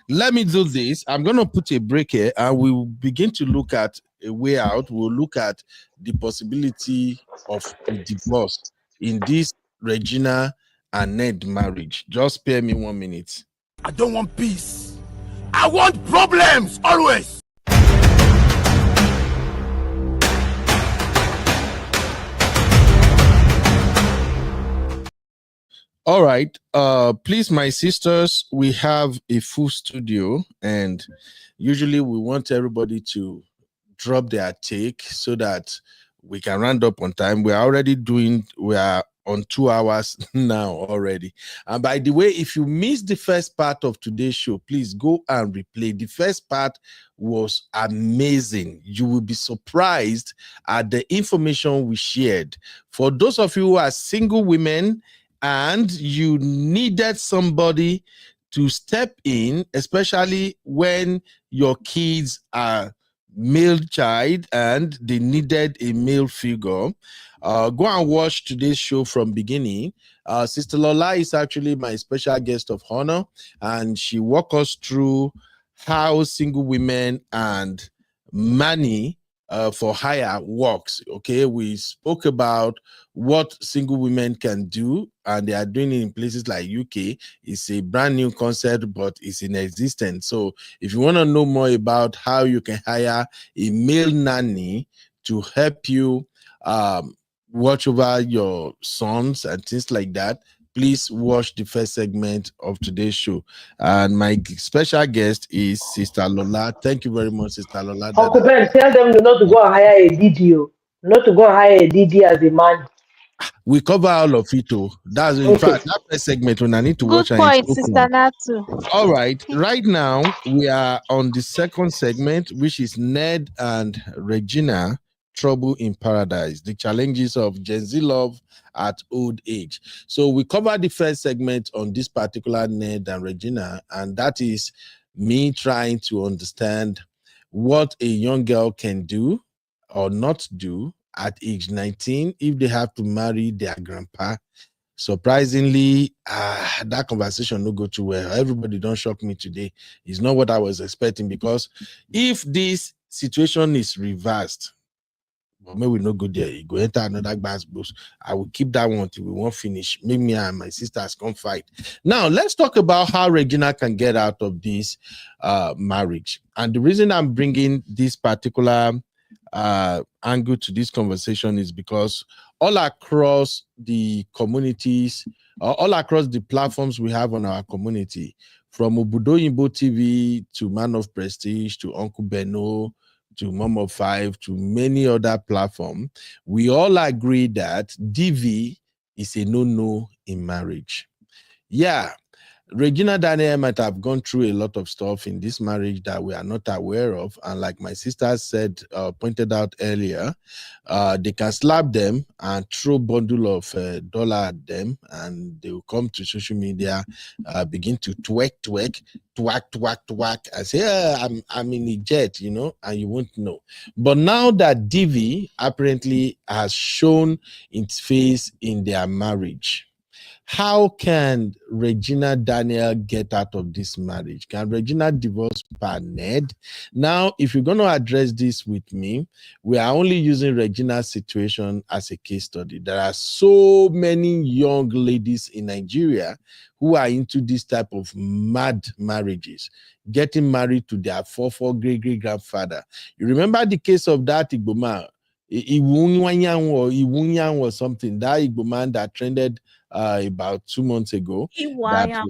Let me do this. I'm gonna put a break here, and we will begin to look at a way out. We'll look at the possibility of a divorce in this Regina and Ned marriage. Just spare me 1 minute. I don't want peace. I want problems always. All right. Please, my sisters, we have a full studio, and usually we want everybody to drop their take so that we can round up on time. We are on 2 hours now already. And by the way, if you missed the first part of today's show, please go and replay. The first part was amazing. You will be surprised at the information we shared. For those of you who are single women and you needed somebody to step in, especially when your kids are male child and they needed a male figure, go and watch today's show from beginning. Sister Lola is actually my special guest of honor, and she walked us through how single women and Manny for hire works. Okay, we spoke about what single women can do, and they are doing it in places like UK. It's a brand new concept, but it's in existence. So if you want to know more about how you can hire a male nanny to help you watch over your sons and things like that, please watch the first segment of today's show. And my special guest is Sister Lola. Thank you very much, Sister Lola. Uncle Ben, tell them not to go and hire a DDO, not to go and hire a DD as a man. We cover all of it too. That's in fact that first segment when I need to Good watch and point, Sister Natu. all right. Right now we are on the second segment, which is Ned and Regina Trouble in Paradise, the challenges of Gen Z love at old age. So we covered the first segment on this particular Ned and Regina, and that is me trying to understand what a young girl can do or not do at age 19 if they have to marry their grandpa. Surprisingly, that conversation no go too well. Everybody don't shock me today. It's not what I was expecting, because if this situation is reversed, but maybe we no go there. You go enter another glass boost. I will keep that one till we won't finish. Maybe me and my sisters can fight. Now let's talk about how Regina can get out of this marriage. And the reason I'm bringing this particular angle to this conversation is because all across the communities, all across the platforms we have on our community, from Obudo Yimbo TV to Man of Prestige to Uncle Beno to Mom of Five to many other platforms, we all agree that DV is a no-no in marriage. Yeah, Regina Daniel might have gone through a lot of stuff in this marriage that we are not aware of. And like my sister said, pointed out earlier, they can slap them and throw bundle of dollar at them, and they will come to social media, begin to twerk, and say, I'm in a jet, and you won't know. But now that DV apparently has shown its face in their marriage, how can Regina Daniel get out of this marriage? Can Regina divorce Ned? Now, if you're going to address this with me, we are only using Regina's situation as a case study. There are so many young ladies in Nigeria who are into this type of mad marriages, getting married to their great grandfather. You remember the case of that Igbo man, Iwunyang or something, that Igbo man that trended about 2 months ago. Yeah,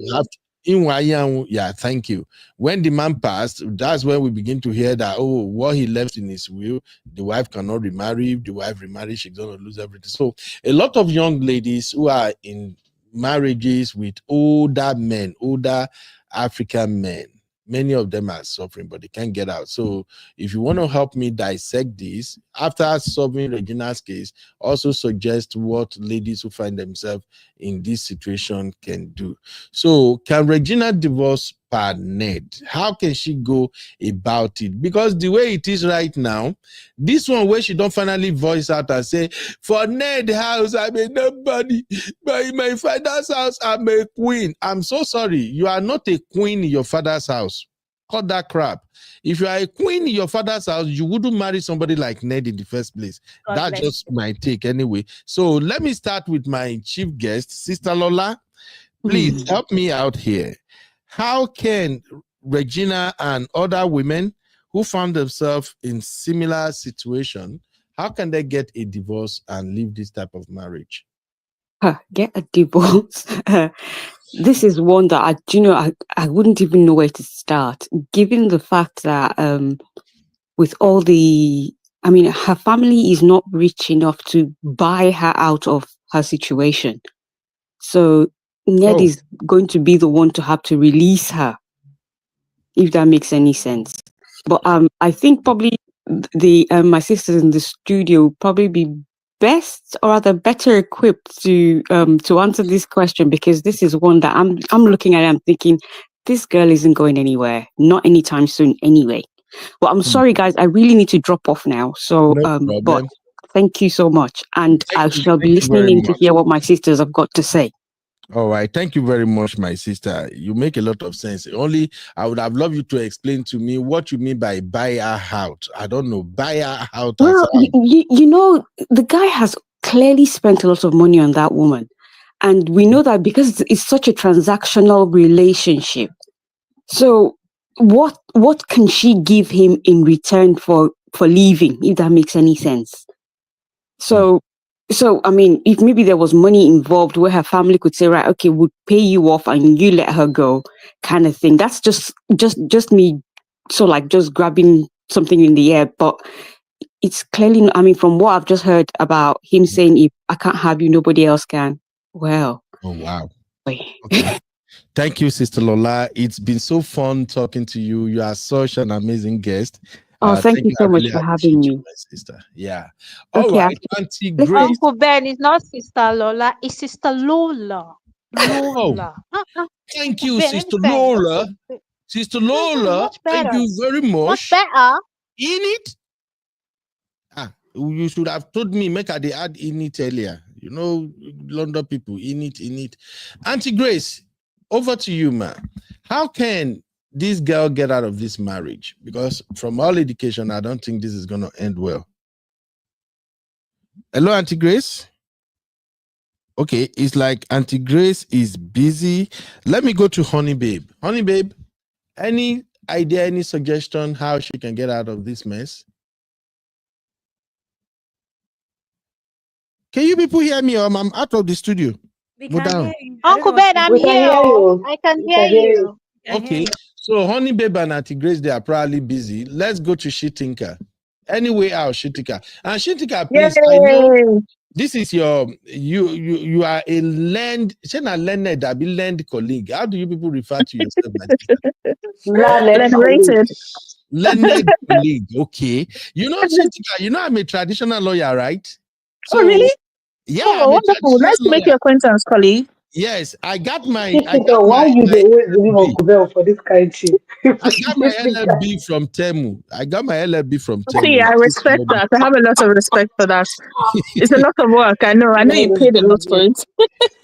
thank you. When the man passed, that's when we begin to hear that, what he left in his will, the wife cannot remarry. If the wife remarries, she's going to lose everything. So a lot of young ladies who are in marriages with older men, older African men, many of them are suffering, but they can't get out. So if you want to help me dissect this, after solving Regina's case, also suggest what ladies who find themselves in this situation can do. So can Regina divorce Ned? How can she go about it? Because the way it is right now, this one where she don't finally voice out and say, for Ned house, I'm a nobody, but in my father's house, I'm a queen. I'm so sorry. You are not a queen in your father's house. Cut that crap. If you are a queen in your father's house, you wouldn't marry somebody like Ned in the first place. That's just my take anyway. So let me start with my chief guest, Sister Lola. Please help me out here. How can Regina and other women who found themselves in similar situation, how can they get a divorce and leave this type of marriage? Get a divorce. This is one that I wouldn't even know where to start, given the fact that with all the, her family is not rich enough to buy her out of her situation. So Ned is going to be the one to have to release her, if that makes any sense. But I think probably the my sisters in the studio will probably be best, or rather better equipped to answer this question, because this is one that I'm looking at it, I'm thinking, this girl isn't going anywhere, not anytime soon anyway. Well, I'm sorry guys, I really need to drop off now. So but thank you so much, and I shall be listening in to hear what my sisters have got to say. All right. Thank you very much, my sister. You make a lot of sense. Only I would have loved you to explain to me what you mean by buy her out. I don't know. Buy her out. Well, the guy has clearly spent a lot of money on that woman. And we know that because it's such a transactional relationship. So what can she give him in return for leaving, if that makes any sense? So So, I mean, if maybe there was money involved where her family could say, right, okay, we'll pay you off and you let her go, kind of thing. That's just me, so like just grabbing something in the air. But it's clearly, I mean, from what I've just heard about him saying, if I can't have you, nobody else can. Well. Oh, wow. Okay. Thank you, Sister Lola. It's been so fun talking to you. You are such an amazing guest. Thank you so much for having me, my sister. Yeah. All okay, right, Auntie Grace. Uncle Ben is not Sister Lola, it's Sister Lola. Lola. Thank you, Ben, Sister Lola. Sister Lola, much better. thank you very much. Much better. In it? You should have told me, make I add in it earlier. You know, London people, in it. Auntie Grace, over to you, ma. How can this girl get out of this marriage? Because from all indication, I don't think this is going to end well. Hello, Auntie Grace? Okay, it's like Auntie Grace is busy. Let me go to Honey Babe. Honey Babe, any idea, any suggestion how she can get out of this mess? Can you people hear me? I'm out of the studio. We can hear you. Uncle Ben, I'm We can here. hear you. I can We hear can hear you. Okay, so Honey Babe and Auntie Grace, they are probably busy. Let's go to Shitinka. Anyway, out Shitinka. And Shitinka, please, I know this is you are a learned colleague. How do you people refer to yourself, my sister? Learned colleague. Okay. You know, Shitinka, you know I'm a traditional lawyer, right? So, oh, really? Yeah, Oh, I'm a wonderful. Nice to make your acquaintance, colleague. Yes, I got my why you the always believe Uncle Bell for this kind of thing? I got my LLB from Temu. See, I respect that. I have a lot of respect for that. It's a lot of work. I know. I know you paid a lot for it.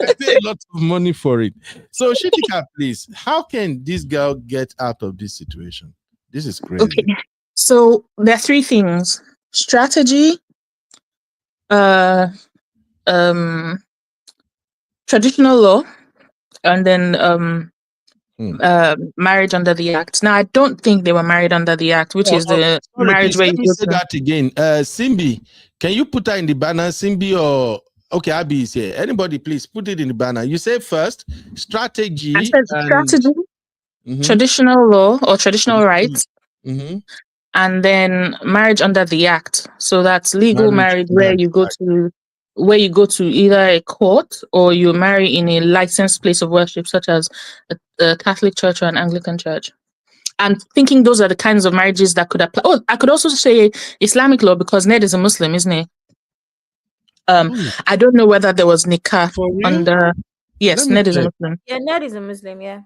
I paid a lot of money for it. So, Shitika, please, how can this girl get out of this situation? This is crazy. Okay. So there are three things: strategy, traditional law, and then marriage under the act. Now, I don't think they were married under the act, which is the marriage please, where let you me go say to. that again. Simbi, can you put that in the banner? Simbi or okay, Abby is here. Anybody, please put it in the banner. You say first strategy. I said strategy, traditional law or traditional rights, and then marriage under the act. So that's legal marriage where you go to either a court or you marry in a licensed place of worship, such as a Catholic church or an Anglican church. And thinking those are the kinds of marriages that could apply. Oh, I could also say Islamic law because Ned is a Muslim, isn't he? I don't know whether there was nikah under. Yes, Ned is a Muslim. Yeah, Ned is a Muslim. Yeah.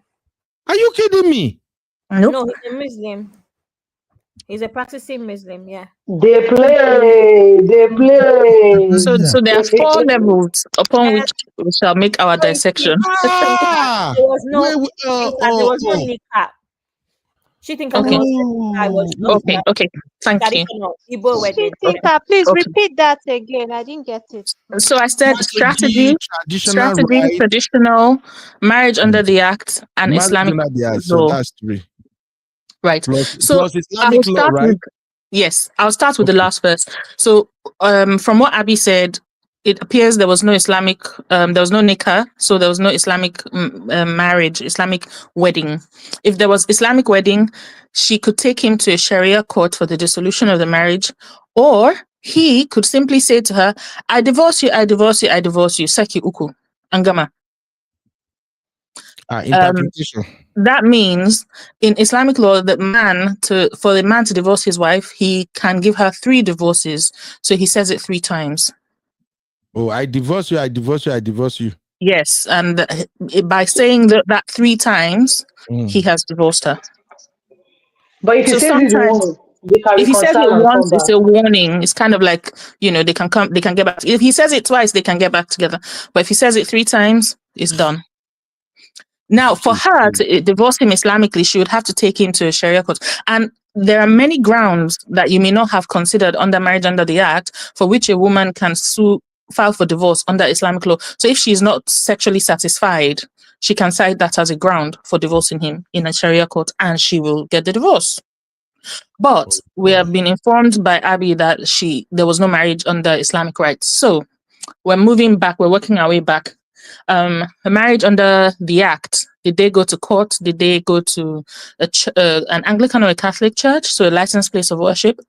Are you kidding me? Nope. No, he's a Muslim. He's a practicing Muslim. Yeah. They play. So there are 4 levels upon which we shall make our dissection. There was no nikah. She thinks Okay. Thank you. Igbo wedding. Please repeat that again. I didn't get it. So I said strategy, traditional, marriage under the act, and marriage Islamic under the act. law. So that's 3. Right. Plus Islamic law, right? Yes, I'll start with the last verse. So, from what Abby said, it appears there was no Islamic, there was no nikah, so there was no Islamic marriage, Islamic wedding. If there was Islamic wedding, she could take him to a Sharia court for the dissolution of the marriage, or he could simply say to her, "I divorce you, I divorce you, I divorce you, saki uku, angama." Interpretation. That means in Islamic law that for the man to divorce his wife, he can give her 3 divorces. So he says it 3 times. Oh, I divorce you, I divorce you, I divorce you. Yes, and by saying that 3 times, he has divorced her. But if he says it once, they can if he says it reconcile and once, come back. it's a warning. It's kind of like, they can get back. If he says it twice, they can get back together. But if he says it 3 times, it's done. Now, for her to divorce him Islamically, she would have to take him to a Sharia court. And there are many grounds that you may not have considered under marriage under the act for which a woman can file for divorce under Islamic law. So if she's not sexually satisfied, she can cite that as a ground for divorcing him in a Sharia court and she will get the divorce. But we have been informed by Abby that there was no marriage under Islamic rights. So we're moving back. We're working our way back. A marriage under the Act. Did they go to court? Did they go to an Anglican or a Catholic church? So a licensed place of worship?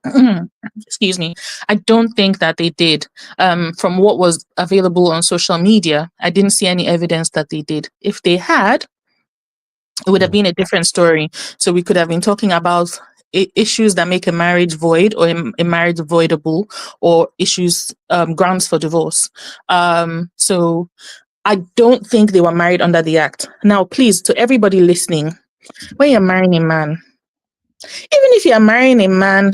Excuse me. I don't think that they did. From what was available on social media, I didn't see any evidence that they did. If they had, it would have been a different story. So we could have been talking about issues that make a marriage void or a marriage voidable, or issues, grounds for divorce. So I don't think they were married under the Act. Now, please, to everybody listening, when you're marrying a man, even if you're marrying a man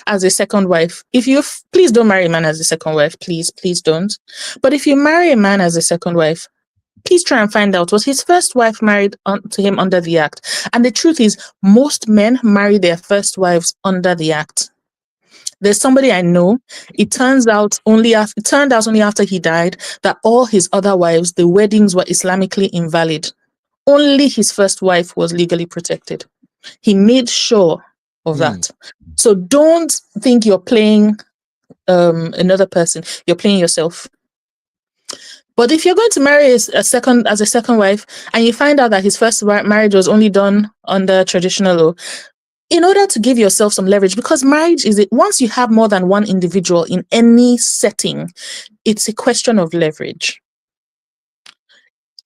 as a second wife, please don't marry a man as a second wife. Please don't. But if you marry a man as a second wife, please try and find out, was his first wife married to him under the Act? And the truth is, most men marry their first wives under the Act. There's somebody I know. It turned out only after he died that all his other wives, the weddings were Islamically invalid. Only his first wife was legally protected. He made sure of that. So don't think you're playing another person. You're playing yourself. But if you're going to marry as a second wife, and you find out that his first marriage was only done under traditional law, in order to give yourself some leverage, because marriage once you have more than one individual in any setting, it's a question of leverage.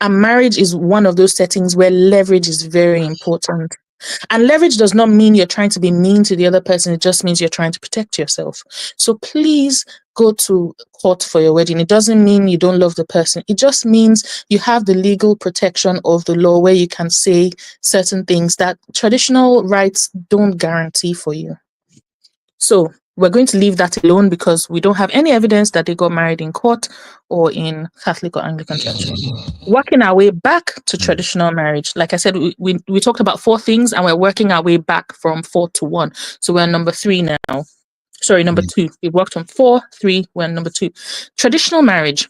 And marriage is one of those settings where leverage is very important. And leverage does not mean you're trying to be mean to the other person. It just means you're trying to protect yourself. So please go to court for your wedding. It doesn't mean you don't love the person. It just means you have the legal protection of the law where you can say certain things that traditional rights don't guarantee for you. So we're going to leave that alone because we don't have any evidence that they got married in court or in Catholic or Anglican church. Working our way back to traditional marriage. Like I said, we talked about 4 things and we're working our way back from 4 to 1. So we're number 3 now. Sorry, number 2. We worked from 4, 3, we're number 2. Traditional marriage.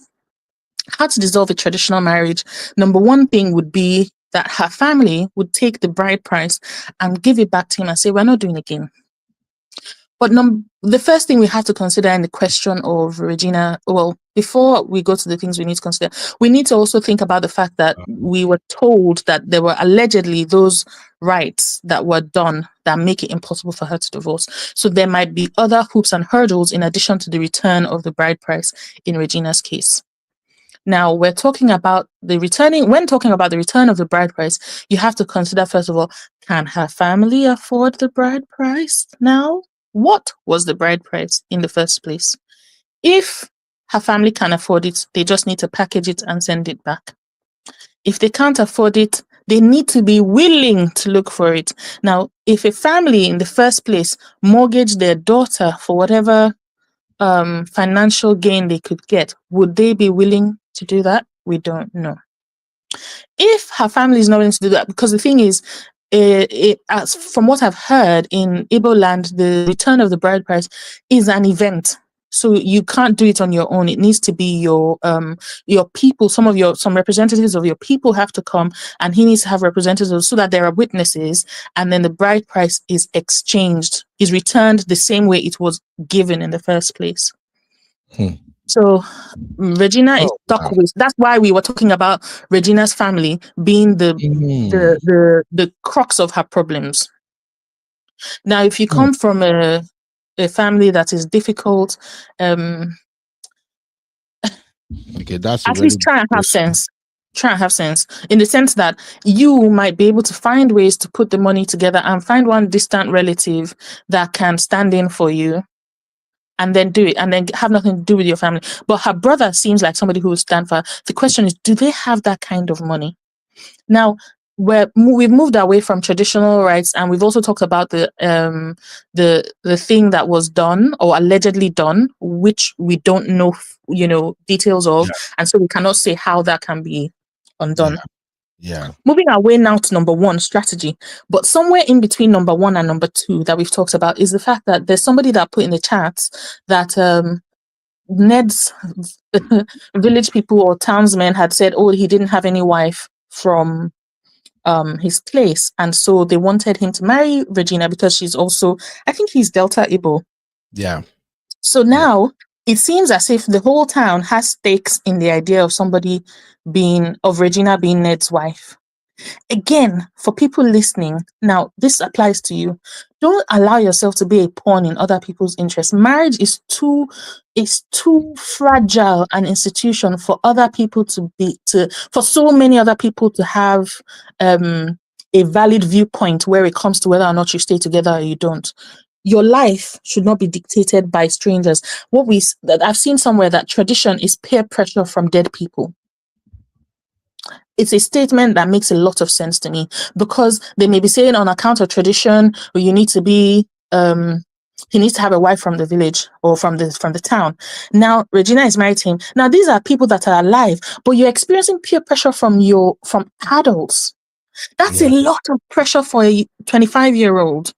How to dissolve a traditional marriage. Number 1 thing would be that her family would take the bride price and give it back to him and say, we're not doing it again. But the first thing we have to consider in the question of Regina, well, before we go to the things we need to consider, we need to also think about the fact that we were told that there were allegedly those rights that were done that make it impossible for her to divorce. So there might be other hoops and hurdles in addition to the return of the bride price in Regina's case. Now, we're talking about when talking about the return of the bride price, you have to consider, first of all, can her family afford the bride price now? What was the bride price in the first place? If her family can afford it, they just need to package it and send it back. If they can't afford it, they need to be willing to look for it. Now, if a family in the first place mortgaged their daughter for whatever financial gain they could get, would they be willing to do that? We don't know. If her family is not willing to do that, because the thing is, as from what I've heard in Igbo land, the return of the bride price is an event. So you can't do it on your own. It needs to be your people. Some representatives of your people have to come, and he needs to have representatives so that there are witnesses, and then the bride price is exchanged, is returned the same way it was given in the first place. So Regina is stuck with. That's why we were talking about Regina's family being the crux of her problems. Now, if you come from a family that is difficult, okay, that's at least try and have sense. Try and have sense in the sense that you might be able to find ways to put the money together and find one distant relative that can stand in for you, and then do it, and then have nothing to do with your family. But her brother seems like somebody who will stand for her. The question is, do they have that kind of money? Now, we've moved away from traditional rights, and we've also talked about the thing that was done or allegedly done, which we don't know, details of, and so we cannot say how that can be undone. Yeah. Moving away now to number 1, strategy. But somewhere in between number 1 and number 2 that we've talked about is the fact that there's somebody that put in the chat that Ned's village people or townsmen had said, oh, he didn't have any wife from his place, and so they wanted him to marry Regina because she's also, I think he's Delta Igbo. Yeah. So now it seems as if the whole town has stakes in the idea of Regina being Ned's wife. Again, for people listening, now this applies to you. Don't allow yourself to be a pawn in other people's interests. Marriage is too fragile an institution for other people for so many other people to have a valid viewpoint where it comes to whether or not you stay together or you don't. Your life should not be dictated by strangers. That I've seen somewhere that tradition is peer pressure from dead people. It's a statement that makes a lot of sense to me, because they may be saying on account of tradition, or you need to be he needs to have a wife from the village or from the town. Now Regina is married to him. Now these are people that are alive, but you're experiencing peer pressure from adults. That's a lot of pressure for a 25-year-old.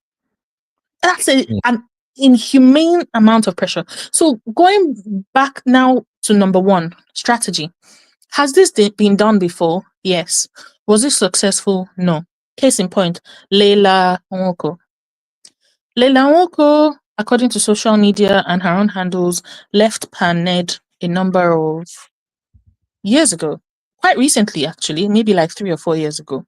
That's an inhumane amount of pressure. So going back now to number one, strategy. Has this been done before? Yes. Was it successful? No. Case in point, Leila Nwoko. Leila Nwoko, according to social media and her own handles, left PANED a number of years ago. Quite recently, actually, maybe like 3 or 4 years ago.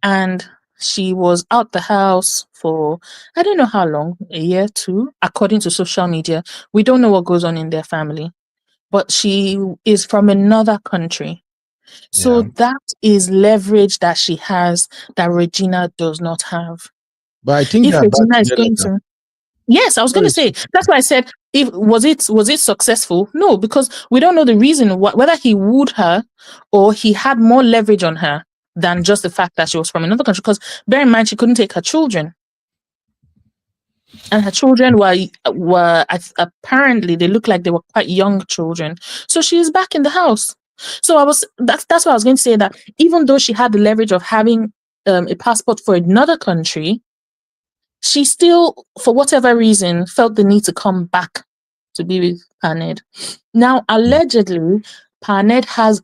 And she was out the house for, I don't know how long, a year, 2, according to social media. We don't know what goes on in their family. But she is from another country. So that is leverage that she has that Regina does not have. But I think if Regina is going to, yes, I was going to say, that's why I said, was it successful? No, because we don't know the reason whether he wooed her or he had more leverage on her than just the fact that she was from another country. Because bear in mind, she couldn't take her children. And her children were apparently, they look like they were quite young children. So she is back in the house. So that's what I was going to say, that even though she had the leverage of having a passport for another country, she still, for whatever reason, felt the need to come back to be with PANED. Now, allegedly, PANED has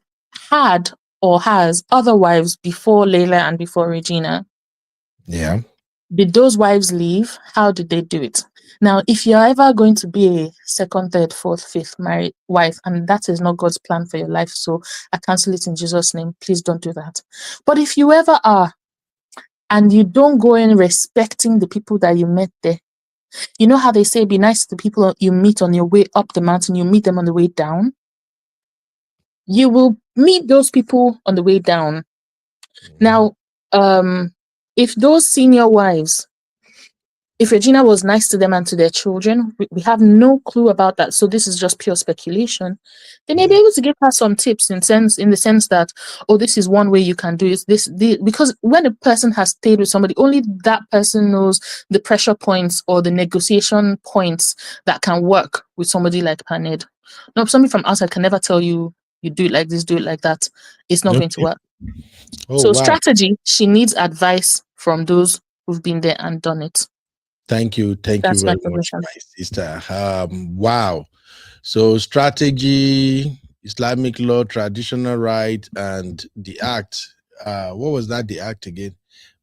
had or has other wives before Leila and before Regina. Yeah. Did those wives leave? How did they do it? Now, if you're ever going to be a second, third, fourth, fifth married wife, and that is not God's plan for your life, so I cancel it in Jesus' name, please don't do that. But if you ever are, and you don't go in respecting the people that you met there, you know how they say, be nice to the people you meet on your way up the mountain, you meet them on the way down? You will meet those people on the way down. Now, if those senior wives, if Regina was nice to them and to their children, we have no clue about that. So this is just pure speculation. They may be able to give her some tips in the sense that, oh, this is one way you can do it. Because when a person has stayed with somebody, only that person knows the pressure points or the negotiation points that can work with somebody like PANED. No, somebody from outside can never tell you, you do it like this, do it like that. It's not going to work. So strategy, she needs advice from those who've been there and done it. Thank you very much, my sister. Wow. So strategy, Islamic law, traditional right, and the act. What was that? The act again?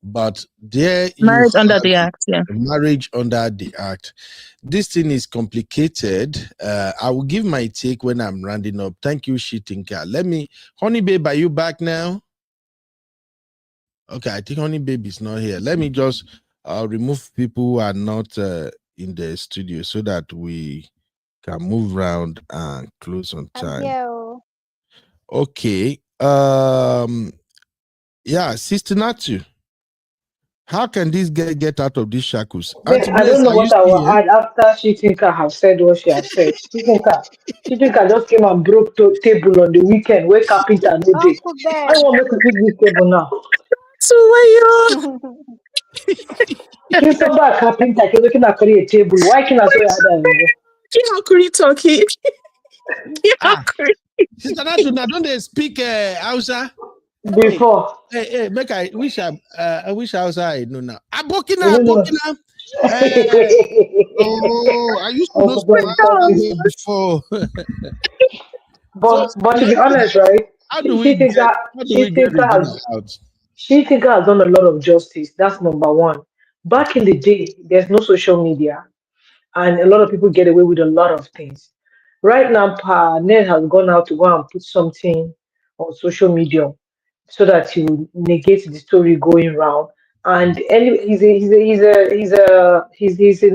But there, marriage under the act. Yeah, marriage under the act. This thing is complicated. I will give my take when I'm rounding up. Thank you, Shitinka. Honey babe, are you back now? Okay, I think Honey babe is not here. Let me just remove people who are not in the studio so that we can move around and close on time. Okay. Yeah, Sister Natu. How can this girl get out of these shackles? I don't know what I will add after Shitinka has said what she has said. Shitinka just came and broke table on the weekend where carpenter no day. I don't want to pick this table now. So why you come back carpenter, you're looking at a table. Why can I say that? How you talking? Sister Natu, now don't they speak Hausa? Before. Hey, make I wish Hausa I know now. Abokina. I used to know some before. But to be honest, right? How do we get Regina out? Shitinka has done a lot of justice. That's number one. Back in the day, there's no social media, and a lot of people get away with a lot of things. Right now, Pa Ned has gone out to go and put something on social media so that he will negate the story going round. And anyway, he's in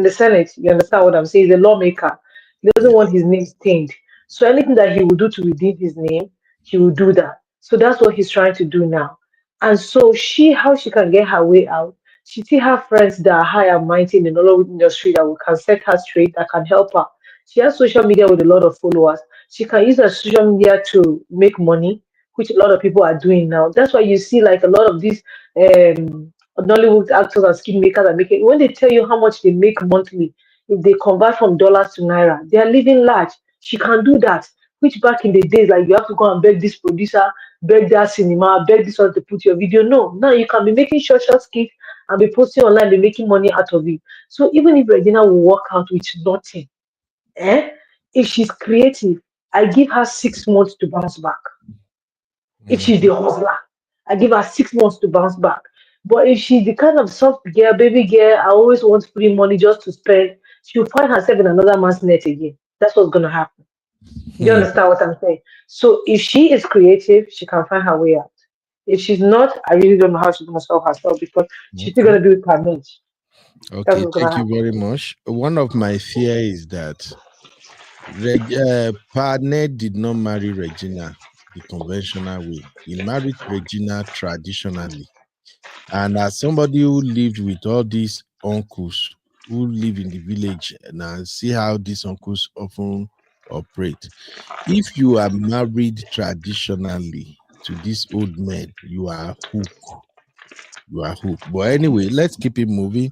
the Senate. You understand what I'm saying? He's a lawmaker. He doesn't want his name stained. So anything that he will do to redeem his name, he will do that. So that's what he's trying to do now. And so how she can get her way out? She still have friends that are high and mighty in the Nollywood industry that can set her straight, that can help her. She has social media with a lot of followers. She can use her social media to make money, which a lot of people are doing now. That's why you see like a lot of these Nollywood actors and skin makers are making, when they tell you how much they make monthly, if they convert from dollars to naira, they are living large. She can do that. Which back in the days, like you have to go and beg this producer, beg that cinema, beg this one to put your video. No, now you can be making short skits and be posting online, be making money out of it. So even if Regina will work out with nothing, eh? If she's creative, I give her 6 months to bounce back. If she's the hustler, I give her 6 months to bounce back. But if she's the kind of soft girl, baby girl, I always want free money just to spend, she'll find herself in another man's net again. That's what's gonna happen. You understand what I'm saying? So if she is creative, she can find her way out. If she's not, I really don't know how she's gonna solve herself because she's still gonna be with her mates. That's Okay, what's gonna thank you happen. very much. One of my fear is that Padne did not marry Regina the conventional way. He married Regina traditionally. And as somebody who lived with all these uncles who live in the village and I see how these uncles often operate. If you are married traditionally to this old man, you are hooked. You are hooked. But anyway, let's keep it moving.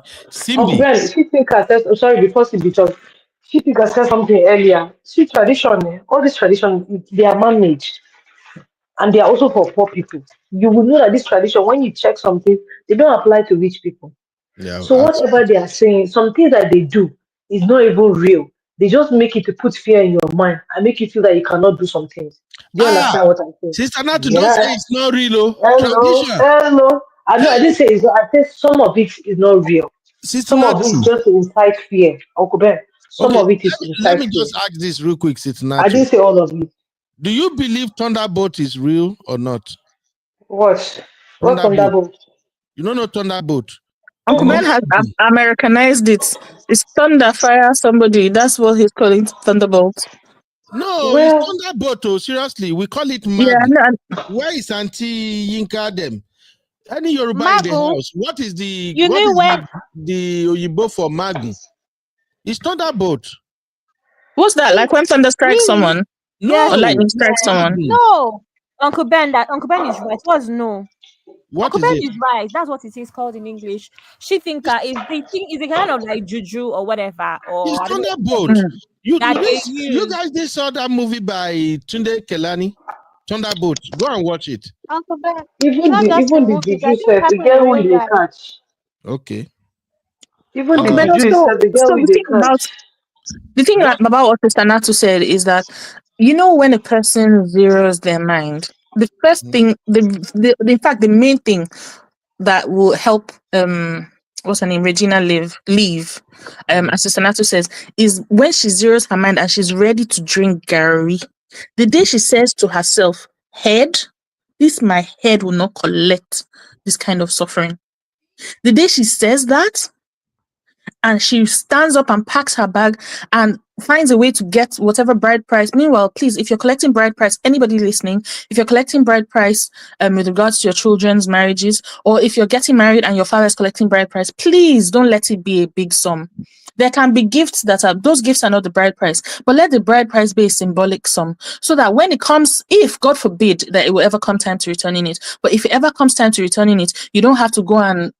Uncle Simbi. Ben, she think I said, oh, sorry, before she be talk, she think I said something earlier. See, tradition, all this tradition, they are man-made and they are also for poor people. You will know that this tradition, when you check something, they don't apply to rich people. Yeah, So whatever they are saying, some things that they do is not even real. They just make it to put fear in your mind and make you feel that you cannot do some things. Do you understand what I'm saying? Sister Natu, don't say Yeah. it's not real. Oh. Hello, Tradition. hello. I know I Hey, didn't say it's not, I said some of it is not real. Sister Some of it is Natu. just to incite fear. Uncle Ben, some Okay, of it is to let incite me fear. just ask this real quick, Sister I Natu. didn't say all of it. Do you believe Thunderbolt is real or not? What? What from that Thunderbolt. book? You don't know Thunderbolt? The Uncle Ben has movie. Americanized it. It's thunder, fire, somebody. That's what he's calling Thunderbolt. No, it's Well, Thunderbolt. Oh, seriously, we call it Yeah, Mag. no, Where is Auntie Yinka them? Any Yoruba in the Magu, house? What is you knew when the Oyibo for Mag? It's Thunderbolt. what's that? Like when thunder strikes really? someone or Yes, No, lightning it's strikes someone? Mag. no. Uncle Ben is right. Was no. What Uncle is Ben it? is right. That's what it is called in English. She thinker is the thing is a kind of like juju or whatever, or It's I don't know Thunderbolt. Mm. that they You use. guys did saw that movie by Tunde Kelani, Thunderbolt. Go and watch it. Uncle Ben, it's even not the just even in the movies. I juju think it self, the happened in girl real who they life. catch. Okay. Even the But Uh, juju also, itself, the girl so who they catch. the thing what? about what Sister Natu said is that when a person zeroes their mind, the first thing, in fact, the main thing that will help what's her name, Regina leave, as Sister Natu says, is when she zeroes her mind and she's ready to drink Gary. The day she says to herself, head, this my head will not collect this kind of suffering. The day she says that, and she stands up and packs her bag and finds a way to get whatever bride price. Meanwhile, please, if you're collecting bride price, anybody listening, if you're collecting bride price with regards to your children's marriages, or if you're getting married and your father is collecting bride price, please don't let it be a big sum. There can be gifts those gifts are not the bride price, but let the bride price be a symbolic sum so that when it comes, if God forbid that it will ever come time to returning it, but if it ever comes time to returning it, you don't have to go and,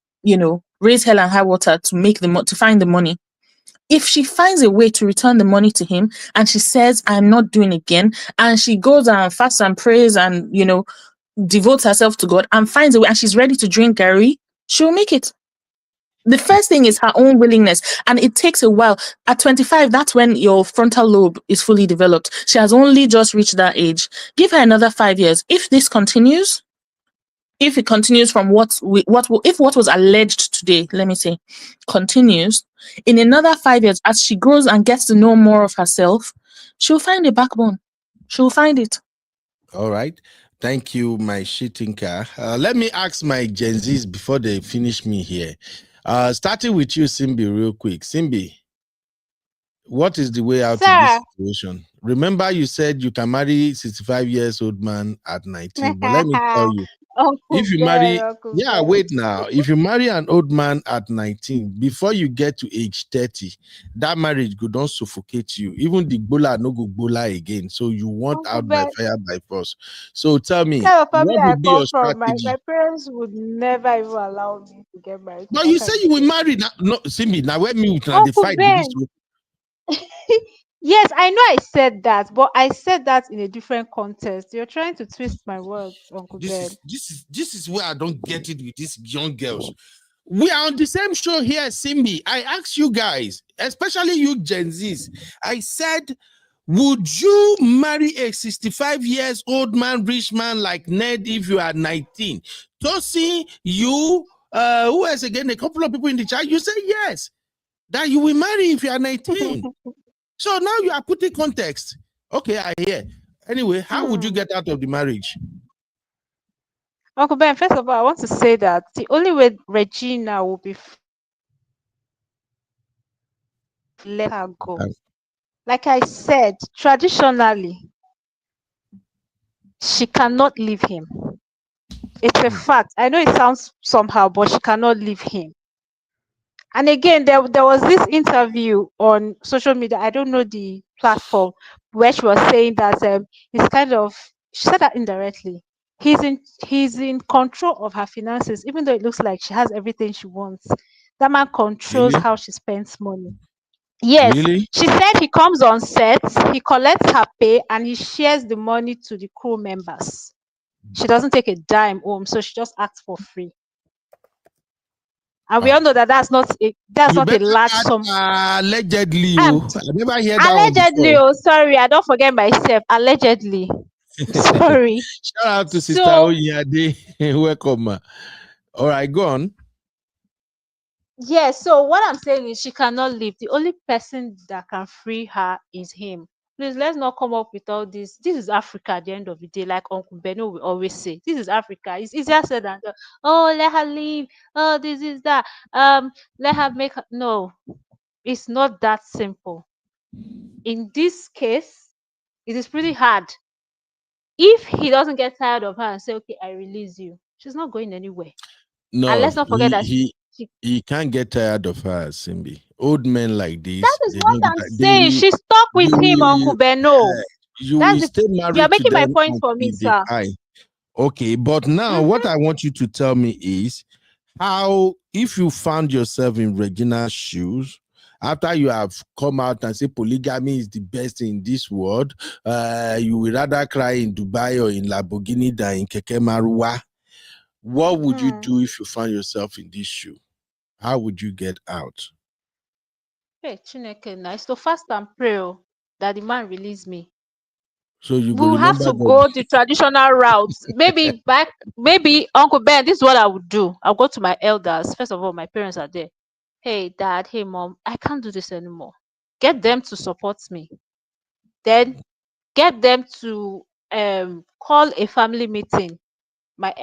raise hell and high water to find the money. If she finds a way to return the money to him and she says, I'm not doing again, and she goes and fasts and prays and, devotes herself to God and finds a way and she's ready to drink Gary, she'll make it. The first thing is her own willingness, and it takes a while. At 25, that's when your frontal lobe is fully developed. She has only just reached that age. Give her another 5 years. If this continues, if it continues from if what was alleged today, let me say, continues in another 5 years, as she grows and gets to know more of herself, She'll find a backbone. She'll find it. All right. Thank you, my shitinka. Let me ask my Gen Zs before they finish me here. Starting with you, Simbi, real quick. Simbi, what is the way out in this situation? Remember, you said you can marry 65 years old man at 19, but let me tell you, if you marry, wait now. If you marry an old man at 19, before you get to age 30, that marriage could not suffocate you. Even the bola no go bola again. So you want Uncle out by Ben, fire by force. So tell me, kind of family what I would be come your from, my strategy? parents would never even allow me to get married to But that you say kind you of will thing. marry now. No, Simbi, now when me with the Uncle fight with this Ben, yes, I know I said that, but I said that in a different context. You're trying to twist my words, Uncle Ben. this is where I don't get it with these young girls. We are on the same show here, Simbi. I asked you guys, especially you Gen Zs, I said, would you marry a 65 years old man, rich man like Ned if you are 19? Tosi, you, who else again? A couple of people in the chat, you say yes, that you will marry if you are 19. So now you are putting context. Okay, I hear. Anyway, how would you get out of the marriage? Uncle Ben, first of all, I want to say that the only way Regina will be let her go. Like I said, traditionally, she cannot leave him. It's a fact. I know it sounds somehow, but she cannot leave him. And again, there was this interview on social media. I don't know the platform where she was saying that he's kind of. She said that indirectly. He's in control of her finances, even though it looks like she has everything she wants. That man controls Really? how she spends money. Yes, Really? she said he comes on set, he collects her pay, and he shares the money to the crew members. She doesn't take a dime home, so she just acts for free. And we all know that that's not You a better large add sum. allegedly. I never heard that one Allegedly, before. oh sorry, I don't forget myself. Allegedly. Sorry. Shout out to Sister So Oyade. Welcome. Ma. All right, go on. yeah, so what I'm saying is she cannot leave. The only person that can free her is him. Please, let's not come up with all this. This is Africa at the end of the day, like Uncle Beno will always say. This is Africa. It's easier said than done. Oh, let her leave. Oh, this is that. Let her make her. No, it's not that simple. In this case, it is pretty hard. If he doesn't get tired of her and say, okay, I release you, she's not going anywhere. And No, let's not forget that he can't get tired of her, Simbi. Old men like that this, is they what don't get I'm tired. They saying. will, She's stuck with you him, Uncle will, Beno. you will That's it. stay You are married to making my them point for me, until they sir. die. Okay, but now what I want you to tell me is how, if you found yourself in Regina's shoes, after you have come out and say polygamy is the best in this world, you would rather cry in Dubai or in Lamborghini than in Keke Marua. What would you do if you found yourself in this shoe? How would you get out? Hey, Chineke, nice to fast and pray that the man release me. So you go We'll have remember to God. go the traditional route. Maybe Uncle Ben, this is what I would do. I'll go to my elders. First of all, my parents are there. Hey, dad, hey, mom, I can't do this anymore. Get them to support me. Then get them to call a family meeting. My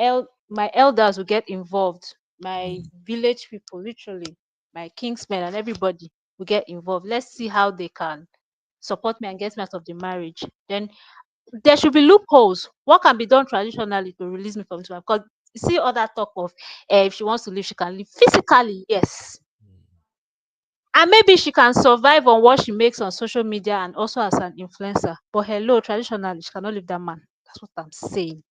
elders will get involved. My village people, literally, my kingsmen and everybody will get involved. Let's see how they can support me and get me out of the marriage. Then there should be loopholes. What can be done traditionally to release me from this one? Because you see other talk of if she wants to leave, she can leave physically, yes. And maybe she can survive on what she makes on social media and also as an influencer. But hello, traditionally, she cannot leave that man. That's what I'm saying.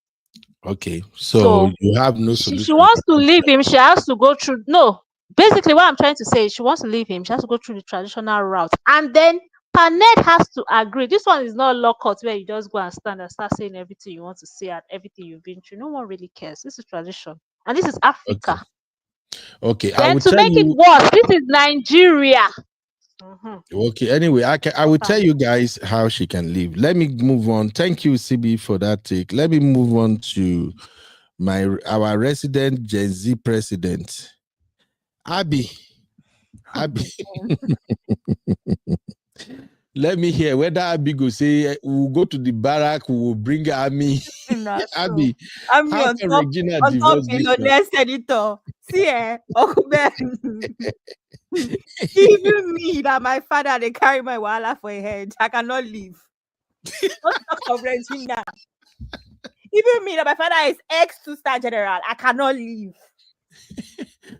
Okay, so So you have no she solution. wants to leave him. She has to go through. No, basically, what I'm trying to say is she wants to leave him. She has to go through the traditional route. And then Panet has to agree. This one is not law court where you just go and stand and start saying everything you want to say and everything you've been through. No one really cares. This is tradition. And this is Africa. Okay, I Then will to tell make it you. worse, this is Nigeria. Okay, anyway, I will tell you guys how she can live. Let me move on. Thank you, CB, for that take. Let me move on to our resident Gen Z president, Abby. Abby. let me hear whether Abby go say we'll go to the barrack, we will bring army. Abby, I'm how on can top Regina on top divorce this man? billionaire senator. See, Uncle Ben. Even me that my father they carry my wala for a head. I cannot leave. Not talk of Regina. Even me that my father is ex 2-star general. I cannot leave.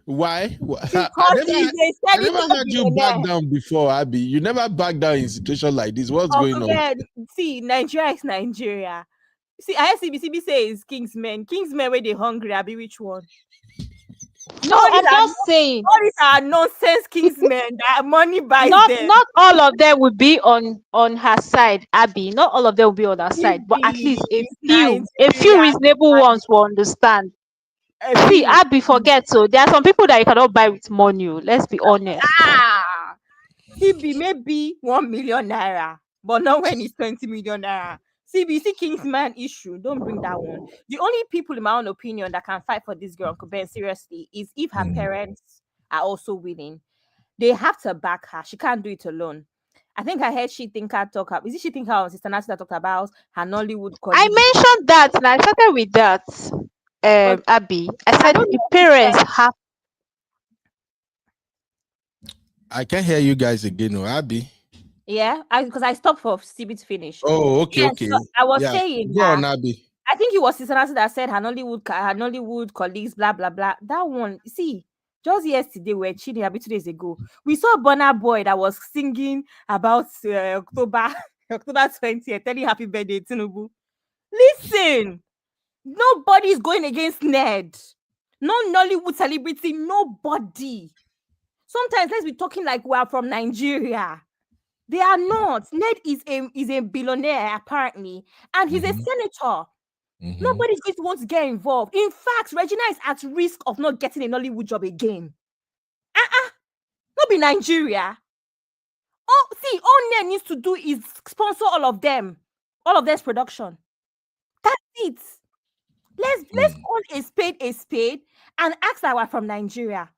Why? Because I never heard you back down before, Abby. You never back down in situation like this. What's going on? Ben, see, Nigeria is Nigeria. See, I CBCB says Kingsmen. Kingsmen where they hungry, Abby, which one? No, I'm just saying. All these are nonsense Kingsmen that money buys them. Not all of them will be on her side, Abby. Not all of them will be on her side, but at least a few reasonable ones will understand. See, Abby, forget so. There are some people that you cannot buy with money. Let's be honest. CB maybe 1 million naira, but not when it's 20 million naira. CBC Kingsman issue, don't bring that one. The only people, in my own opinion, that can fight for this girl, Uncle Ben, seriously, is if her parents are also willing. They have to back her. She can't do it alone. I think I heard She Thinker talk about. Is it She Thinker or Sister Nancy that talked about her Nollywood colleague? I mentioned that, and I started with that, Abby. I said the parents have. I can't hear you guys again, no, Abby. Yeah, because I stopped for CB to finish. Oh, okay, yes, okay. So I was saying go on, Abby. I think it was Sister Nancy that said her Nollywood colleagues, blah blah blah. That one, see, just yesterday we were chilling, 2 days ago. We saw Burna Boy that was singing about October 20th, telling happy birthday, Tinubu. Listen, nobody's going against Ned. No Nollywood celebrity, nobody. Sometimes let's be talking like we are from Nigeria. They are not. Ned is a billionaire, apparently, and he's a senator. Nobody's going to want to get involved. In fact, Regina is at risk of not getting a Nollywood job again. Not be Nigeria. Oh, see, all Ned needs to do is sponsor all of them's production. That's it. Let's call a spade and ask that we're from Nigeria.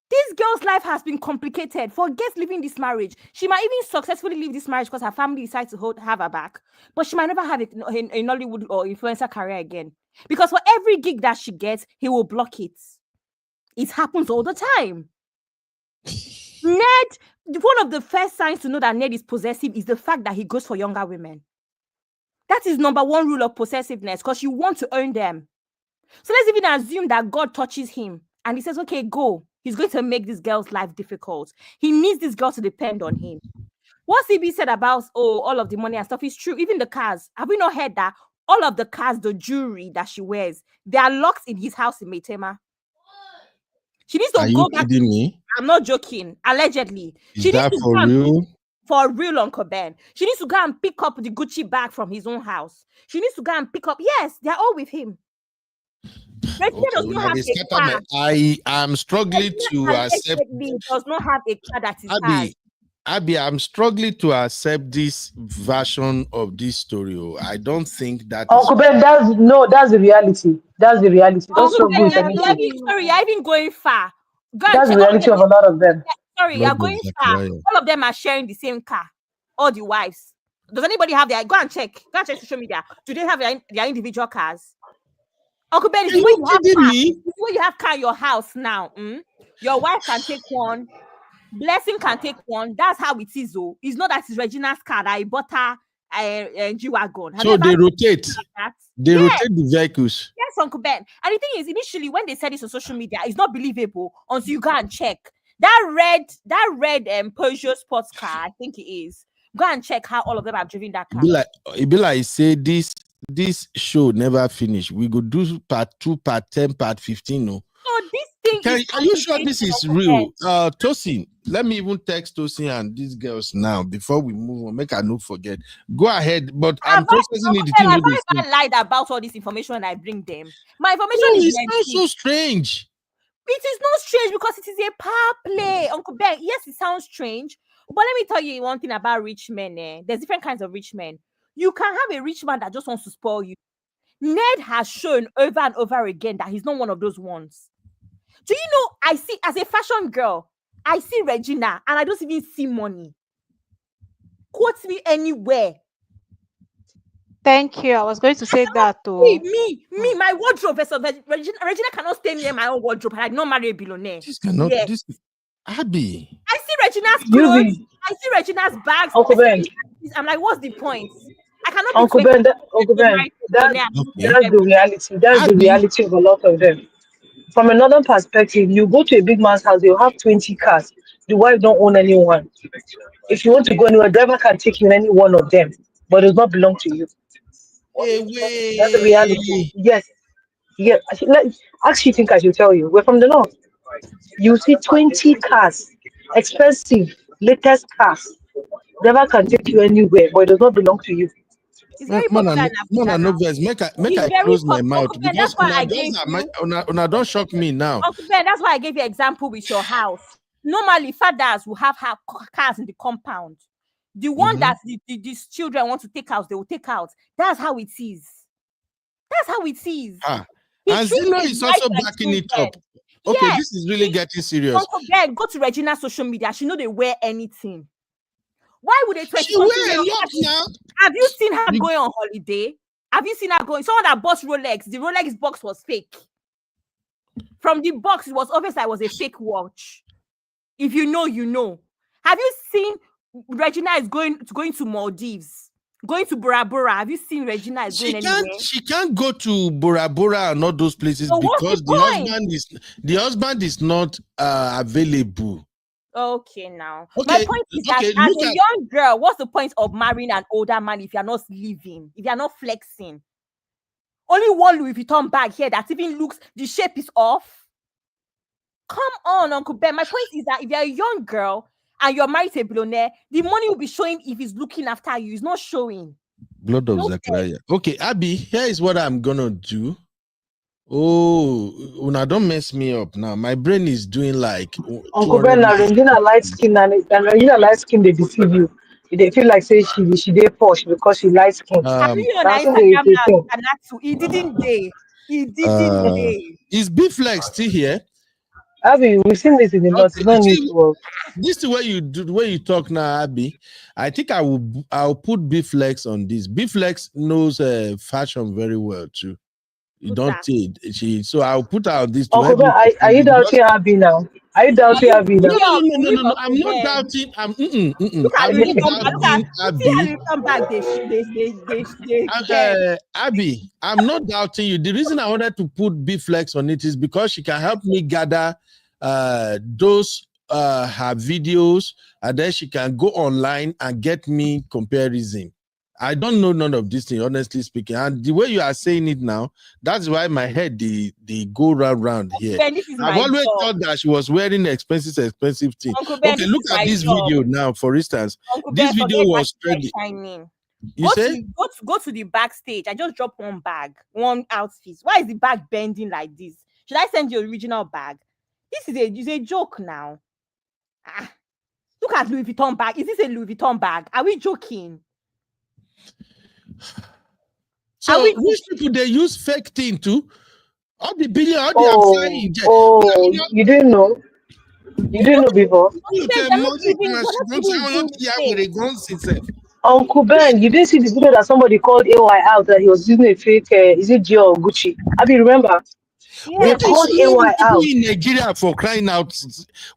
This girl's life has been complicated. Forget leaving this marriage. She might even successfully leave this marriage because her family decides to have her back. But she might never have a Nollywood or influencer career again. Because for every gig that she gets, he will block it. It happens all the time. Ned, one of the first signs to know that Ned is possessive is the fact that he goes for younger women. That is number one rule of possessiveness, because you want to earn them. So let's even assume that God touches him and he says, okay, go. He's going to make this girl's life difficult. He needs this girl to depend on him. What CB said about, all of the money and stuff is true. Even the cars. Have we not heard that? All of the cars, the jewelry that she wears, they are locked in his house in Maitema. She needs to go back. Are you kidding me? I'm not joking. Allegedly. Is that for real? For real, Uncle Ben. She needs to go and pick up the Gucci bag from his own house. She needs to go and pick up. Yes, they're all with him. Okay, I am struggling to accept. Does not have a car that is Abby, I'm struggling to accept this version of this story. I don't think that. Uncle Ben, that's the reality. That's the reality. Don't struggle with anything. Sorry, you're even going far. That's the reality of a lot of them. Sorry, you're going far. All of them are sharing the same car. All the wives. Does anybody have their? Go and check social media. Do they have their individual cars? Uncle Ben, is where you have car in your house now. Your wife can take one. Blessing can take one. That's how it is, though. It's not that it's Regina's car that I bought her G-Wagon. So they rotate. They rotate the vehicles. Yes, Uncle Ben. And the thing is, initially, when they said this on social media, it's not believable until you go and check. That red Peugeot sports car, I think it is. Go and check how all of them have driven that car. It be like say this show never finish. We go do part 2, part 10, part 15. No. So this thing are you sure this is real? Tosin, let me even text Tosin and these girls now before we move on. Make I not forget. Go ahead, but I'm processing it. I lied about all this information and I bring them. My information is not so strange. It is not strange because it is a power play, Uncle Ben. Yes, it sounds strange, but let me tell you one thing about rich men. There's different kinds of rich men. You can have a rich man that just wants to spoil you. Ned has shown over and over again that he's not one of those ones. Do you know, I see, as a fashion girl, I see Regina and I don't even see money. Quote me anywhere. Thank you. I was going to say that too. Me, my wardrobe versus Regina cannot stay near my own wardrobe. I did not marry a billionaire. This cannot. This Abby. I see Regina's clothes. I see Regina's bags. Uncle Ben. I'm like, what's the point? I cannot Uncle be Ben, that's the reality. That's the reality of a lot of them. From another perspective, you go to a big man's house, they'll have 20 cars. The wife don't own any one. If you want to go anywhere, driver can take you in any one of them, but it does not belong to you. That's the reality. Yes. Yeah. Ask you think I should tell you. We're from the north. You see 20 cars, expensive, latest cars. Driver can take you anywhere, but it does not belong to you. It's very popular in Abuja no verse. Make I close my mouth because that's why I gave you. don't shock me now. Uncle Ben, that's why I gave you an example with your house. Normally, fathers will have cars in the compound. The one that these children want to take out, they will take out. That's how it is. That's how it is. And Zeno is also backing it up. Okay, yes. This is really getting serious. Uncle Ben, go to Regina's social media. She know they wear anything. Why would they try to wear a lot now? Have you seen her going on holiday? Have you seen her going? Someone that bought Rolex. The Rolex box was fake. From the box, it was obvious that it was a fake watch. If you know, you know. Have you seen Regina is going to Maldives? Going to Bora Bora. Have you seen Regina is going anywhere? She can't go to Bora Bora and all those places because the husband is not available. Okay, now. My point is that as a young girl, what's the point of marrying an older man if you're not living, if you're not flexing? Only one Louis Vuitton bag here that even looks, the shape is off. Come on, Uncle Ben. My point is that if you're a young girl and you're married to a billionaire, the money will be showing if he's looking after you. It's not showing. Blood of Zachariah. Okay, Abby, here is what I'm going to do. Oh, now don't mess me up now. My brain is doing like Uncle Ben, Regina light skin and Regina light skin, they deceive you. They feel like say she they posh because she light skin. He didn't day. He didn't day. Is B-Flex still here? Abby, we've seen this in the north. This is the way you do the way you talk now, Abby. I think I'll put B-Flex on this. B-Flex knows fashion very well too. You don't see it. So I'll put out this. Uncle Ben, are you doubting Abby now? Are you doubting Abby now? No. I'm not doubting. I'm not doubting Abby. Abby, I'm not doubting you. The reason I wanted to put B-Flex on it is because she can help me gather those her videos, and then she can go online and get me comparison. I don't know none of this thing, honestly speaking. And the way you are saying it now, that's why my head they go round here. I've always thought that she was wearing expensive thing. Okay, look at this video now, for instance. This video was ready. You say? Go to the backstage. I just dropped one outfit. Why is the bag bending like this? Should I send you an original bag? This is a joke now. Look at Louis Vuitton bag. Is this a Louis Vuitton bag? Are we joking? So which people they use fake thing too? All the billion, all the flying. You didn't know? You didn't know before? Uncle Ben, you didn't see the video that somebody called AY out that he was using a fake, is it Gio or Gucci? I mean, remember? They called AY out. In Nigeria for crying out.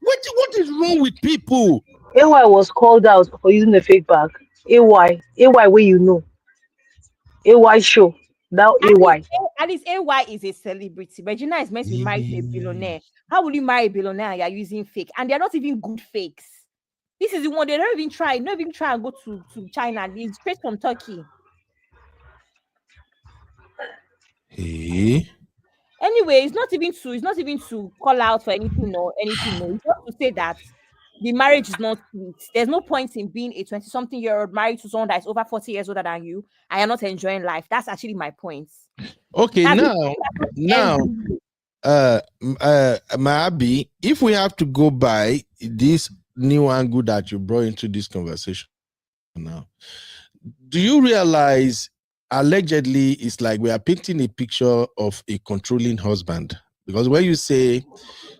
What is wrong with people? AY was called out for using a fake bag. AY where you know. AY show. Now AY. At least AY is a celebrity. Regina is meant to be married to a billionaire. How will you marry a billionaire and you're using fake? And they're not even good fakes. This is the one they don't even try and go to China. It's straight from Turkey. Hey. Anyway, it's not even to call out for anything or anything. No. It's just to say that the marriage is not sweet. There's no point in being a 20-something-year-old married to someone that is over 40 years older than you and you're not enjoying life. That's actually my point. Okay, now, Mabi, if we have to go by this new angle that you brought into this conversation now, do you realize allegedly it's like we are painting a picture of a controlling husband? Because when you say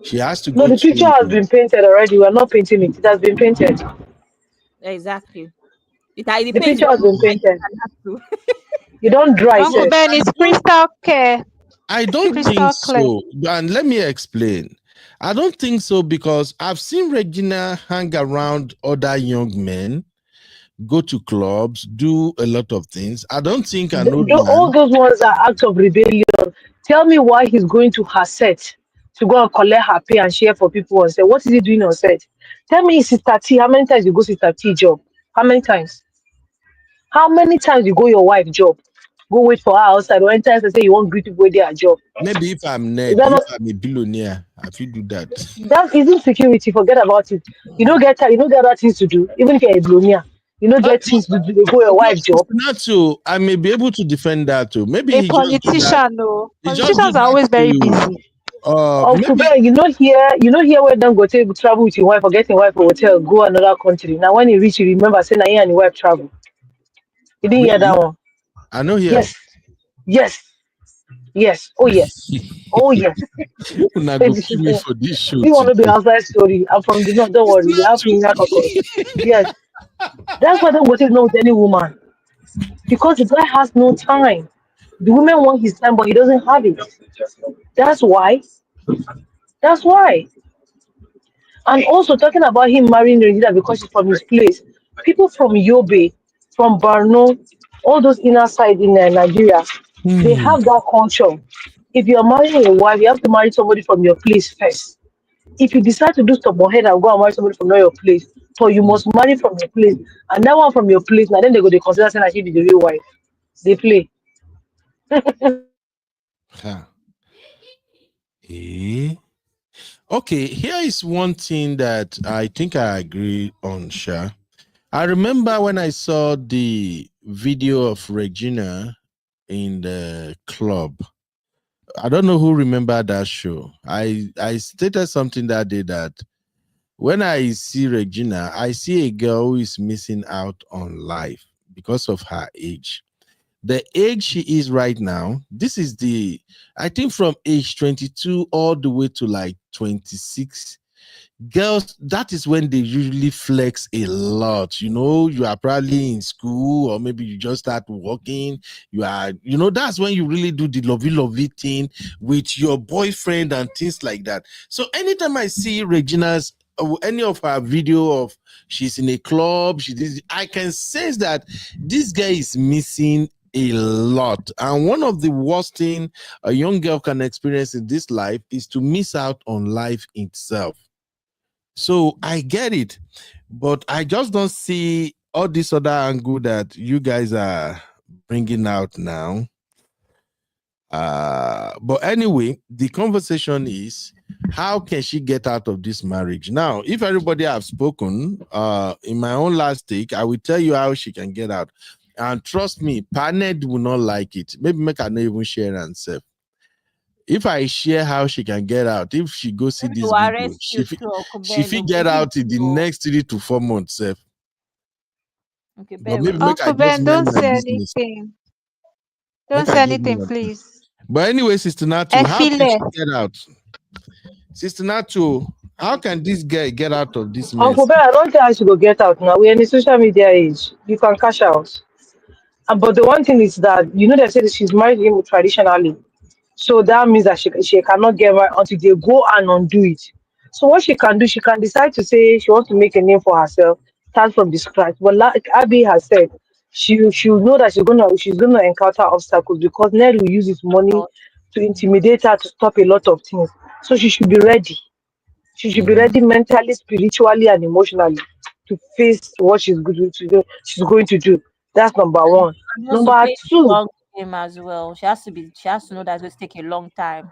she has to go, the picture has been painted already. We are not painting it. It has been painted. Exactly. It The depends. picture Your has been painted. to. You don't dry, Uncle sir. Ben, it's crystal clear. I don't think Crystal clear. so. And let me explain. I don't think so because I've seen Regina hang around other young men, go to clubs, do a lot of things. I don't think an old All man. those ones are acts of rebellion. Tell me why he's going to her set to go and collect her pay and share for people on set. What is he doing on set? Tell me, Sister T, how many times you go Sister T job? How many times? How many times you go your wife job? Go wait for her outside. When times they say you won't greet people with their job. Maybe if I'm Is Ned, that if not, I'm a billionaire, I feel do that. that isn't security. Forget about it. You don't get other things to do. Even if you're a billionaire, you don't get things to do. You go your wife job. Not so I may be able to defend that too. Maybe A he just do that. politician, no. He just do Politicians are that always very to busy. Uncle maybe Ben, you know here where don't go take travel with your wife or get your wife for hotel, go another country. Now when you reach, you remember saying that he and your wife travel. You didn't hear that really. one? I know here. Yes, yes, yes. Oh yes, oh yes. Una Hey, go this kill is me for this show want to be today. outside story. I'm from the north. Don't It's worry, we not have finger cockles. Yes, that's why don't go take no with any woman because the guy has no time. The women want his time, but he doesn't have it. That's why. That's why. And also talking about him marrying Regina because she's from his place. People from Yobe, from Borno, all those inner side in Nigeria, they Hmm. have that culture. If you're marrying a wife, you have to marry somebody from your place first. If you decide to do stubborn head and go and marry somebody from not your place, so you must marry from your place. And that one from your place, now then they go they consider saying that she be the real wife. They play. Huh. Eh? Okay, here is one thing that I think I agree on, Sha. I remember when I saw the video of Regina in the club. I don't know who remember that show. I stated something that day that when I see Regina, I see a girl who is missing out on life because of her age. The age she is right now, this is I think from age 22 all the way to like 26, girls, that is when they usually flex a lot. You are probably in school or maybe you just start working. That's when you really do the lovey thing with your boyfriend and things like that. So anytime I see Regina's any of her video of she's in a club, I can sense that this guy is missing a lot. And one of the worst thing a young girl can experience in this life is to miss out on life itself. So I get it, but I just don't see all this other angle that you guys are bringing out now. But anyway, the conversation is how can she get out of this marriage? Now, if everybody have spoken, in my own last take, I will tell you how she can get out. And trust me, Paned will not like it. Maybe make her not even share and self. If I share how she can get out, if she go see Maybe they this will video, arrest you too, Uncle she Ben. fit They'll get give out in the you. next 3 to 4 months. Sef. Okay, But Ben. maybe make I Uncle just Ben, mind don't my say business. anything. Make Don't I say just mind anything, my business. please. But anyway, Sister Natu, how can she get out? Sister Natu, how can this guy get out of this Uncle mess? Ben, I don't think I should go get out now. We're in the social media age. You can cash out. But the one thing is that they said that she's married him traditionally. So that means that she cannot get married until they go and undo it. So what she can do, she can decide to say she wants to make a name for herself, start from the scratch. But like Abby has said, she'll know that she's gonna encounter obstacles because Ned will use his money to intimidate her to stop a lot of things. So she should be ready. She should be ready mentally, spiritually, and emotionally to face what she's going to do. That's number one. And also Number play the two, long game as well. She has to know that it's going to take a long time.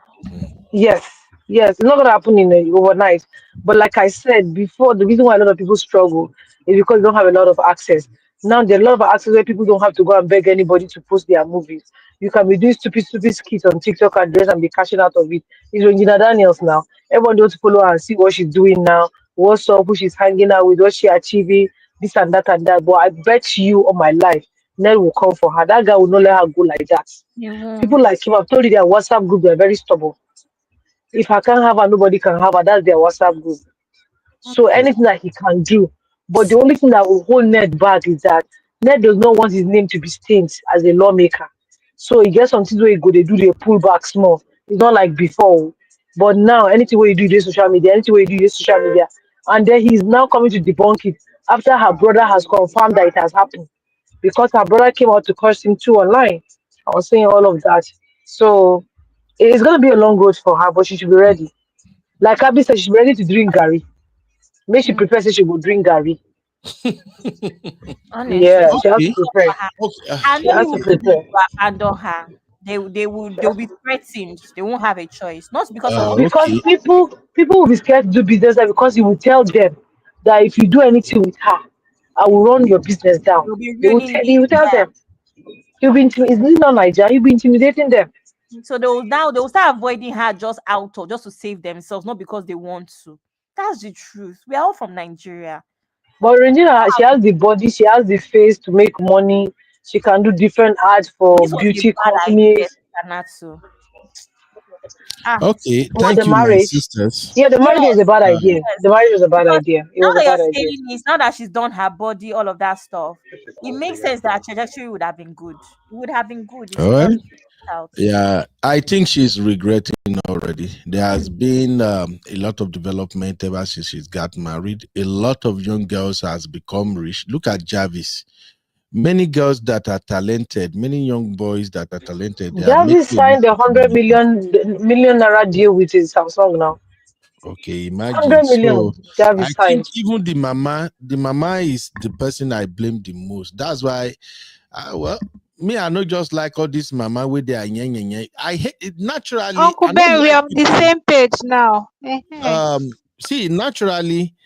yes, yes, it's not gonna happen in overnight. But like I said before, the reason why a lot of people struggle is because they don't have a lot of access. Now there are a lot of access where people don't have to go and beg anybody to post their movies. You can be doing stupid skits on TikTok and dress and be cashing out of it. It's Regina Daniels now. Everyone wants to follow her and see what she's doing now, what's up, who she's hanging out with, what she achieving, this and that and that. But I bet you on my life, Ned will come for her. That guy will not let her go like that. You People won't. like him, I've told you their WhatsApp group, they're very stubborn. If I can't have her, nobody can have her. That's their WhatsApp group. So anything that he can do. But the only thing that will hold Ned back is that Ned does not want his name to be stained as a lawmaker. So he gets something where he go, they do the pull back small. It's not like before. But now, anything where you do this social media, anything where you do this social media. And then he's now coming to debunk it after her brother has confirmed that it has happened. Because her brother came out to curse him too online. I was saying all of that. So it's going to be a long road for her, but she should be ready. Like Abby said, she should be ready to drink Gary. Make she prepare, say she will drink Gary. Honestly, Yeah, all she has to because prepare. of her. Okay. And She has to Nollywood will prepare. abandon her. They'll be threatened. They won't have a choice. Not because of what Because Okay. people will be scared to do business there because he will tell them that if you do anything with her, I will run your business down. they'll be ruining He it. will tell them. He'll be is this not Nigeria? He'll be intimidating them. So they will start avoiding her just out or just to save themselves, not because they want to. That's the truth. We are all from Nigeria. But Regina, she has the body, she has the face to make money. She can do different ads for This was a beauty bad idea, companies. Natsu. Ah, Okay. What the Thank you, my marriage? sisters. Yeah, the marriage was a yes, bad idea. yes. The marriage was a bad Because idea. It now was a that bad you're idea. saying this, now that she's done her body, all of that stuff, it makes sense that her trajectory would have been good. It would have been good if All she right. just worked out. Yeah, I think she's regretting already. There has been a lot of development ever since she's got married. A lot of young girls has become rich. Look at Jarvis. Many girls that are talented, many young boys that are talented, they are Jarvis making a lot signed a of hundred money. million naira deal with his Samsung now. Okay, imagine. 100 million So I Jarvis think signed. even the mama is the person I blame the most. That's why well, me, I not just like all this mama with their I hate it naturally. Uncle I don't Ben, we like are on the people. same page now. See, naturally,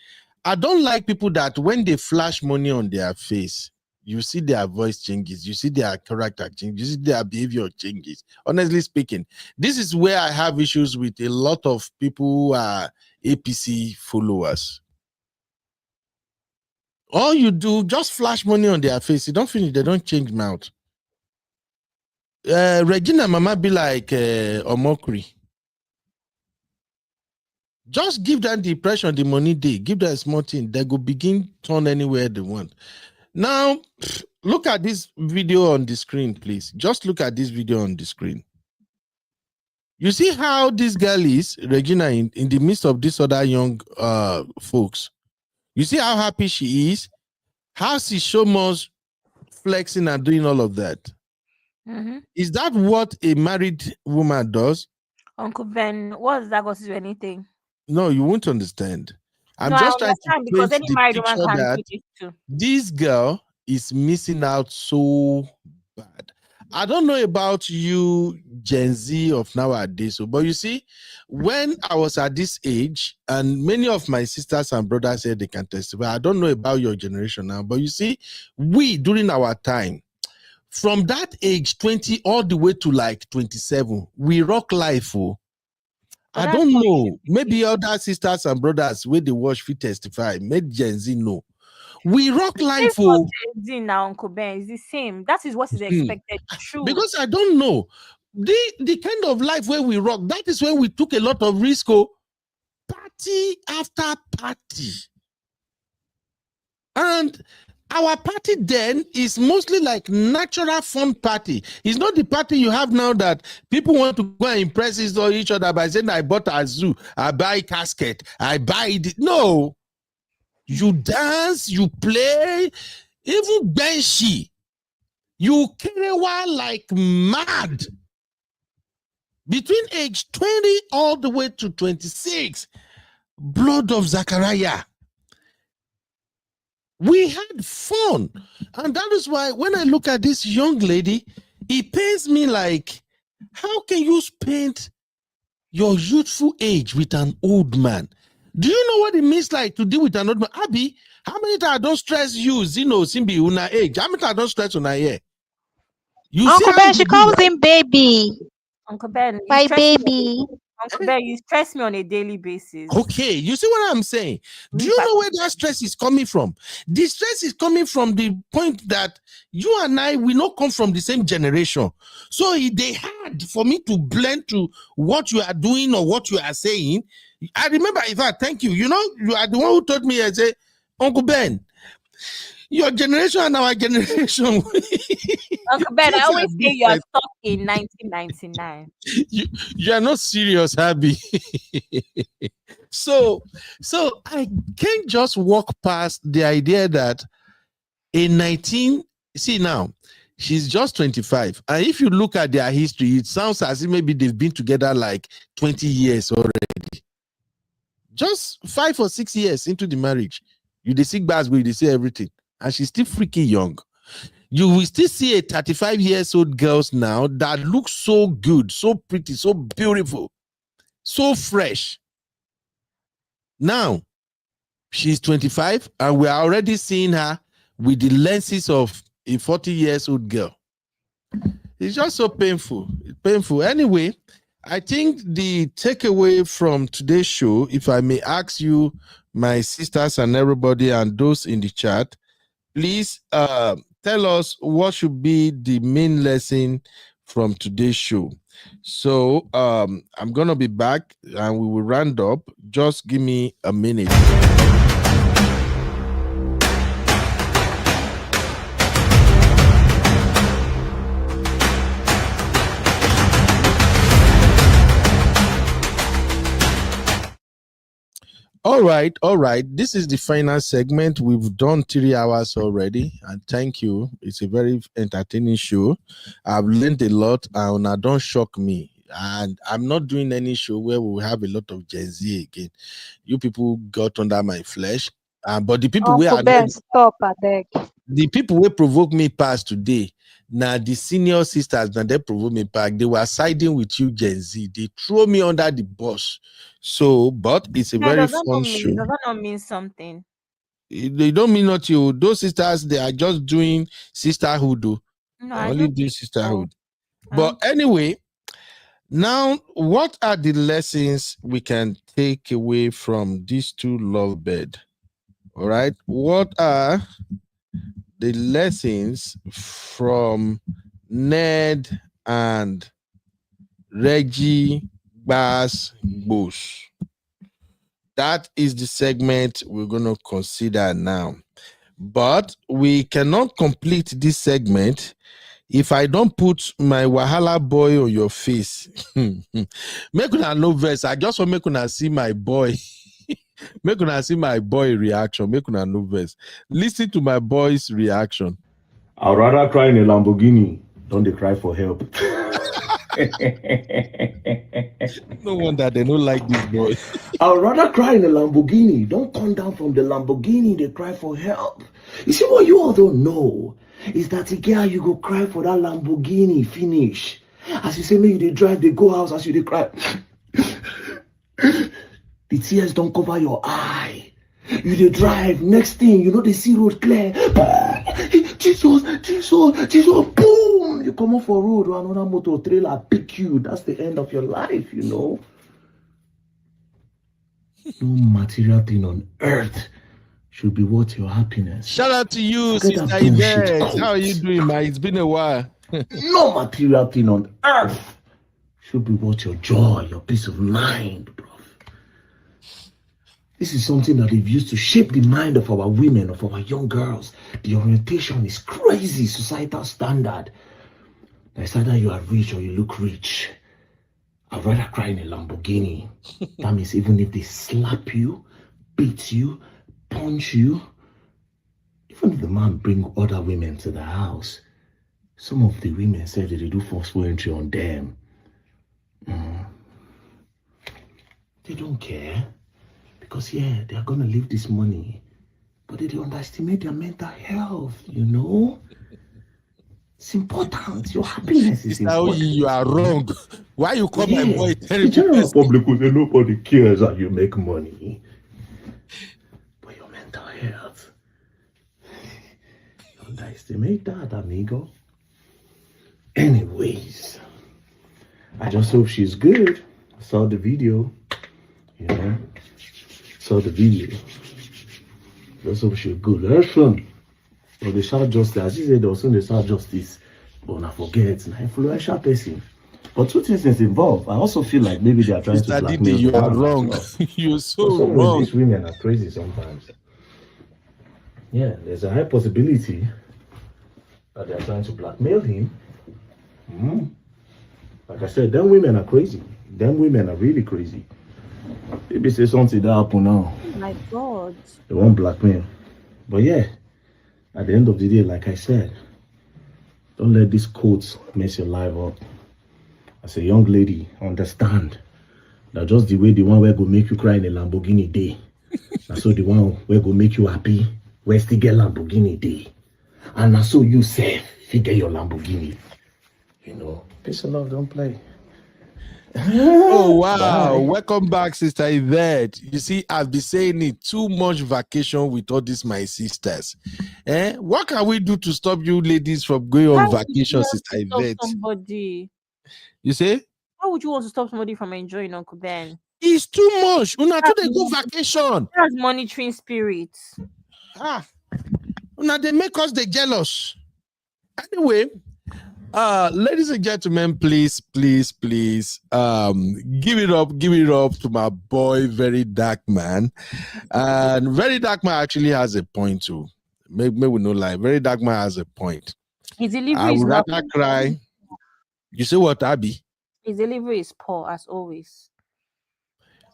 I don't like people that when they flash money on their face, you see their voice changes, you see their character changes, you see their behavior changes. Honestly speaking, this is where I have issues with a lot of people who are APC followers. All you do, just flash money on their face. You don't finish, they don't change mouth. Regina mama be like Omokri. Just give them the impression the money they give them a small thing. They go begin turn anywhere they want. Now, look at this video on the screen, please. Just look at this video on the screen. You see how this girl is, Regina, in the midst of these other young folks. You see how happy she is? How she show much flexing and doing all of that. Is that what a married woman does? Uncle Ben, what does that got to do anything? No, you won't understand. I'm No, I just trying to understand because paint any the married woman picture can that do this too. this girl is missing out so bad. I don't know about you, Gen Z of nowadays, but you see, when I was at this age, and many of my sisters and brothers said they can testify. I don't know about your generation now, but you see, we during our time, from that age 20 all the way to like 27, we rock life. Oh. I don't know. Maybe other sisters and brothers where they watch fit testify. Make Gen Z know. We rock life. Oh. Now, Uncle Ben, is the same. That is what is expected. True. Because I don't know. The kind of life where we rock, that is when we took a lot of risk. Oh. Party after party. And our party then is mostly like natural fun party. It's not the party you have now that people want to go and impress each other by saying, I bought a zoo, I buy casket, I buy it. No. You dance, you play, even benchy. You kerewa like mad. Between age 20 all the way to 26, blood of Zachariah. We had fun. And that is why when I look at this young lady, it pains me like, how can you spend your youthful age with an old man? Do you know what it means like to deal with an old man? Abby, how many times I don't stress you, Zino, Simbi, una age? How many times I don't stress una here? You Uncle see Ben, she calls him baby. Uncle Ben, my baby. Uncle Ben, you stress me on a daily basis. Okay, you see what I'm saying? Do you know where that stress is coming from? The stress is coming from the point that you and I, we not come from the same generation. So they hard for me to blend to what you are doing or what you are saying. I remember, in fact, thank you. You know, you are the one who told me, I say, Uncle Ben, Your generation and our generation. Uncle Ben, I always say you are stuck in 1999. You are not serious, Abby. So I can't just walk past the idea that in 19, see now, she's just 25. And if you look at their history, it sounds as if maybe they've been together like 20 years already. Just 5 or 6 years into the marriage. You see Basbo, they see everything. And she's still freaking young. You will still see a 35 years old girls now that look so good, so pretty, so beautiful, so fresh. Now, she's 25 and we are already seeing her with the lenses of a 40 years old girl. It's just so painful. It's painful. Anyway, I think the takeaway from today's show, if I may ask you, my sisters and everybody and those in the chat, please tell us what should be the main lesson from today's show. So I'm going to be back and we will round up. Just give me a minute. All right. This is the final segment. We've done 3 hours already, and thank you. It's a very entertaining show. I've learned a lot, and don't shock me. And I'm not doing any show where we have a lot of Gen Z again. You people got under my flesh, but the people Uncle Ben, stop, I beg. The people who provoke me past today. Now the senior sisters, now they provoke me back. They were siding with you, Gen Z. They throw me under the bus. So, but it's a very fun show. Does that not mean something? They don't mean not you. Those sisters, they are just doing sisterhood. No, I only do sisterhood. But anyway, now what are the lessons we can take away from these 2 lovebirds? All right, what are the lessons from Ned and Reggie Basbos? That is the segment we're going to consider now. But we cannot complete this segment if I don't put my Wahala boy on your face. Make una no verse. I just want to make una see my boy. Make una see my boy reaction. Make una no verse. Listen to my boy's reaction. I'd rather cry in a Lamborghini. Don't they cry for help? No wonder they don't like this boy. I'd rather cry in a Lamborghini. Don't come down from the Lamborghini. They cry for help. You see what you all don't know is that the girl you go cry for that Lamborghini finish. As you say, maybe they drive, they go house, as you they cry. The tears don't cover your eye. You they drive. Next thing you know, they see road clear. Jesus, boom! You come off for road, or another motor trailer pick you. That's the end of your life, you know. No material thing on earth should be worth your happiness. Shout out to you, Sister Yvette. How are you doing, man? It's been a while. No material thing on earth should be worth your joy, your peace of mind, bro. This is something that they've used to shape the mind of our women, of our young girls. The orientation is crazy, societal standard. It's either you are rich or you look rich. I'd rather cry in a Lamborghini. That means even if they slap you, beat you, punch you, even if the man bring other women to the house, some of the women said that they do forceful entry on them. They don't care. Because, yeah, they are going to leave this money. But they don't underestimate their mental health, you know? It's important. Your happiness is important. You are wrong. Why you call my boy The general public will say nobody cares that you make money. But your mental health, you underestimate that, amigo. Anyways, I just hope she's good. I saw the video, you know. Saw the video. Just hope she's good. Listen. But they shout justice. As you said, also they shout justice. But I forget, an influential person. But 2 things is involved. I also feel like maybe they are trying to blackmail. You are wrong. You're so wrong. These women are crazy sometimes. Yeah, there's a high possibility that they're trying to blackmail him. Like I said, them women are crazy. Them women are really crazy. Maybe say something that happen now. Oh my God. They won't blackmail. But yeah, at the end of the day, like I said, don't let these quotes mess your life up. As a young lady, understand that just the way the one where go make you cry in a Lamborghini day, and so the one where go make you happy, where still get Lamborghini day. And so you say, figure your Lamborghini. You know, peace and love, don't play. Oh wow! Bye. Welcome back, Sister Yvette. You see, I've been saying it, too much vacation with all these my sisters. What can we do to stop you ladies from going on vacation, Sister Yvette? Somebody. You say? How would you want to stop somebody from enjoying, Uncle Ben? It's too much. Una too they go vacation. That's monitoring spirits. Now they make us the jealous. Anyway, ladies and gentlemen, please, give it up to my boy, Very Dark Man. And Very Dark Man actually has a point too. Maybe we no lie. Very Dark Man has a point. His delivery I is would not rather cry. You say what, Abby? His delivery is poor as always.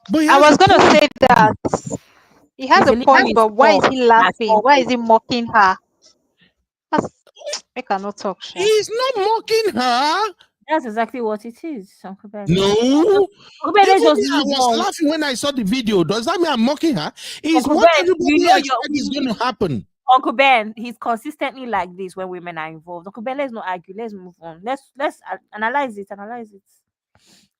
But I was gonna say that he has a point, but why is he laughing? Why is he mocking her? I cannot talk. He's not mocking her. That's exactly what it is, Uncle Ben. No. Uncle Ben, Even just me, I was on. laughing when I saw the video. Does that mean I'm mocking her? Is Uncle what Ben, everybody expects is going to happen. Uncle Ben, he's consistently like this when women are involved. Uncle Ben, let's not argue. Let's move on. Let's analyze it.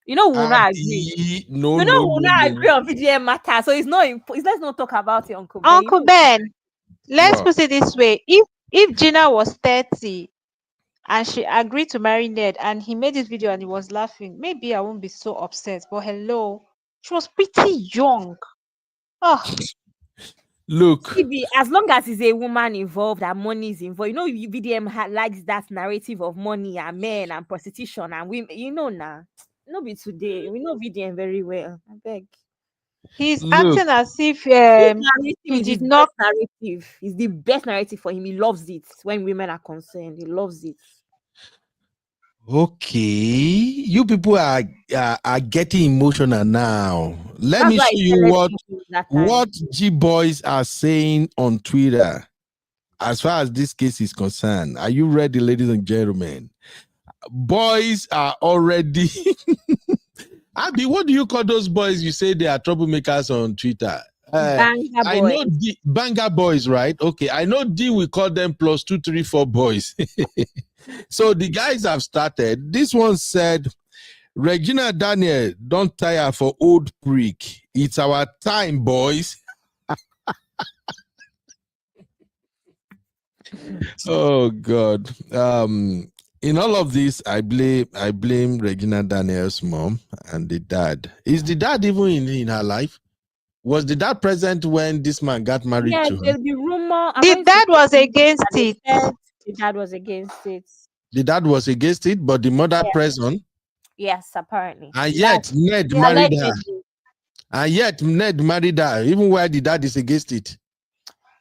You know, we'll not agree. No, we'll not agree on VDM matter. So it's not. Let's not talk about it, Uncle Ben. Uncle Ben, let's put it this way: if Gina was 30 and she agreed to marry Ned, and he made this video and he was laughing, maybe I won't be so upset. But hello, she was pretty young. Look, as long as it's a woman involved and money is involved, you know, VDM likes that narrative of money and men and prostitution and women. You know now. No be today. We know VDM very well. I beg. He's acting as if he did not. Narrative. It's the best narrative for him. He loves it when women are concerned. He loves it. Okay, you people are getting emotional now. Let me show you what G boys are saying on Twitter as far as this case is concerned. Are you ready, ladies and gentlemen? Boys are already. Abby, what do you call those boys? You say they are troublemakers on Twitter. I know the banger boys, right? Okay, I know D we call them +234 boys. So the guys have started. This one said, Regina Daniel, don't tire for old prick. It's our time, boys. Oh God. In all of this, I blame Regina Daniel's mom and the dad. Is the dad even in her life? Was the dad present when this man got married to her? There'll be rumor. The dad was against it. The dad was against it. The dad was against it, but the mother present. Yes, apparently. And yet Ned married her. And yet Ned married her, even while the dad is against it.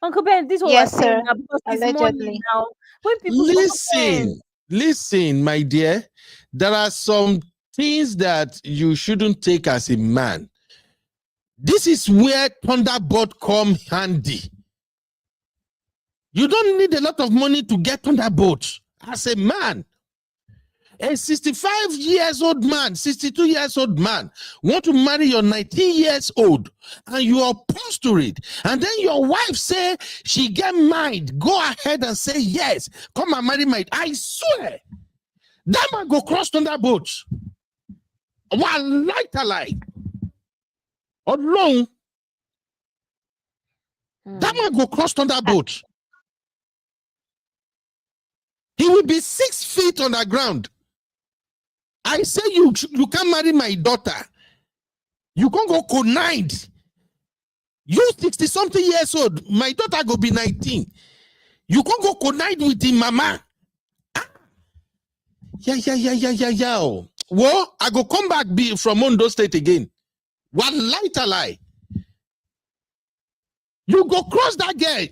Uncle Ben, this is what we're saying now, because it's money now. When people listen, my dear, there are some things that you shouldn't take as a man. This is where Thunderbolt come handy. You don't need a lot of money to get Thunderbolt as a man. A 65 years old man, 62 years old man want to marry your 19 years old and you are opposed to it. And then your wife say she get married. Go ahead and say yes. Come and marry my. I swear that man go cross Thunderbolt. One light alike. Alone. That man go cross Thunderbolt. He will be 6 feet on the ground. I say you can't marry my daughter. You can't go connive. You 60-something years old. My daughter go be 19. You can't go connive with him, mama. Yeah. Well, I go come back from Ondo State again. One light a lie. You go cross that girl.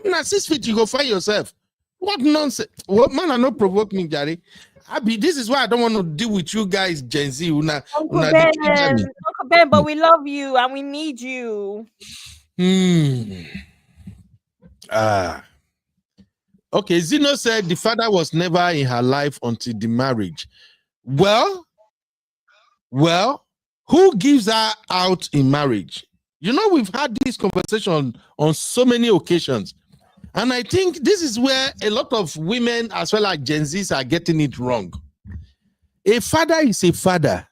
Now 6 feet, you go find yourself. What nonsense? What man? I not provoke me, Gary. Abby, this is why I don't want to deal with you guys, Gen Z. Uncle Ben, but we love you and we need you. Okay, Zeno said the father was never in her life until the marriage. Well, who gives her out in marriage? You know, we've had this conversation on so many occasions. And I think this is where a lot of women, as well as Gen Zs, are getting it wrong. A father is a father.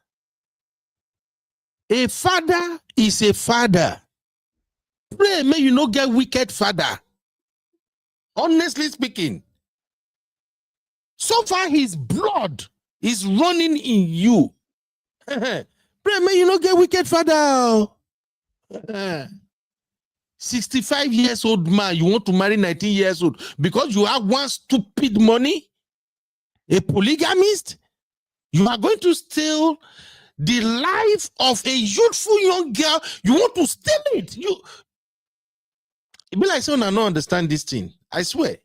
A father is a father. Pray, may you not get wicked father. Honestly speaking. So far, his blood is running in you. Pray, may you not get wicked father. 65 years old man, you want to marry 19 years old because you have one stupid money? A polygamist? You are going to steal the life of a youthful young girl. You want to steal it. It be like someone I don't understand this thing. I swear.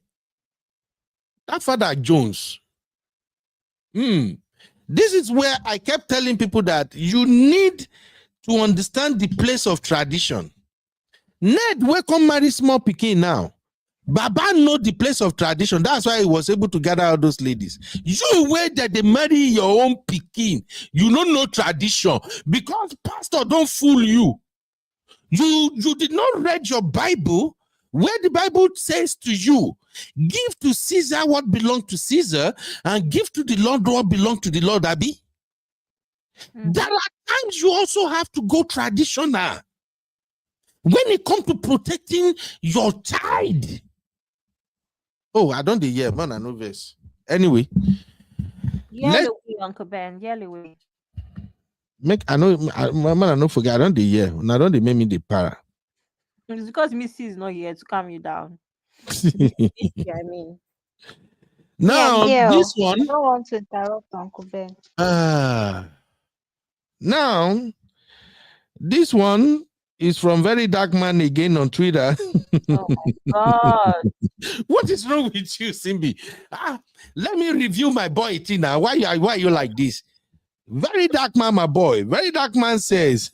That father Jones. This is where I kept telling people that you need to understand the place of tradition. Ned, welcome marry small pikin now. Baba know the place of tradition. That's why he was able to gather all those ladies. You wait that they marry your own pikin. You don't know tradition because pastor don't fool you. You did not read your Bible where the Bible says to you, give to Caesar what belongs to Caesar and give to the Lord what belongs to the Lord, Abby. There are times you also have to go traditional. When it comes to protecting your child. Oh, I don't hear, man, I know this. Anyway. Yellow Uncle Ben, yellow. I don't forget, I don't hear. I don't make me the para. It's because Missy is not here to calm you down. I mean. Now, this one. I don't want to interrupt Uncle Ben. Now, this one is from Very Dark Man again on Twitter. Oh my God. What is wrong with you, Simbi? Let me review my boy Tina. Why are you like this? Very Dark Man, my boy. Very Dark Man says,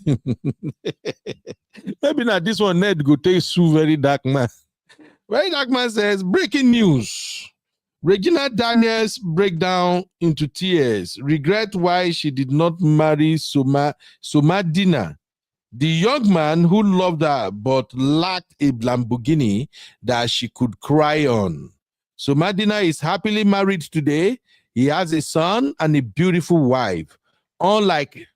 maybe not this one, Ned go take sue Very Dark Man. Very Dark Man says, breaking news. Regina Daniels break down into tears, regret why she did not marry Somadina, the young man who loved her but lacked a Lamborghini that she could cry on. Somadina is happily married today. He has a son and a beautiful wife. Unlike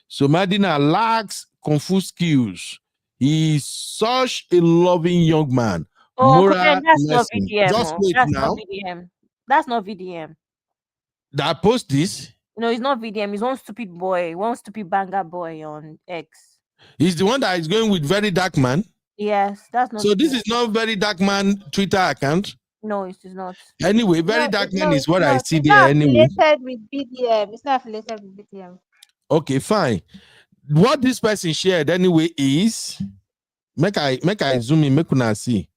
Somadina lacks Kung Fu skills. He is such a loving young man. Oh, that's not VDM. Just wait that's now. not VDM. That's not VDM. That post this? No, it's not VDM. He's one stupid boy, one stupid banger boy on X. He's the one that is going with Very Dark Man? Yes, that's not. So this is not Very Dark Man Twitter account? No, it is not. Anyway, Very Dark Man is what I see it's there not anyway. affiliated with BDM. It's not affiliated with BDM. Okay, fine. What this person shared anyway is make I zoom in, make una see.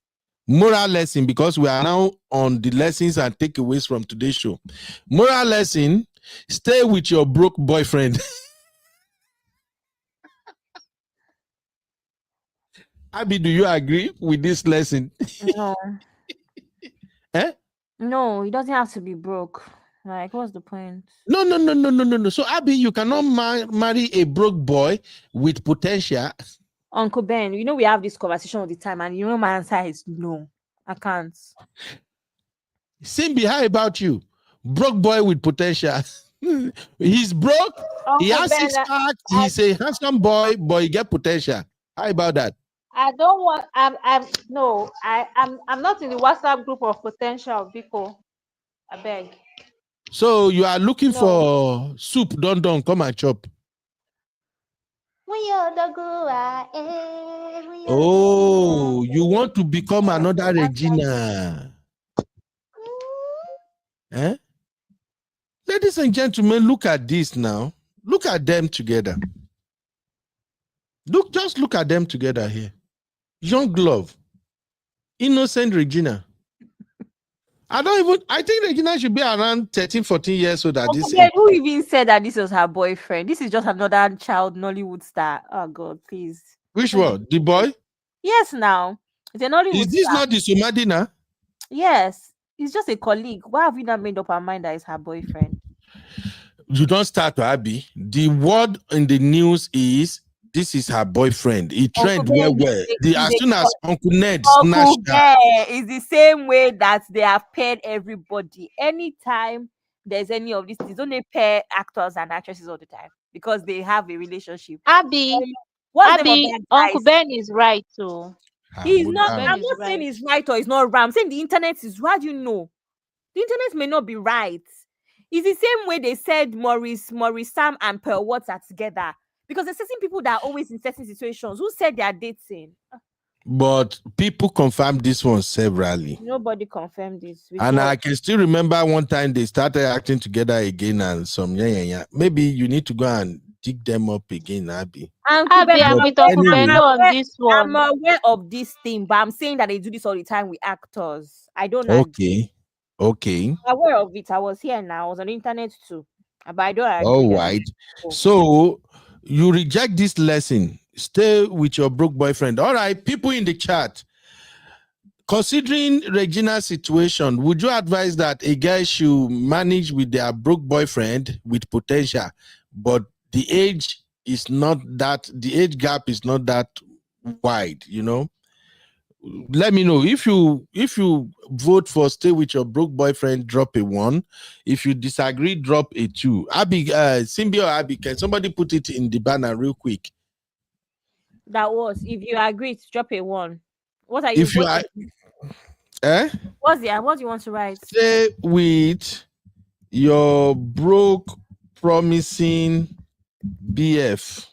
Moral lesson, because we are now on the lessons and takeaways from today's show. Moral lesson: stay with your broke boyfriend. Abby, do you agree with this lesson? No. No, he doesn't have to be broke. Like, what's the point? No. So, Abby, you cannot marry a broke boy with potential. Uncle Ben, you know we have this conversation all the time, and you know my answer is no. I can't. Simbi, how about you? Broke boy with potential. He's broke. Uncle he has Ben, 6 pack. He's a handsome boy, but he get potential. How about that? I don't want. I'm not in the WhatsApp group of potential people. I beg. So you are looking for soup? Don't come and chop. Oh, you want to become another Regina? Ladies and gentlemen, look at this now. Look at them together. Just look at them together here. Young love. Innocent Regina. I think Regina should be around 13, 14 years old at this age. Who even said that this was her boyfriend? This is just another child Nollywood star. Oh God, please. Which one? The boy? Yes, now. It's a Is Nollywood this star. not the Somadina? Yes. He's just a colleague. Why have you not made up her mind that it's her boyfriend? You don't start, Abby. The word in the news is this is her boyfriend. It trend well. As soon as Uncle Ned snatched her. It's the same way that they have paired everybody. Anytime there's any of these things, don't they pair actors and actresses all the time because they have a relationship? Abby, What's the name of that guy? Uncle Ben is right too. He's not. Ben I'm is not saying right. he's right or he's not right. I'm saying the internet is. How do you know? The internet may not be right. It's the same way they said Maurice, Sam, and Pearl Watts are together. Because there's certain people that are always in certain situations. Who said they are dating? But people confirmed this one severally. Nobody confirmed this. And I can still remember one time they started acting together again and some maybe you need to go and dig them up again, Abby. Abby, I'm with Uncle Beno on this one. I'm aware of this thing, but I'm saying that they do this all the time with actors. I don't agree. Okay. I'm aware of it. I was here now. I was on the internet too. But I don't agree. All right. So you reject this lesson. Stay with your broke boyfriend. All right, people in the chat. Considering Regina's situation, would you advise that a guy should manage with their broke boyfriend with potential, but the age gap is not that wide, Let me know. If you vote for stay with your broke boyfriend, drop a 1. If you disagree, drop a 2. Abby, Simbi or Abby, can somebody put it in the banner real quick? That was if you agree, drop a 1. What are you? If you are, what do you want to write? Stay with your broke promising BF.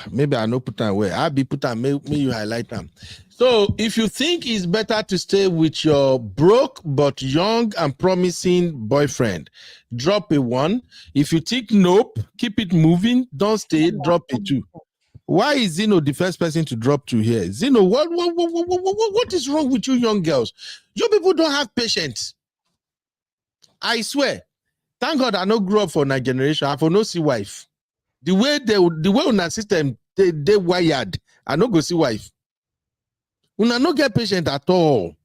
Maybe I know put them where I'll be put them. May you highlight them. So if you think it's better to stay with your broke but young and promising boyfriend, drop a 1. If you think nope, keep it moving. Don't stay. Drop a 2. Why is Zeno the first person to drop 2 here? Zeno, what is wrong with you young girls? You people don't have patience. I swear. Thank God I don't grow up for my generation. I for no see wife. The way on our system they wired, I no go see wife. Una no get patient at all.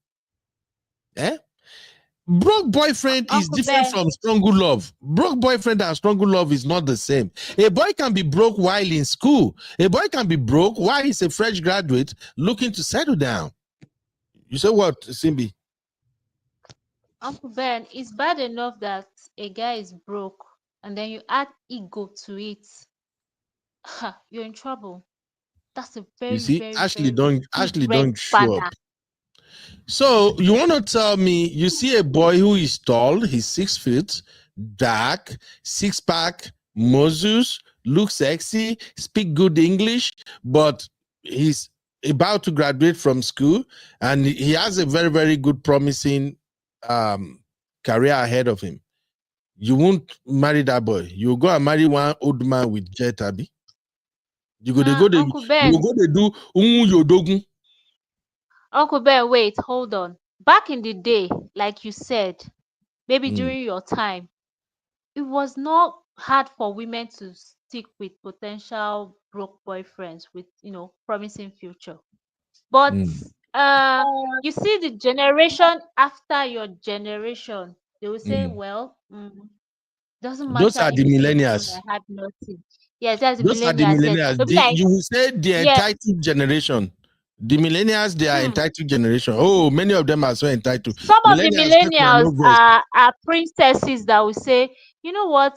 Broke boyfriend is different from struggle love. Broke boyfriend and struggle love is not the same. A boy can be broke while in school. A boy can be broke while he's a fresh graduate looking to settle down. You say what, Simbi? Uncle Ben, it's bad enough that a guy is broke and then you add ego to it. You're in trouble. That's a very, you see, very, Ashley very don't show up. So you want to tell me you see a boy who is tall, he's 6 feet, dark, 6-pack, muscles, looks sexy, speak good English, but he's about to graduate from school and he has a very, very good, promising career ahead of him. You won't marry that boy. You go and marry one old man with jet, Abby. You go to do yodogun. Uncle Ben, wait, hold on. Back in the day, like you said, maybe during your time, it was not hard for women to stick with potential broke boyfriends with, promising future. But you see the generation after your generation, they will say, well, doesn't matter. Those are the millennials. I had nothing. Yes, that's the Those are the millennials. Yes. You will say the entitled generation. The millennials, they are entitled generation. Oh, many of them are so entitled. Some of the millennials are princesses that will say, you know what,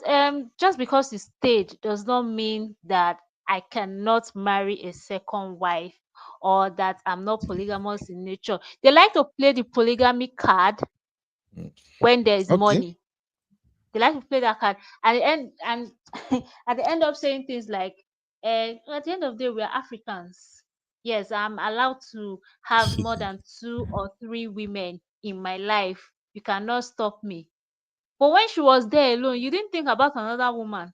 just because it's stayed does not mean that I cannot marry a second wife or that I'm not polygamous in nature. They like to play the polygamy card when there is money. They like to play that card at the end, and at the end of saying things like, at the end of the day, we are Africans. Yes, I'm allowed to have more than 2 or 3 women in my life. You cannot stop me. But when she was there alone, you didn't think about another woman.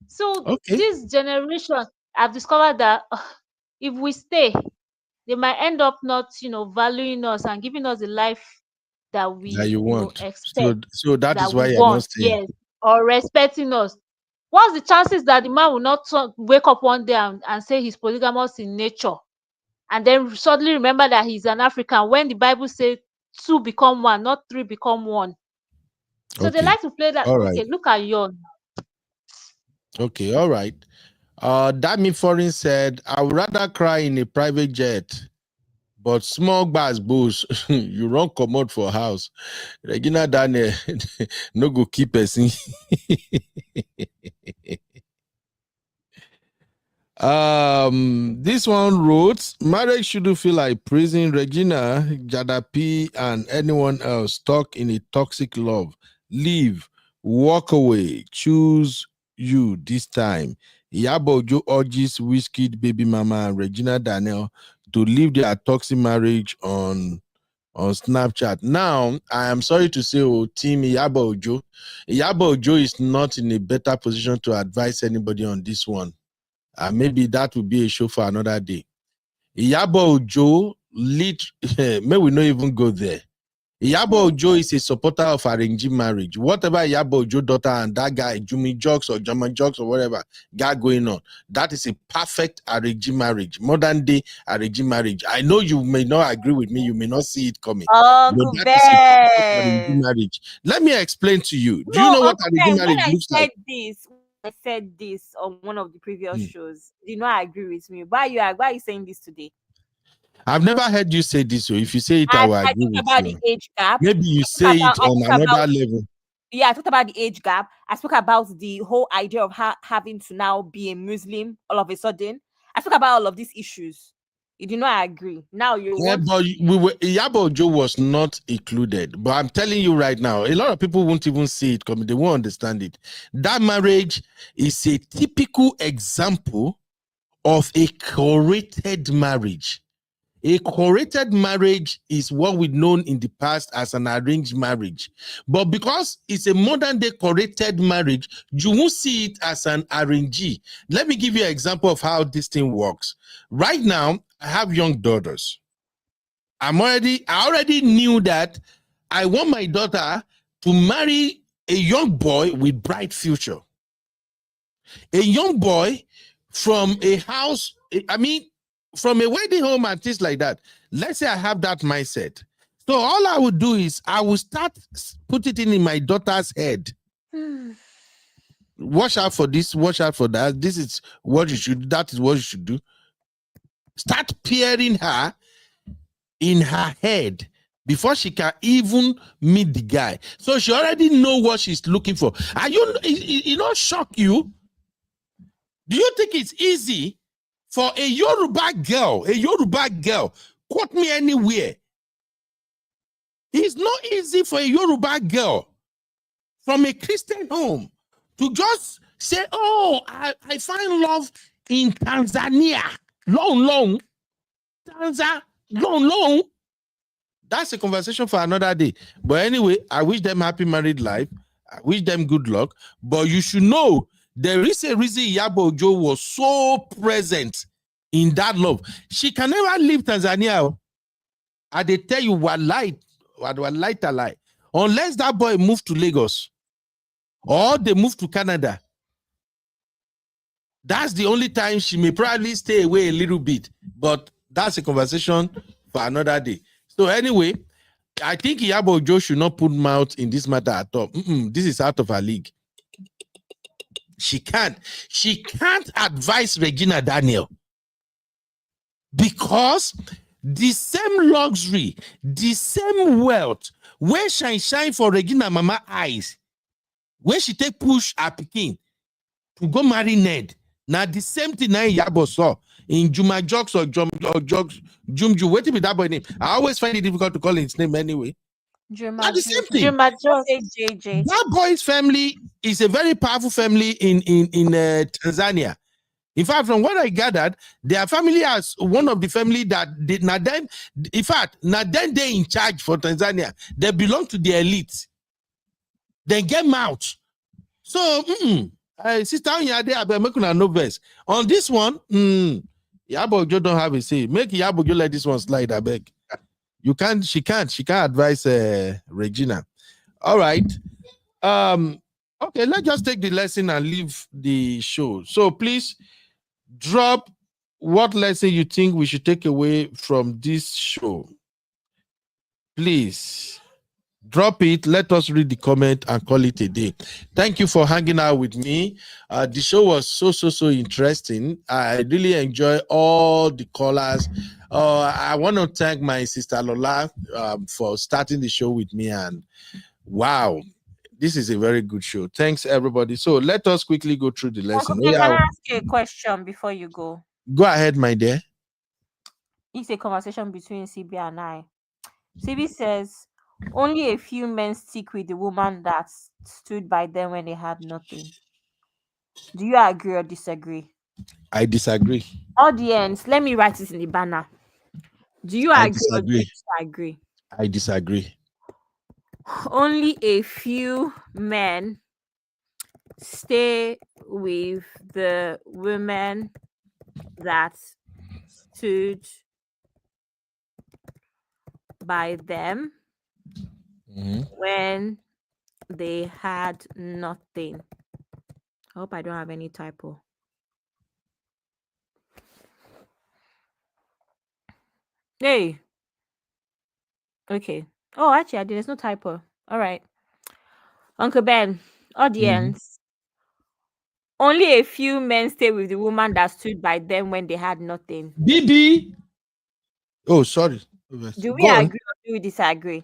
So this generation, I've discovered that if we stay, they might end up not, valuing us and giving us the life that That we, you want. expect, So that that is we why you're not want, staying. yes, or respecting us. What's the chances that the man will not wake up one day and say he's polygamous in nature, and then suddenly remember that he's an African, when the Bible says two become one, not three become one? So they Okay. like to play that. All Okay, right. look at you. Okay. All right. Dami Foreign said, I would rather cry in a private jet, but small bars boost. You run commode for house. Regina Daniel, no go keep person. This one wrote, marriage shouldn't feel like prison. Regina, Jadapi, and anyone else stuck in a toxic love. Leave, walk away, choose you this time. Iyabo Ojo urges Wizkid, Baby Mama, and Regina Daniel to leave their toxic marriage on Snapchat. Now, I am sorry to say, team Iyabo Ojo is not in a better position to advise anybody on this one. Maybe that will be a show for another day. Iyabo Ojo lead, may we not even go there. Iyabo Ojo is a supporter of arranged marriage. Whatever Iyabo Ojo daughter and that guy, Jumi Jokes or German Jokes or whatever, got going on, that is a perfect arranged marriage, modern day arranged marriage. I know you may not agree with me, you may not see it coming. Uncle But that is a perfect arranged Ben. marriage. Let me explain to you. Do No, you know what Uncle arranged Ben, marriage looks like? I said this on one of the previous shows. You know, I agree with me. Why are you saying this today? I've never heard you say this. So if you say it, I will I agree talked with about you. the age gap. Maybe you say it on another level. Yeah, I talked about the age gap. I spoke about the whole idea of having to now be a Muslim all of a sudden. I spoke about all of these issues. You do not agree. Now you want. But Iyabo Ojo was not included. But I'm telling you right now, a lot of people won't even see it coming. They won't understand it. That marriage is a typical example of a curated marriage. A curated marriage is what we've known in the past as an arranged marriage. But because it's a modern day curated marriage, you won't see it as an arrangee. Let me give you an example of how this thing works. Right now, I have young daughters. I already knew that I want my daughter to marry a young boy with bright future. A young boy from a house, from a wedding home and things like that. Let's say I have that mindset. So all I would do is I will start put it in my daughter's head. Watch out for this, watch out for that. This is what you should do. That is what you should do. Start peering her in her head before she can even meet the guy. So she already know what she's looking for. Are you, it not shock you? Do you think it's easy for a Yoruba girl, quote me anywhere? It's not easy for a Yoruba girl from a Christian home to just say, oh, I find love in Tanzania. Long. That's a conversation for another day. But anyway, I wish them happy married life. I wish them good luck. But you should know there is a reason Iyabo Ojo was so present in that love. She can never leave Tanzania. And they tell you what lie. Unless that boy moved to Lagos or they move to Canada. That's the only time she may probably stay away a little bit. But that's a conversation for another day. So anyway, I think Iyabo Ojo should not put mouth in this matter at all. This is out of her league. She can't advise Regina Daniel because the same luxury, the same wealth, where shine for Regina Mama eyes, where she take push her pikin to go marry Ned. Now the same thing now Iyabo saw in Juma Jokes or Jumju. What be that boy name? I always find it difficult to call his name anyway. Not the same thing. JJ. That boy's family is a very powerful family in Tanzania. In fact, from what I gathered, their family has one of the family that did not them. In fact, not then they in charge for Tanzania. They belong to the elite. They get them out. So Sister, I be making a no verse. On this one, Yabo don't have a say. Make Yabo let this one slide, I beg. You can't, she can't advise Regina. All right. Okay, let's just take the lesson and leave the show. So please drop what lesson you think we should take away from this show. Please drop it. Let us read the comment and call it a day. Thank you for hanging out with me. The show was so interesting. I really enjoy all the callers. I want to thank my sister Lola for starting the show with me, and wow, this is a very good show. Thanks, everybody. So let us quickly go through the lesson. Uncle, can I ask you a question before you go? Go ahead, my dear. It's a conversation between CB and I. CB says, only a few men stick with the woman that stood by them when they had nothing. Do you agree or disagree? I disagree. Audience, let me write this in the banner. Do you agree or do you disagree? I disagree. Only a few men stay with the women that stood by them when they had nothing. I hope I don't have any typo. Hey. Okay. Oh, actually, there's no typo. All right. Uncle Ben, audience. Only a few men stay with the woman that stood by them when they had nothing. BB. Oh, sorry. Do we agree or do we disagree?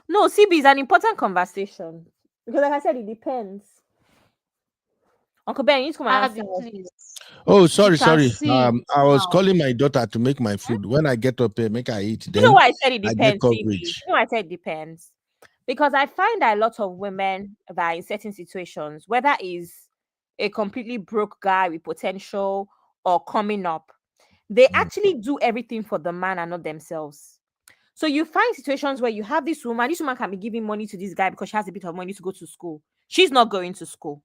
No, CB is an important conversation. Because like I said, it depends. Uncle Ben, you need to come and answer. Oh, sorry. I was calling my daughter to make my food. When I get up here, make her eat. Then you know why I said it depends, I get CB? coverage. You know why I said it depends? Because I find that a lot of women that are in certain situations, whether is a completely broke guy with potential or coming up, they actually do everything for the man and not themselves. So you find situations where you have this woman can be giving money to this guy because she has a bit of money to go to school. She's not going to school.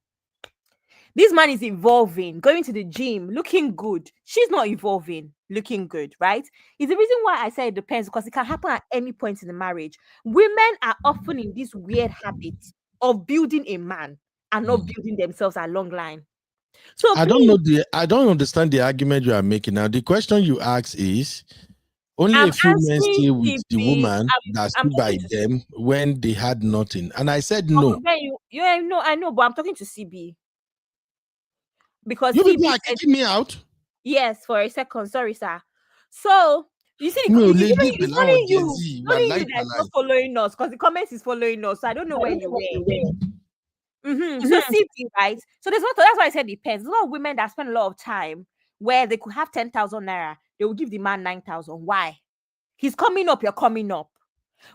This man is evolving, going to the gym, looking good. She's not evolving, looking good, right? It's the reason why I say it depends, because it can happen at any point in the marriage. Women are often in this weird habit of building a man and not building themselves a long line. So I don't understand the argument you are making. Now, the question you ask is only a few men stay with the woman that stood by them when they had nothing. And I said no. I know, but I'm talking to CB. Because you people are kicking me out. Yes, for a second. Sorry, sir. So you see, it's only you that's not following us, because the comments is following us. So I don't know where you were. So CB, right? So that's why I said it depends. There's a lot of women that spend a lot of time where they could have 10,000 naira, they will give the man 9,000. Why? He's coming up, you're coming up.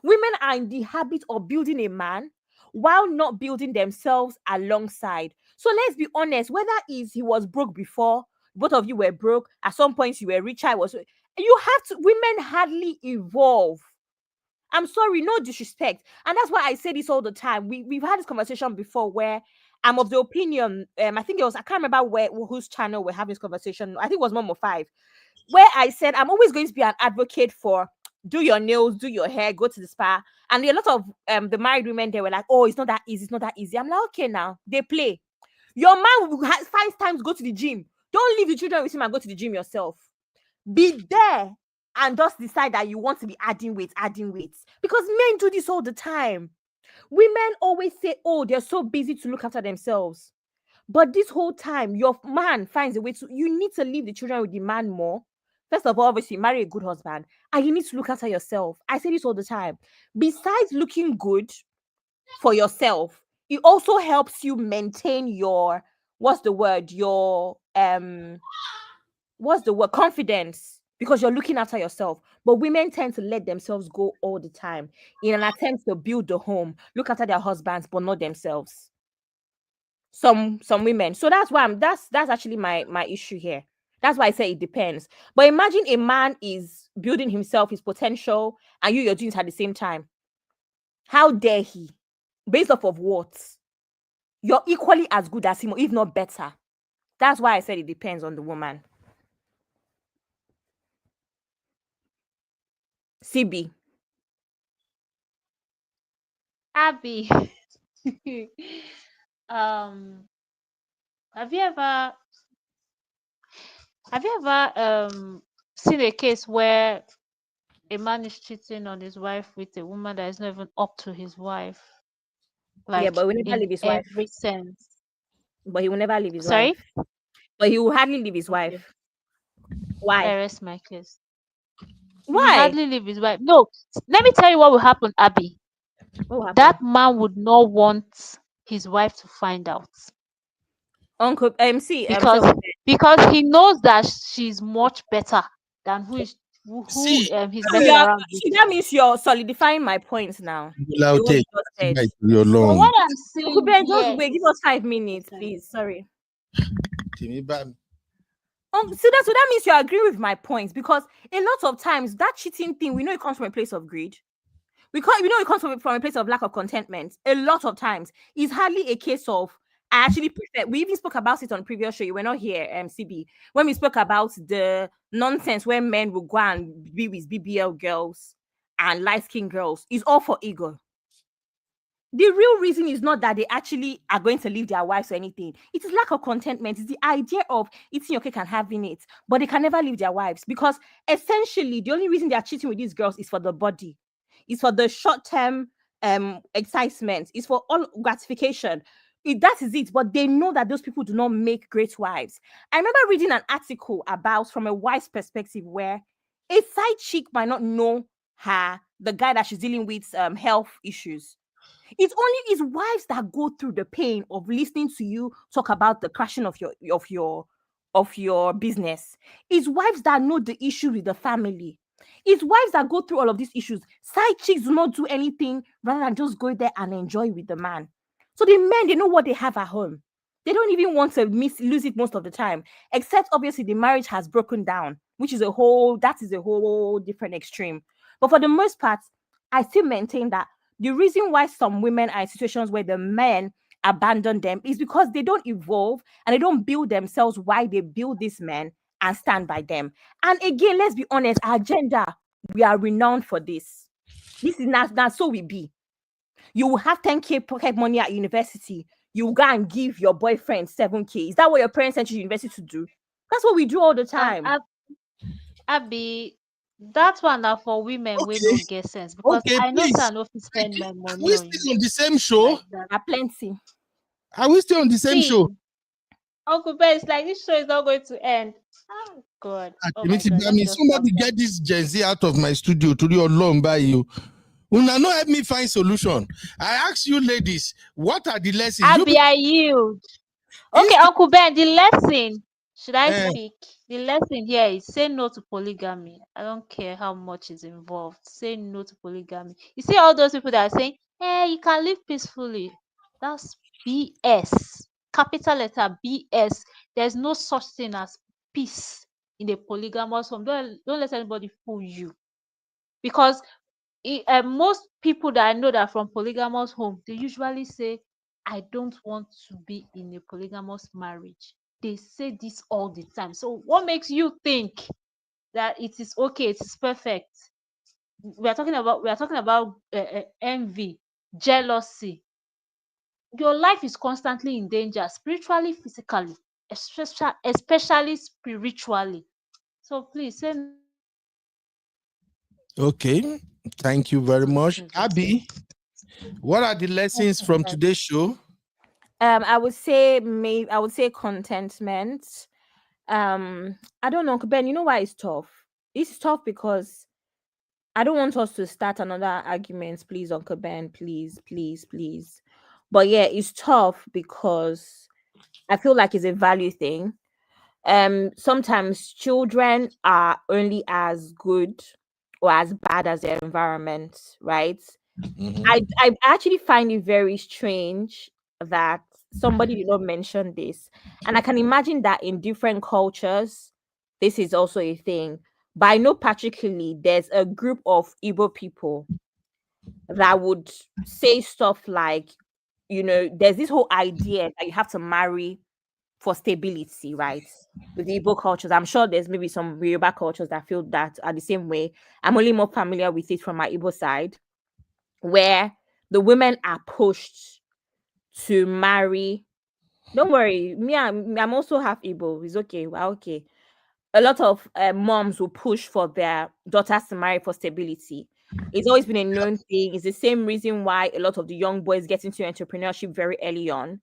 Women are in the habit of building a man while not building themselves alongside. So let's be honest, whether he was broke before, both of you were broke, at some point you were rich, women hardly evolve. I'm sorry, no disrespect. And that's why I say this all the time. We've had this conversation before where I'm of the opinion, I think I can't remember whose channel we're having this conversation. I think it was Momo 5, where I said I'm always going to be an advocate for do your nails, do your hair, go to the spa. And a lot of the married women, they were like, oh, it's not that easy, it's not that easy. I'm like, okay, now they play. Your man will 5 times go to the gym. Don't leave the children with him and go to the gym yourself. Be there and just decide that you want to be adding weight. Because men do this all the time. Women always say, oh, they're so busy to look after themselves. But this whole time, your man finds a way to, you need to leave the children with the man more. First of all, obviously, marry a good husband. And you need to look after yourself. I say this all the time. Besides looking good for yourself, it also helps you maintain your, confidence, because you're looking after yourself. But women tend to let themselves go all the time in an attempt to build the home, look after their husbands, but not themselves. Some women. So that's why that's actually my issue here. That's why I say it depends. But imagine a man is building himself, his potential, and you're doing it at the same time. How dare he? Based off of what? you're equally as good as him, or if not better. That's why I said it depends on the woman. CB. Abby, um, have you ever seen a case where a man is cheating on his wife with a woman that is not even up to his wife, Yeah, like but we never in leave his wife. every sense? But he will never leave his Sorry? wife. But he will hardly leave his Okay, wife. Why? I rest my case. He will Why? hardly leave his wife. No, let me tell you what will happen, Abby. What will happen? That man would not want his wife to find out. Uncle MC, because he knows that she's much better than who See, he's messing around with. that means you're solidifying my points now. I'll The way take you just said. your But long. what I'm Uncle saying Ben, here just wait. Give is us 5 minutes, please. Sorry. Timmy, So that means you agree with my points, because a lot of times that cheating thing, we know it comes from a place of greed. We know it comes from a place of lack of contentment. A lot of times, it's hardly a case of I actually prefer. We even spoke about it on previous show. You were not here, CB, when we spoke about the nonsense where men will go and be with BBL girls and light skinned girls. It's all for ego. The real reason is not that they actually are going to leave their wives or anything. It is lack of contentment. It's the idea of eating your cake and having it, but they can never leave their wives, because essentially the only reason they are cheating with these girls is for the body. It's for the short-term excitement. It's for all gratification. That is it. But they know that those people do not make great wives. I remember reading an article about, from a wife's perspective, where a side chick might not know the guy that she's dealing with health issues. It's only his wives that go through the pain of listening to you talk about the crashing of your business. It's wives that know the issue with the family. It's wives that go through all of these issues. Side chicks do not do anything rather than just go there and enjoy with the man. So the men, they know what they have at home. They don't even want to lose it most of the time, except obviously the marriage has broken down, which is a whole different extreme. But for the most part, I still maintain that the reason why some women are in situations where the men abandon them is because they don't evolve and they don't build themselves why they build these men and stand by them. And again, let's be honest, our gender, we are renowned for this. This is not so we be. You will have 10K pocket money at university. You will go and give your boyfriend 7K. Is that what your parents sent you to university to do? That's what we do all the time. Abby, that one now for women we no get sense, because I know please. I know if spend my money. Are we still on the same show? Plenty. Are we still on the same show? Uncle Ben, it's like this show is not going to end. Oh God. Oh my God. Somebody get this Gen Z out of my studio to do alone by you. Una no help me find solution. I ask you ladies, what are the lessons? Abby, I yield. Okay, Uncle Ben, the lesson, should I speak? The lesson here is say no to polygamy. I don't care how much is involved. Say no to polygamy. You see all those people that are saying, hey, you can live peacefully. That's BS. Capital letter BS. There's no such thing as peace in a polygamous home. Don't let anybody fool you. Because most people that I know that are from polygamous home, they usually say, I don't want to be in a polygamous marriage. They say this all the time. So what makes you think that it is okay, it is perfect? We are talking about envy, jealousy. Your life is constantly in danger, spiritually, physically, especially spiritually. So please say. Okay, thank you very much. Abby, what are the lessons from today's show? I would say contentment. I don't know, Ben, you know why it's tough? It's tough because I don't want us to start another argument, please, Uncle Ben, please, please, please. But yeah, it's tough because I feel like it's a value thing. Sometimes children are only as good or as bad as their environment, right? I actually find it very strange that somebody did not mention this. And I can imagine that in different cultures, this is also a thing. But I know particularly there's a group of Igbo people that would say stuff like, there's this whole idea that you have to marry for stability, right? With the Igbo cultures, I'm sure there's maybe some Yoruba cultures that feel that are the same way. I'm only more familiar with it from my Igbo side, where the women are pushed to marry. Don't worry, I'm also half Igbo. It's okay. We're okay. A lot of moms will push for their daughters to marry for stability. It's always been a known thing. It's the same reason why a lot of the young boys get into entrepreneurship very early on.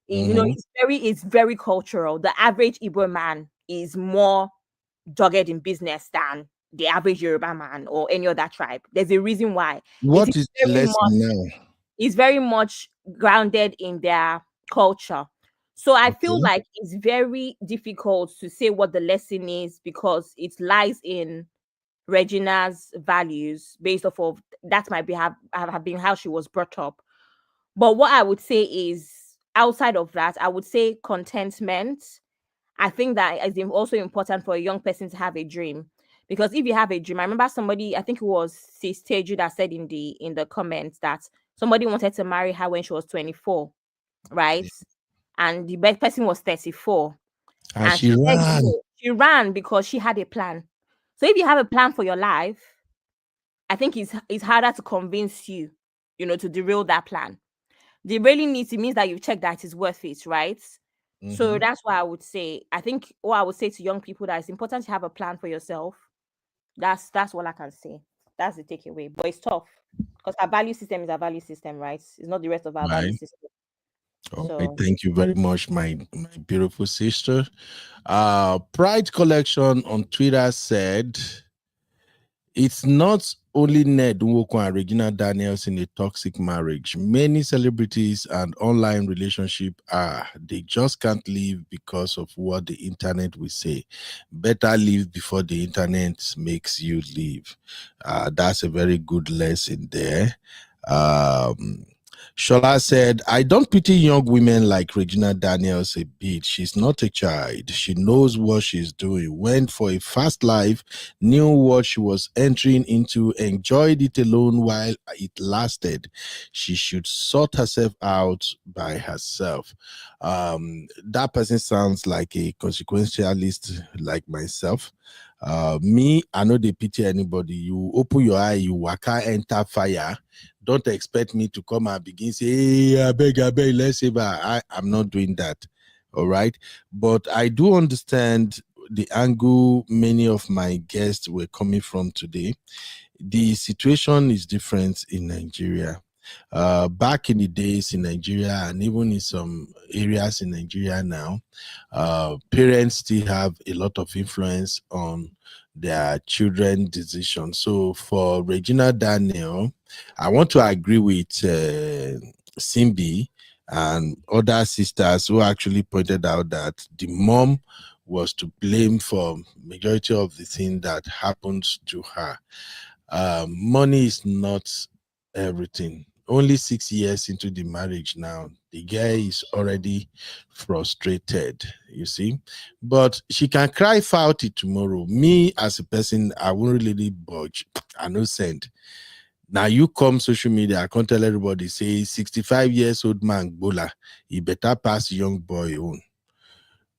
It's very cultural. The average Igbo man is more dogged in business than the average Yoruba man or any other tribe. There's a reason why. What is the lesson now? It's very much grounded in their culture. So I feel like it's very difficult to say what the lesson is because it lies in Regina's values based off of that might have been how she was brought up. But what I would say is outside of that, I would say contentment. I think that is also important for a young person to have a dream. Because if you have a dream, I remember somebody, I think it was Sis Teju that said in the comments that somebody wanted to marry her when she was 24, right? And the best person was 34. And she ran. She ran because she had a plan. So if you have a plan for your life, I think it's harder to convince you, to derail that plan. Derailing it means that you've checked that it's worth it, right? So that's why I would say, I think what I would say to young people that it's important to have a plan for yourself. That's what I can say. That's the takeaway. But it's tough because our value system is our value system, right? It's not the rest of our value system. Okay, thank you very much, my beautiful sister. Pride Collection on Twitter said, it's not only Ned Nwoko and Regina Daniels in a toxic marriage. Many celebrities and online relationship they just can't leave because of what the internet will say. Better leave before the internet makes you leave. That's a very good lesson there. Shola said, I don't pity young women like Regina Daniels a bit. She's not a child. She knows what she's doing. Went for a fast life, knew what she was entering into, enjoyed it alone while it lasted. She should sort herself out by herself. That person sounds like a consequentialist like myself. Me, I know they pity anybody. You open your eye, you waka enter fire. Don't expect me to come and begin say, hey, I beg, let's save her. I'm not doing that. All right. But I do understand the angle many of my guests were coming from today. The situation is different in Nigeria. Back in the days in Nigeria and even in some areas in Nigeria now, parents still have a lot of influence on their children's decisions. So for Regina Daniel, I want to agree with Simbi and other sisters who actually pointed out that the mom was to blame for majority of the thing that happened to her. Money is not everything. Only 6 years into the marriage now, the guy is already frustrated, you see. But she can cry foul it tomorrow. Me as a person, I won't really budge. I no send. Now you come social media, I can't tell everybody, say 65 years old man, Bola, he better pass young boy own.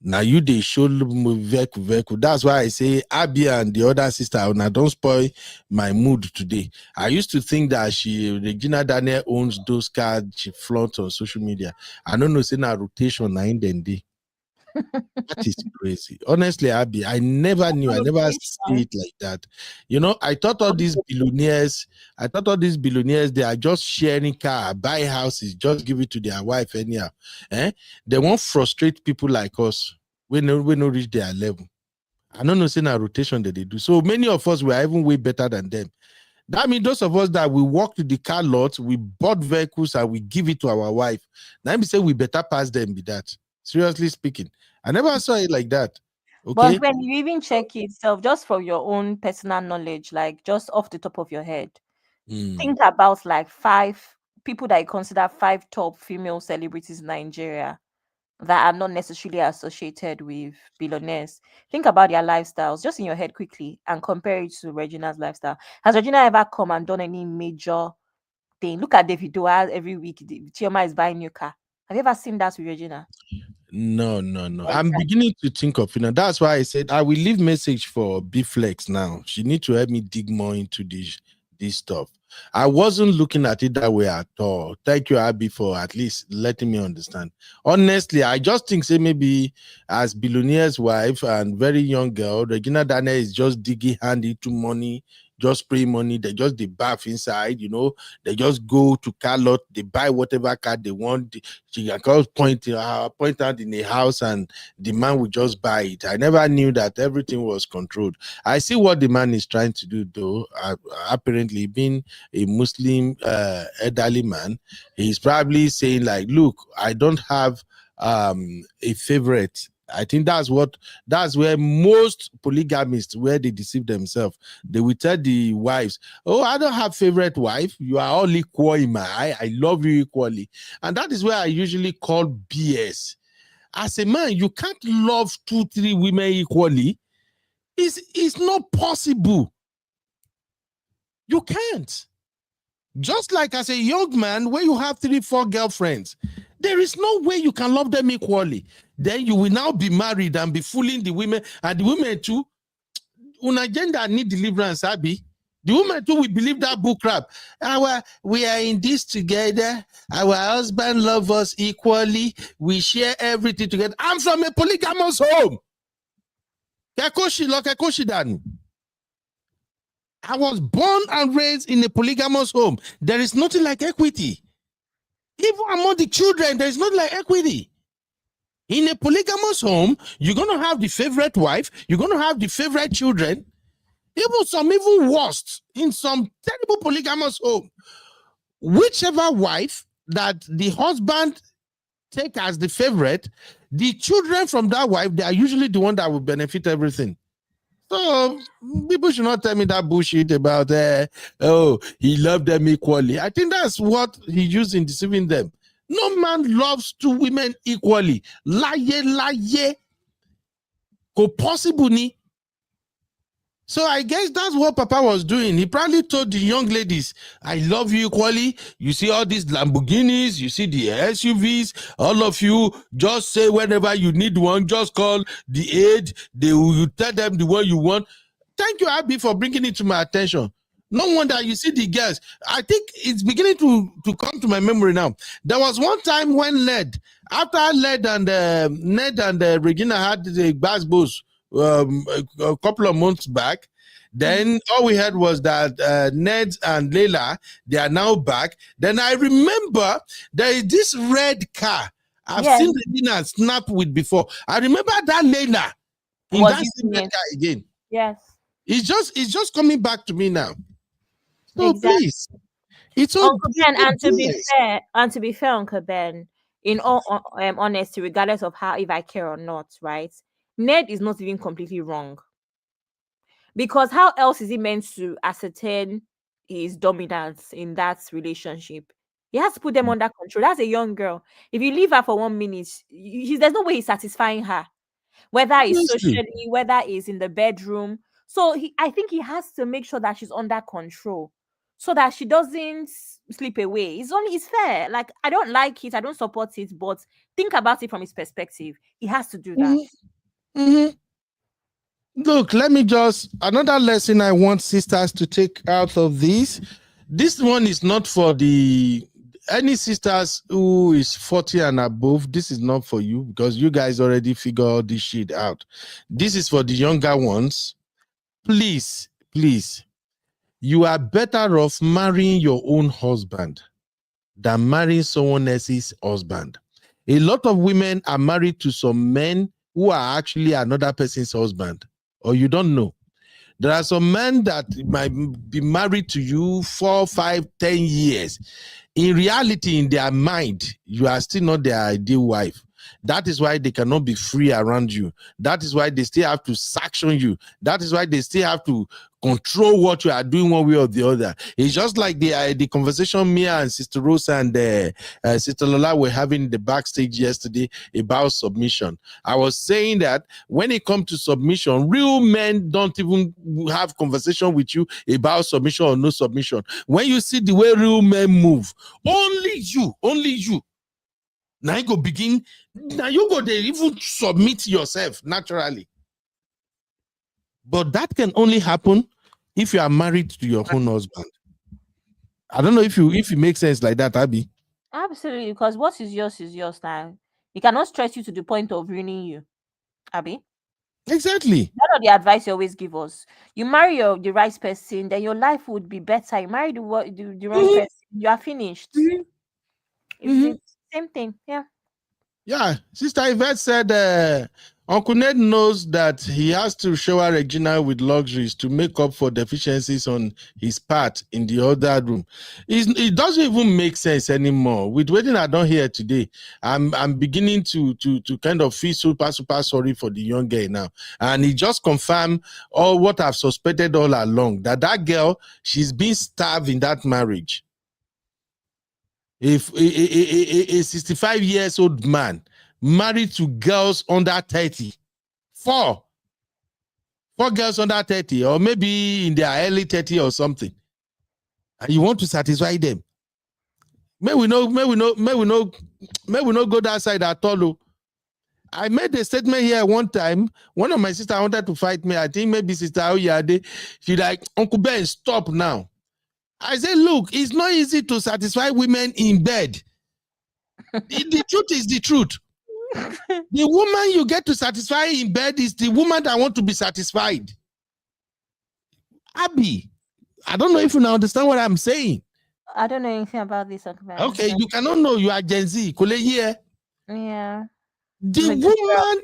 Now you they show veku. That's why I say Abby and the other sister, now don't spoil my mood today. I used to think that Regina Daniel owns those cards she flaunts on social media. I don't know, say na rotation na in den day. That is crazy. Honestly, Abby, I never knew. I never see it like that. I thought all these billionaires, they are just sharing car, buy houses, just give it to their wife anyhow. They won't frustrate people like us when we no reach their level. I don't know, saying a rotation that they do. So many of us were even way better than them. That means those of us that we walk to the car lot, we bought vehicles and we give it to our wife. Now we say we better pass them with that. Seriously speaking. I never saw it like that. Okay. But when you even check itself, just for your own personal knowledge, like just off the top of your head, think about like 5 people that you consider 5 top female celebrities in Nigeria that are not necessarily associated with billionaires. Think about their lifestyles just in your head quickly and compare it to Regina's lifestyle. Has Regina ever come and done any major thing. Look at Davido every week. Chioma is buying new car. Have you ever seen that with Regina? No. I'm beginning to think of it. That's why I said I will leave message for B-Flex now. She need to help me dig more into this stuff. I wasn't looking at it that way at all. Thank you, Abby, for at least letting me understand. Honestly, I just think say maybe as billionaire's wife and very young girl, Regina Daniel is just digging hand into money, just spray money. They just the bath inside, they just go to car lot, they buy whatever car they want. She can point out in the house and the man will just buy it. I never knew that everything was controlled. I see what the man is trying to do though. Apparently being a Muslim elderly man, he's probably saying like, look, I don't have a favorite. I think that's where most polygamists, where they deceive themselves. They will tell the wives, oh, I don't have favorite wife. You are all equal in my eye. I love you equally. And that is where I usually call BS. As a man, you can't love 2-3 women equally. It's not possible. You can't. Just like as a young man, where you have 3-4 girlfriends, there is no way you can love them equally. Then you will now be married and be fooling the women, and the women too. Un agenda need deliverance, Abby. The women too will believe that bull crap. We are in this together. Our husband loves us equally. We share everything together. I'm from a polygamous home. I was born and raised in a polygamous home. There is nothing like equity. Even among the children, there is nothing like equity. In a polygamous home, you're going to have the favorite wife. You're going to have the favorite children. Even worse, in some terrible polygamous home, whichever wife that the husband take as the favorite, the children from that wife, they are usually the one that will benefit everything. So people should not tell me that bullshit about he loved them equally. I think that's what he used in deceiving them. No man loves 2 women equally. Lie. Ko possible ni. So I guess that's what Papa was doing. He probably told the young ladies, I love you equally. You see all these Lamborghinis, you see the SUVs, all of you just say whenever you need one, just call the aide. They will tell them the one you want. Thank you, Abby, for bringing it to my attention. No wonder you see the girls. I think it's beginning to come to my memory now. There was one time when after Ned and Regina had the basketballs, a couple of months back, then all we heard was that Ned and Layla, they are now back. Then I remember there is this red car I've seen Regina snap with before. I remember that Layla in that same red car again. Yes. It's just coming back to me now. So please, it's all Uncle Ben, and to be fair, Uncle Ben, in all honesty, regardless of if I care or not, right? Ned is not even completely wrong. Because how else is he meant to ascertain his dominance in that relationship? He has to put them under control. That's a young girl. If you leave her for 1 minute, there's no way he's satisfying her. Whether it's socially, whether it's in the bedroom. So I think he has to make sure that she's under control so that she doesn't slip away. It's fair. Like, I don't like it, I don't support it, but think about it from his perspective. He has to do that. Look, another lesson I want sisters to take out of this. This one is not for any sisters who is 40 and above. This is not for you because you guys already figure all this shit out. This is for the younger ones. Please, you are better off marrying your own husband than marrying someone else's husband. A lot of women are married to some men who are actually another person's husband, or you don't know. There are some men that might be married to you 4, 5, 10 years. In reality, in their mind, you are still not their ideal wife. That is why they cannot be free around you. That is why they still have to sanction you. That is why they still have to control what you are doing one way or the other. It's just like the conversation Mia and Sister Rosa and Sister Lola were having in the backstage yesterday about submission. I was saying that when it comes to submission, real men don't even have conversation with you about submission or no submission. When you see the way real men move, only you. Now you go begin, now you go there, even submit yourself naturally. But that can only happen if you are married to your own husband. I don't know if it makes sense like that, Abby. Absolutely, because what is yours now. He cannot stress you to the point of ruining you, Abby. Exactly. That's the advice you always give us. You marry the right person, then your life would be better. You marry the wrong person, you are finished. It's the same thing, yeah. Yeah, Sister Yvette said Uncle Ned knows that he has to shower Regina with luxuries to make up for deficiencies on his part in the other room. It doesn't even make sense anymore. With wedding I don't hear today, I'm beginning to kind of feel super sorry for the young girl now. And he just confirmed all what I've suspected all along, that girl, she's been starved in that marriage. If a 65 years old man married to girls under 30, four girls under 30, or maybe in their early 30 or something, and you want to satisfy them, may we not go that side at all. I made a statement here one time. One of my sisters wanted to fight me. I think maybe Sister Oyade. She like, Uncle Ben, stop now. I said, look, it's not easy to satisfy women in bed. The truth is the truth. The woman you get to satisfy in bed is the woman that want to be satisfied. Abby, I don't know if you now understand what I'm saying. I don't know anything about this. Okay, you cannot know. You are Gen Z. Yeah. The woman,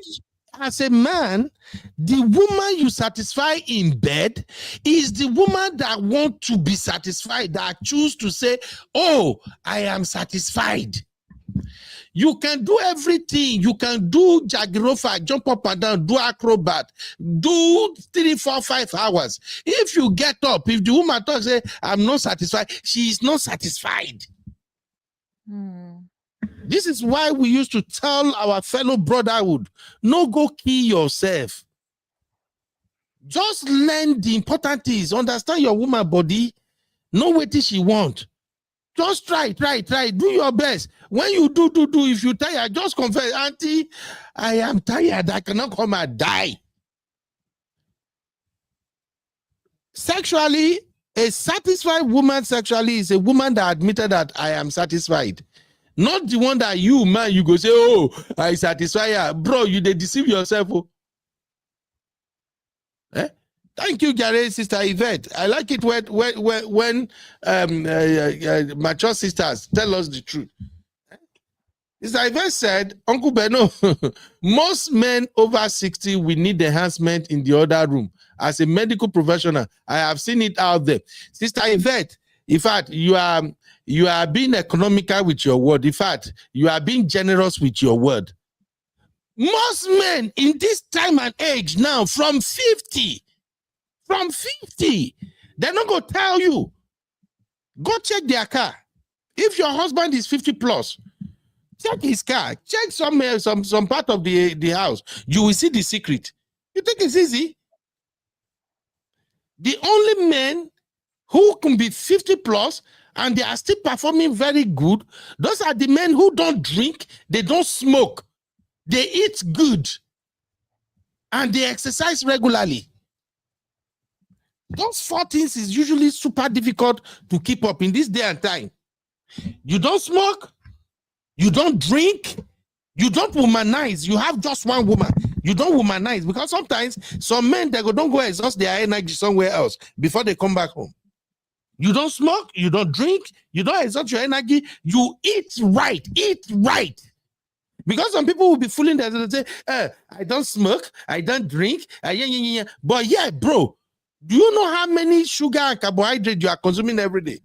as a man, the woman you satisfy in bed is the woman that want to be satisfied, that choose to say, oh, I am satisfied. You can do everything. You can do jagirofa, jump up and down, do acrobat, do 3, 4, 5 hours. If you get up, if the woman talks, say, I'm not satisfied, she is not satisfied. This is why we used to tell our fellow brotherhood, no go kill yourself. Just learn the important things. Understand your woman body. Know what she want. Just try. Do your best. When you do, if you tired, just confess, Auntie, I am tired. I cannot come and die. Sexually, a satisfied woman sexually is a woman that admitted that I am satisfied. Not the one that you, man, you go say, oh, I satisfy her. Bro, you they deceive yourself. Oh. Thank you, Gary, Sister Yvette. I like it when mature sisters tell us the truth. Sister Yvette said, Uncle Beno, most men over 60 will need enhancement in the other room. As a medical professional, I have seen it out there. Sister Yvette, in fact, you are being economical with your word. In fact, you are being generous with your word. Most men in this time and age now, from 50, they're not going to tell you. Go check their car. If your husband is 50 plus, check his car. Check some part of the house. You will see the secret. You think it's easy? The only men who can be 50 plus and they are still performing very good, those are the men who don't drink, they don't smoke, they eat good, and they exercise regularly. Those 4 things is usually super difficult to keep up in this day and time. You don't smoke, you don't drink, you don't womanize. You have just one woman. You don't womanize because sometimes some men don't go exhaust their energy somewhere else before they come back home. You don't smoke, you don't drink, you don't exhaust your energy. You eat right. Because some people will be fooling themselves and say, I don't smoke, I don't drink, yeah. But yeah, bro, do you know how many sugar and carbohydrate you are consuming every day?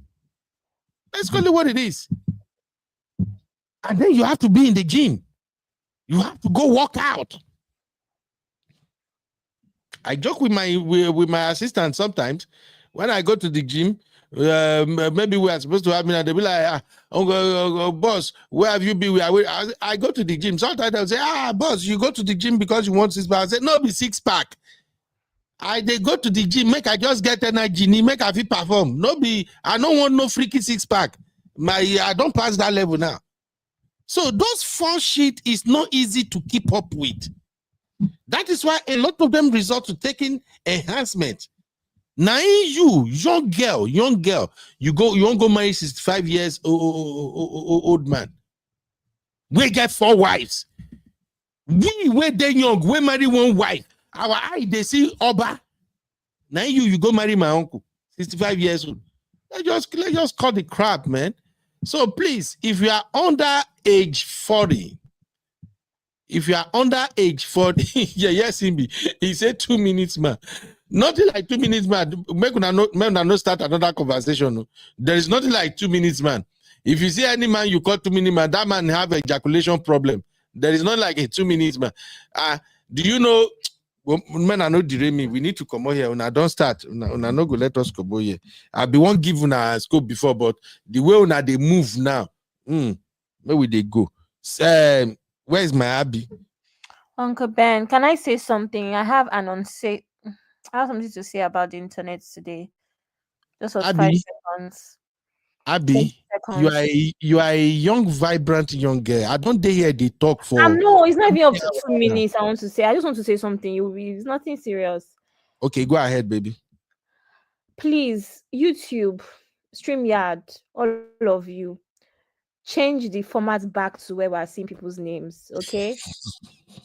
That's clearly what it is. And then you have to be in the gym. You have to go work out. I joke with my assistant sometimes when I go to the gym. Maybe we are supposed to have me, and they'll be like, boss, where have you been? I go to the gym. Sometimes they'll say, boss, you go to the gym because you want 6 pack. I say, no, be 6 pack. They go to the gym, make I just get energy, make I fit perform. No be, I don't want no freaky 6 pack. I don't pass that level now. So those 4 shit is not easy to keep up with. That is why a lot of them resort to taking enhancement. Now you, young girl, you won't go marry 65 years old man. We get 4 wives. We they young, we marry 1 wife. Our eye, they see Oba. Now you go marry my uncle, 65 years old. Let's just cut the crap, man. So please, if you are under age 40, yes, he said 2 minutes, man. Nothing like 2 minutes, man. Make not start another conversation. There is nothing like 2 minutes, man. If you see any man you call 2 minutes, man, that man have an ejaculation problem. There is not like a 2 minutes, man. Do you know? Men are not derail me. We need to come out here. Una don't start. Una no go let us come out here. I be one give una scope before, but the way una they move now, where will they go? Where is my Abby? Uncle Ben, can I say something? I have something to say about the internet today. Just for 5 seconds. Abby, you are a young, vibrant young girl. I don't dare hear they talk for. No, it's not even up to 2 minutes. I want to say. I just want to say something. It's nothing serious. Okay, go ahead, baby. Please, YouTube, StreamYard, all of you, change the format back to where we're seeing people's names. Okay.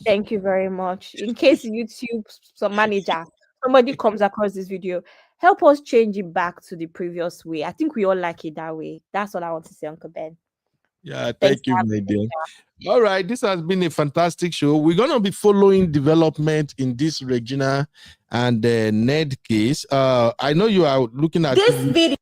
Thank you very much. In case YouTube, some manager, somebody comes across this video, help us change it back to the previous way. I think we all like it that way. That's all I want to say, Uncle Ben. Yeah, thank you, my dear. All right, this has been a fantastic show. We're going to be following development in this Regina and Ned case. I know you are looking at this video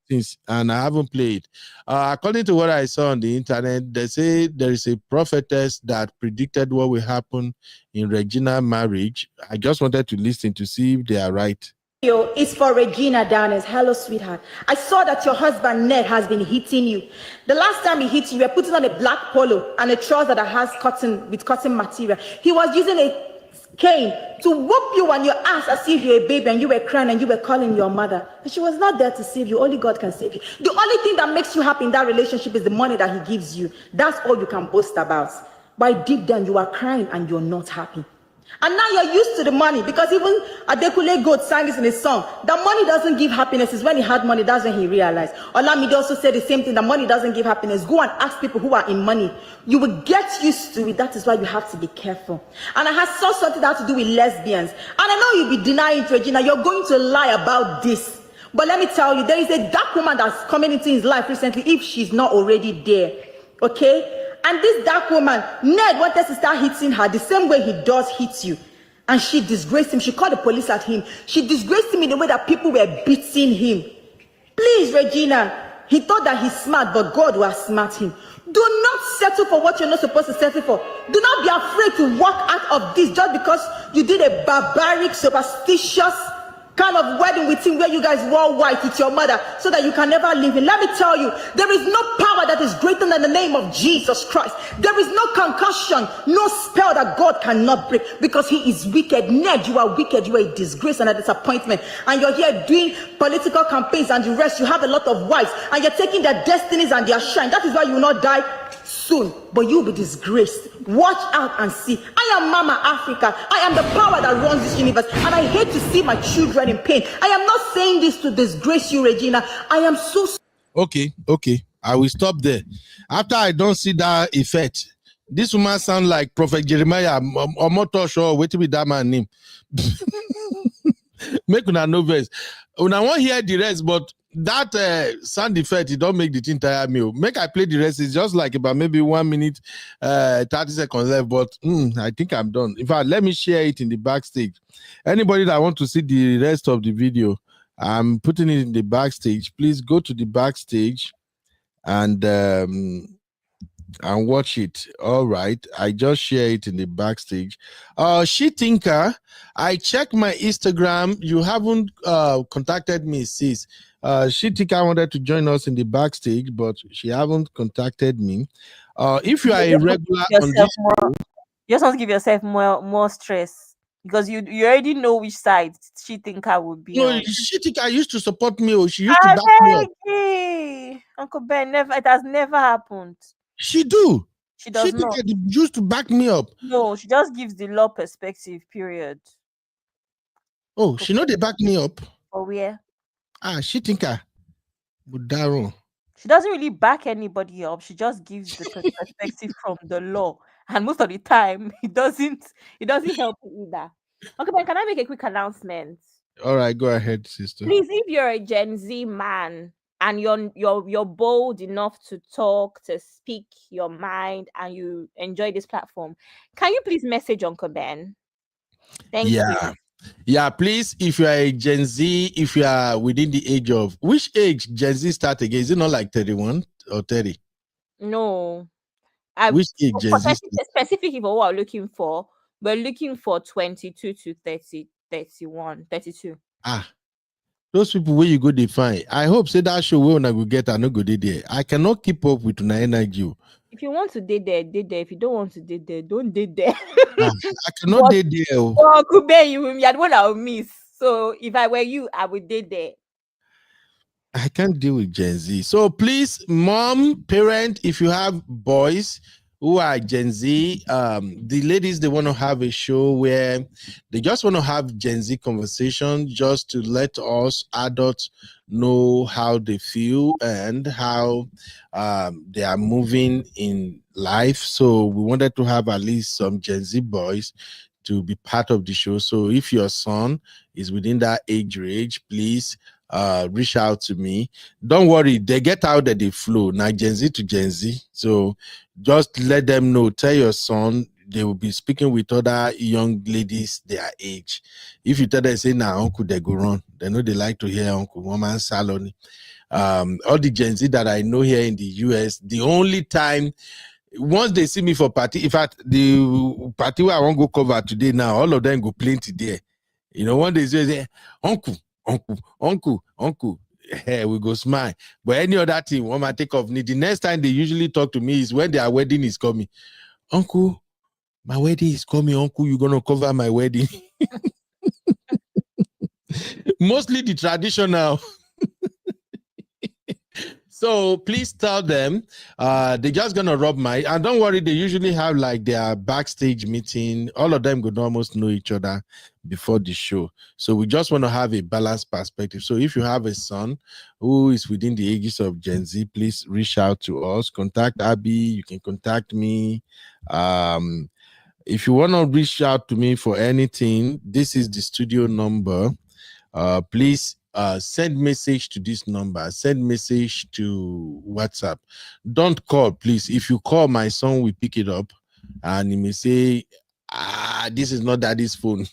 and I haven't played. According to what I saw on the internet, they say there is a prophetess that predicted what will happen in Regina marriage. I just wanted to listen to see if they are right. It's for Regina Darners. Hello, sweetheart. I saw that your husband Ned has been hitting you. The last time he hit you were putting on a black polo and a trouser that has cotton material. He was using a cane to whoop you on your ass as if you're a baby and you were crying and you were calling your mother. And she was not there to save you. Only God can save you. The only thing that makes you happy in that relationship is the money that he gives you. That's all you can boast about. But deep down, you are crying and you're not happy. And now you're used to the money, because even Adekule Goat sang this in his song. The money doesn't give happiness. Is when he had money, that's when he realized. Olamide also said the same thing. The money doesn't give happiness. Go and ask people who are in money. You will get used to it. That is why you have to be careful. And I have saw something that has to do with lesbians. And I know you'll be denying it, Regina. You're going to lie about this. But let me tell you, there is a dark woman that's coming into his life recently, if she's not already there. Okay? And this dark woman, Ned wanted to start hitting her the same way he does hit you. And she disgraced him. She called the police at him. She disgraced him in the way that people were beating him. Please, Regina, he thought that he's smart, but God will smart him. Do not settle for what you're not supposed to settle for. Do not be afraid to walk out of this just because you did a barbaric, superstitious kind of wedding with him where you guys wore white with your mother so that you can never live in. Let me tell you, there is no power that is greater than the name of Jesus Christ. There is no concussion, no spell that God cannot break, because he is wicked. Ned, you are wicked. You are a disgrace and a disappointment. And you're here doing political campaigns and the rest. You have a lot of wives and you're taking their destinies and their shine. That is why you will not die soon, but you'll be disgraced. Watch out and see. I am Mama Africa. I am the power that runs this universe, and I hate to see my children in pain. I am not saying this to disgrace you, Regina. I am so okay. I will stop there. After I don't see that effect, this woman sound like Prophet Jeremiah or Motosho. Wait till be that man name. Make una no verse. Una won't hear the rest, but that sound effect, it don't make the entire meal. Make I play the rest. It's just like about maybe 1 minute, 30 seconds left. But I think I'm done. In fact, let me share it in the backstage. Anybody that want to see the rest of the video, I'm putting it in the backstage. Please go to the backstage and and watch it. All right. I just share it in the backstage. She Tinker, I check my Instagram. You haven't contacted me, sis. She Tinker wanted to join us in the backstage, but she haven't contacted me. If you are a regular on this show, You just want to give yourself more stress because you already know which side she think I would be no, on. she Tinker used to support me, or she used to I back me up. beg you. Uncle Ben, never. It has never happened. She do. She She does not. Tinker used to back me up. No, she just gives the law perspective. Period. Oh, she know they back me up. For where? She Tinker. Budaro. She doesn't really back anybody up. She just gives the perspective from the law, and most of the time, it doesn't. It doesn't help either. Okay, Ben, can I make a quick announcement? All right, go ahead, sister. Please, if you're a Gen Z man and you're bold enough to talk, to speak your mind, and you enjoy this platform, can you please message Uncle Ben? Thank you. Yeah, please, if you are a Gen Z, if you are within the age of, which age Gen Z start again? Is it not like 31 or 30? No. Which age Gen Z? Specifically for what we're looking for, we're looking for 22 to 30, 31, 32. Those people where you go define. I hope say that show where I go get I no go there. I cannot keep up with my energy. If you want to date there, date there. If you don't want to date there, don't date there. I cannot date there. Well, could be you're the one I will miss. So if I were you, I would date there. I can't deal with Gen Z. So please, mom, parent, if you have boys who are Gen Z, the ladies, they want to have a show where they just want to have Gen Z conversation just to let us adults know how they feel and how they are moving in life. So we wanted to have at least some Gen Z boys to be part of the show. So if your son is within that age range, please reach out to me. Don't worry, they get out that they flow now, Gen Z to Gen Z. So just let them know, tell your son they will be speaking with other young ladies their age. If you tell them, say now uncle, they go run. They know they like to hear uncle, woman salon. All the Gen Z that I know here in the US, the only time once they see me for party, in fact, the party where I won't go cover today now, all of them go plenty there. You know, one day they say, uncle, hey, we go smile. But any other thing, one might take off. The next time they usually talk to me is when their wedding is coming. Uncle, my wedding is coming. Uncle, you're gonna cover my wedding. Mostly the traditional. So please tell them they're just gonna rub my, and don't worry, they usually have like their backstage meeting. All of them could almost know each other before the show. So we just want to have a balanced perspective. So if you have a son who is within the ages of Gen Z, please reach out to us. Contact Abby. You can contact me. If you want to reach out to me for anything, this is the studio number. Please send message to this number, send message to WhatsApp. Don't call, please. If you call, my son will pick it up and he may say, this is not daddy's phone.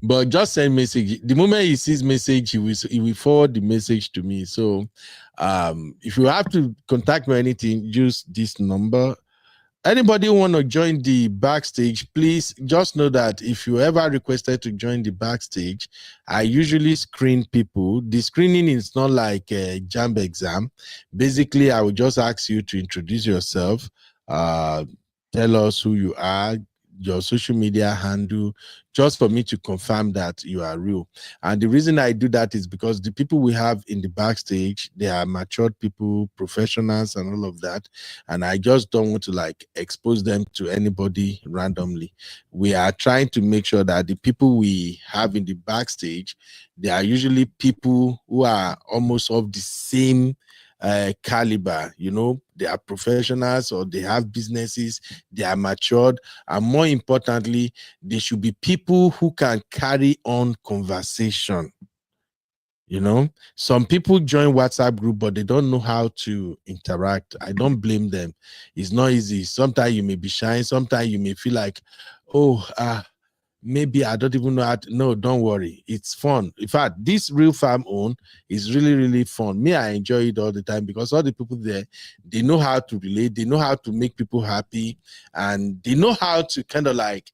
But just send message. The moment he sees message, he will forward the message to me. So if you have to contact me or anything, use this number. Anybody want to join the backstage, please just know that if you ever requested to join the backstage, I usually screen people. The screening is not like a JAMB exam. Basically, I will just ask you to introduce yourself, tell us who you are, your social media handle, just for me to confirm that you are real. And the reason I do that is because the people we have in the backstage, they are matured people, professionals and all of that. And I just don't want to like expose them to anybody randomly. We are trying to make sure that the people we have in the backstage, they are usually people who are almost of the same caliber. You know, they are professionals or they have businesses, they are matured, and more importantly, they should be people who can carry on conversation. You know, some people join WhatsApp group, but they don't know how to interact. I don't blame them. It's not easy. Sometimes you may be shy, sometimes you may feel like, oh, maybe I don't even know how to. No, don't worry. It's fun. In fact, this Real Farm Own is really, really fun. Me, I enjoy it all the time because all the people there, they know how to relate. They know how to make people happy. And they know how to kind of like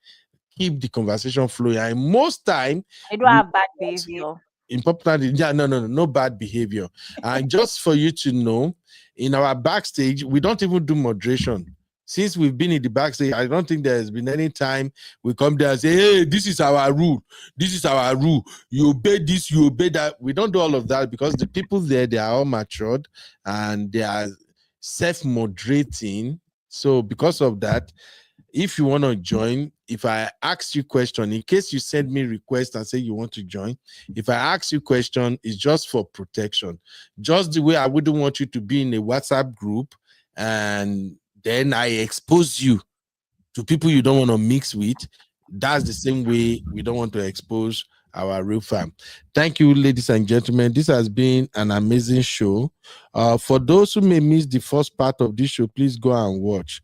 keep the conversation flowing. And most time, I don't have bad behavior. Important, yeah, no bad behavior. And just for you to know, in our backstage, we don't even do moderation. Since we've been in the backstage, I don't think there's been any time we come there and say, hey, this is our rule. This is our rule. You obey this, you obey that. We don't do all of that because the people there, they are all matured and they are self-moderating. So because of that, if you want to join, if I ask you question, in case you send me request and say you want to join, if I ask you question, it's just for protection. Just the way I wouldn't want you to be in a WhatsApp group and then I expose you to people you don't want to mix with. That's the same way we don't want to expose our Real Fam. Thank you, ladies and gentlemen. This has been an amazing show. For those who may miss the first part of this show, please go and watch.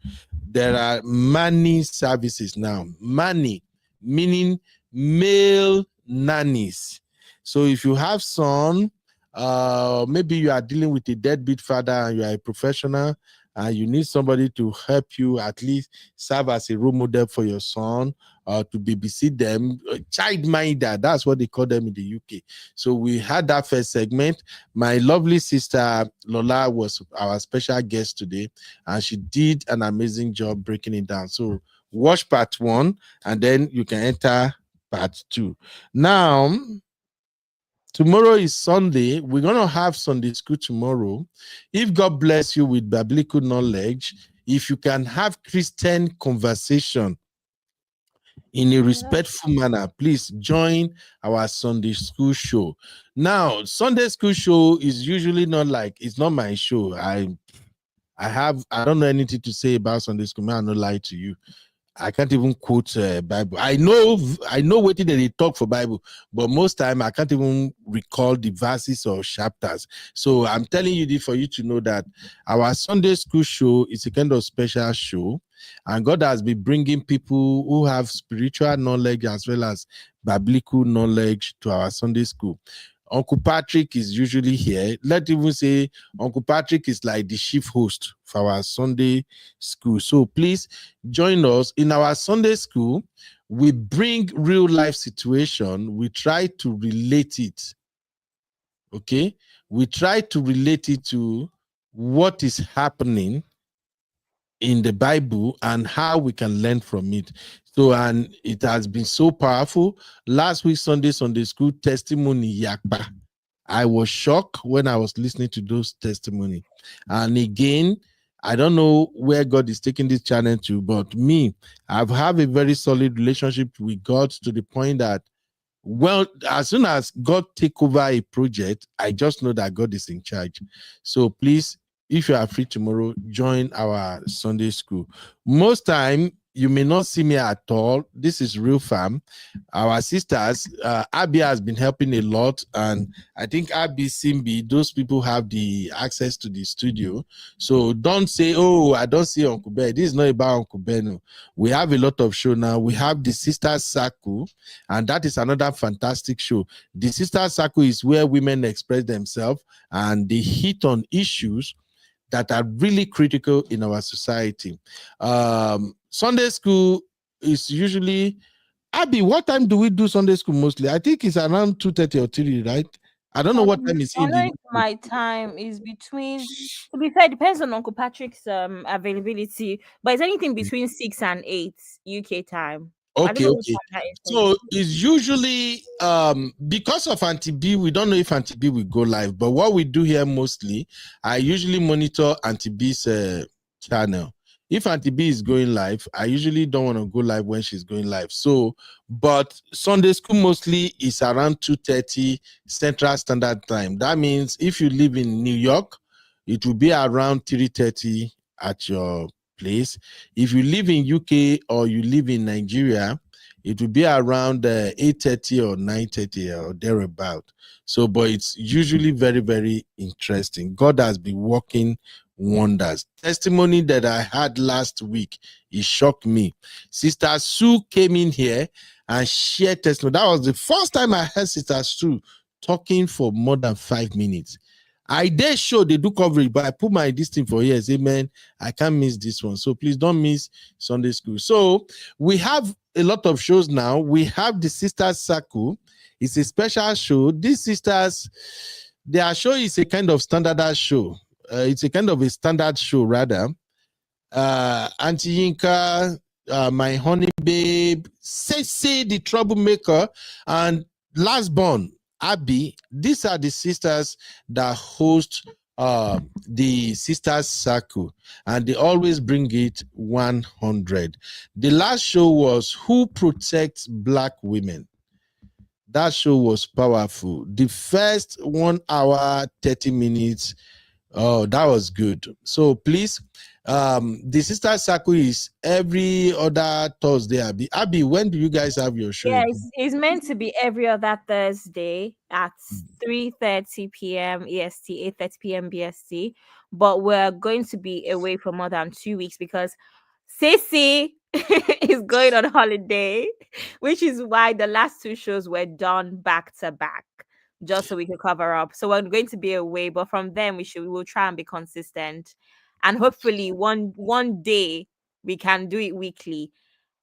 There are Manny services now. Manny, meaning male nannies. So if you have son, maybe you are dealing with a deadbeat father and you are a professional, and you need somebody to help you at least serve as a role model for your son, to babysit them, childminder, that's what they call them in the UK. So we had that first segment. My lovely sister Lola was our special guest today, and she did an amazing job breaking it down. So watch part 1, and then you can enter part 2. Now, tomorrow is Sunday. We're going to have Sunday school tomorrow. If God bless you with biblical knowledge, if you can have Christian conversation in a respectful manner, please join our Sunday school show. Now, Sunday school show is usually not like, it's not my show. I don't know anything to say about Sunday school. May I not lie to you. I can't even quote Bible. I know what they talk for Bible, but most time I can't even recall the verses or chapters. So I'm telling you this for you to know that our Sunday school show is a kind of special show, and God has been bringing people who have spiritual knowledge as well as biblical knowledge to our Sunday school. Uncle Patrick is usually here. Let's even say Uncle Patrick is like the chief host for our Sunday school. So please join us in our Sunday school. We bring real life situation. We try to relate it. Okay? We try to relate it to what is happening in the Bible and how we can learn from it. So, and it has been so powerful. Last week, Sunday school testimony, Yakba. I was shocked when I was listening to those testimony. And again, I don't know where God is taking this channel to, but me, I've had a very solid relationship with God to the point that, well, as soon as God take over a project, I just know that God is in charge. So please, if you are free tomorrow, join our Sunday school. Most time, you may not see me at all. This is Real Fam. Our sisters, Abby has been helping a lot. And I think Abby, Simbi, those people have the access to the studio. So don't say, oh, I don't see Uncle Ben. This is not about Uncle Ben. We have a lot of show now. We have the Sisters Circle, and that is another fantastic show. The Sisters Circle is where women express themselves and they hit on issues that are really critical in our society. Sunday school is usually, Abby, what time do we do Sunday school mostly? I think it's around 2:30 or 3, right? I don't know what time it's I in. know my time is between, to be fair, it depends on Uncle Patrick's availability, but it's anything between 6 and 8 UK time. Okay. So it's usually because of Auntie B, we don't know if Auntie B will go live, but what we do here mostly, I usually monitor Auntie B's channel. If Auntie B is going live, I usually don't want to go live when she's going live. So, but Sunday school mostly is around 2:30 Central Standard Time. That means if you live in New York, it will be around 3:30 at your place. If you live in UK or you live in Nigeria, it will be around 8:30 or 9:30 or thereabout. So, but it's usually very, very interesting. God has been working wonders. Testimony that I had last week, it shocked me. Sister Sue came in here and shared testimony. That was the first time I heard Sister Sue talking for more than 5 minutes. I dare show they do coverage, but I put my this thing for years. Amen. I can't miss this one. So please don't miss Sunday school. So we have a lot of shows now. We have the Sisters Circle. It's a special show. These sisters, their show is a kind of standardized show. It's a kind of a standard show, rather. Auntie Yinka, my honey babe, say the troublemaker, and last born, Abby. These are the sisters that host the Sisters Circle, and they always bring it 100. The last show was Who Protects Black Women. That show was powerful. The first 1 hour, 30 minutes, oh, that was good. So please, the Sister Circle is every other Thursday. Abby, when do you guys have your show? Yeah, it's meant to be every other Thursday at 3:30 p.m. EST, 8:30 p.m. BST. But we're going to be away for more than 2 weeks because Sissy is going on holiday, which is why the last two shows were done back to back, just so we can cover up. So we're going to be away, but from then we'll try and be consistent, and hopefully one day we can do it weekly.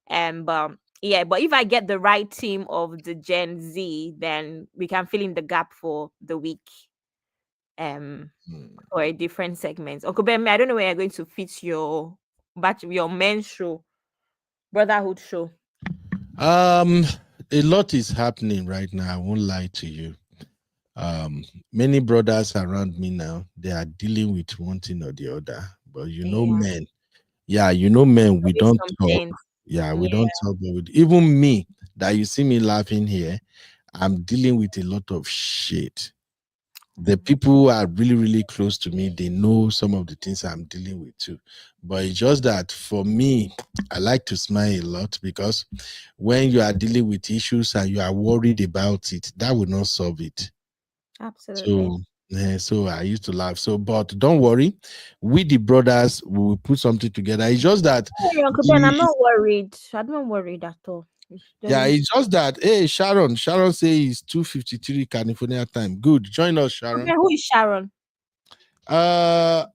But yeah, but if I get the right team of the Gen Z, then we can fill in the gap for the week. Or a different segment. Uncle Ben, I don't know where you're going to fit your men's show, brotherhood show. A lot is happening right now. I won't lie to you. Many brothers around me now, they are dealing with one thing or the other. But men. Yeah, men, we don't talk. We don't talk. But with even me, that you see me laughing here, I'm dealing with a lot of shit. The people who are really, really close to me, they know some of the things I'm dealing with too. But it's just that for me, I like to smile a lot, because when you are dealing with issues and you are worried about it, that will not solve it. Absolutely. So I used to laugh. So, but don't worry, we the brothers, we will put something together. It's just that Hey, Uncle Ben, I'm not worried. I'm not worried at all. It's just that, hey, Sharon says it's 2:53 California time. Good, join us, Sharon. Okay, who is Sharon? I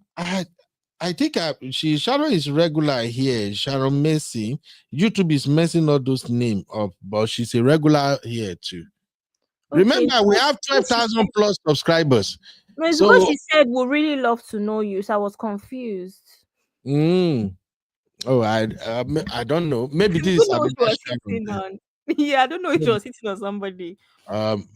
think Sharon is regular here. Sharon Messi. YouTube is messing all those names up, but she's a regular here too. Okay. Remember, we have 12,000 plus subscribers. No, it's because she said we really love to know you, so I was confused. Oh, I don't know. Maybe this is another Sharon. Yeah, I don't know if she was sitting on somebody.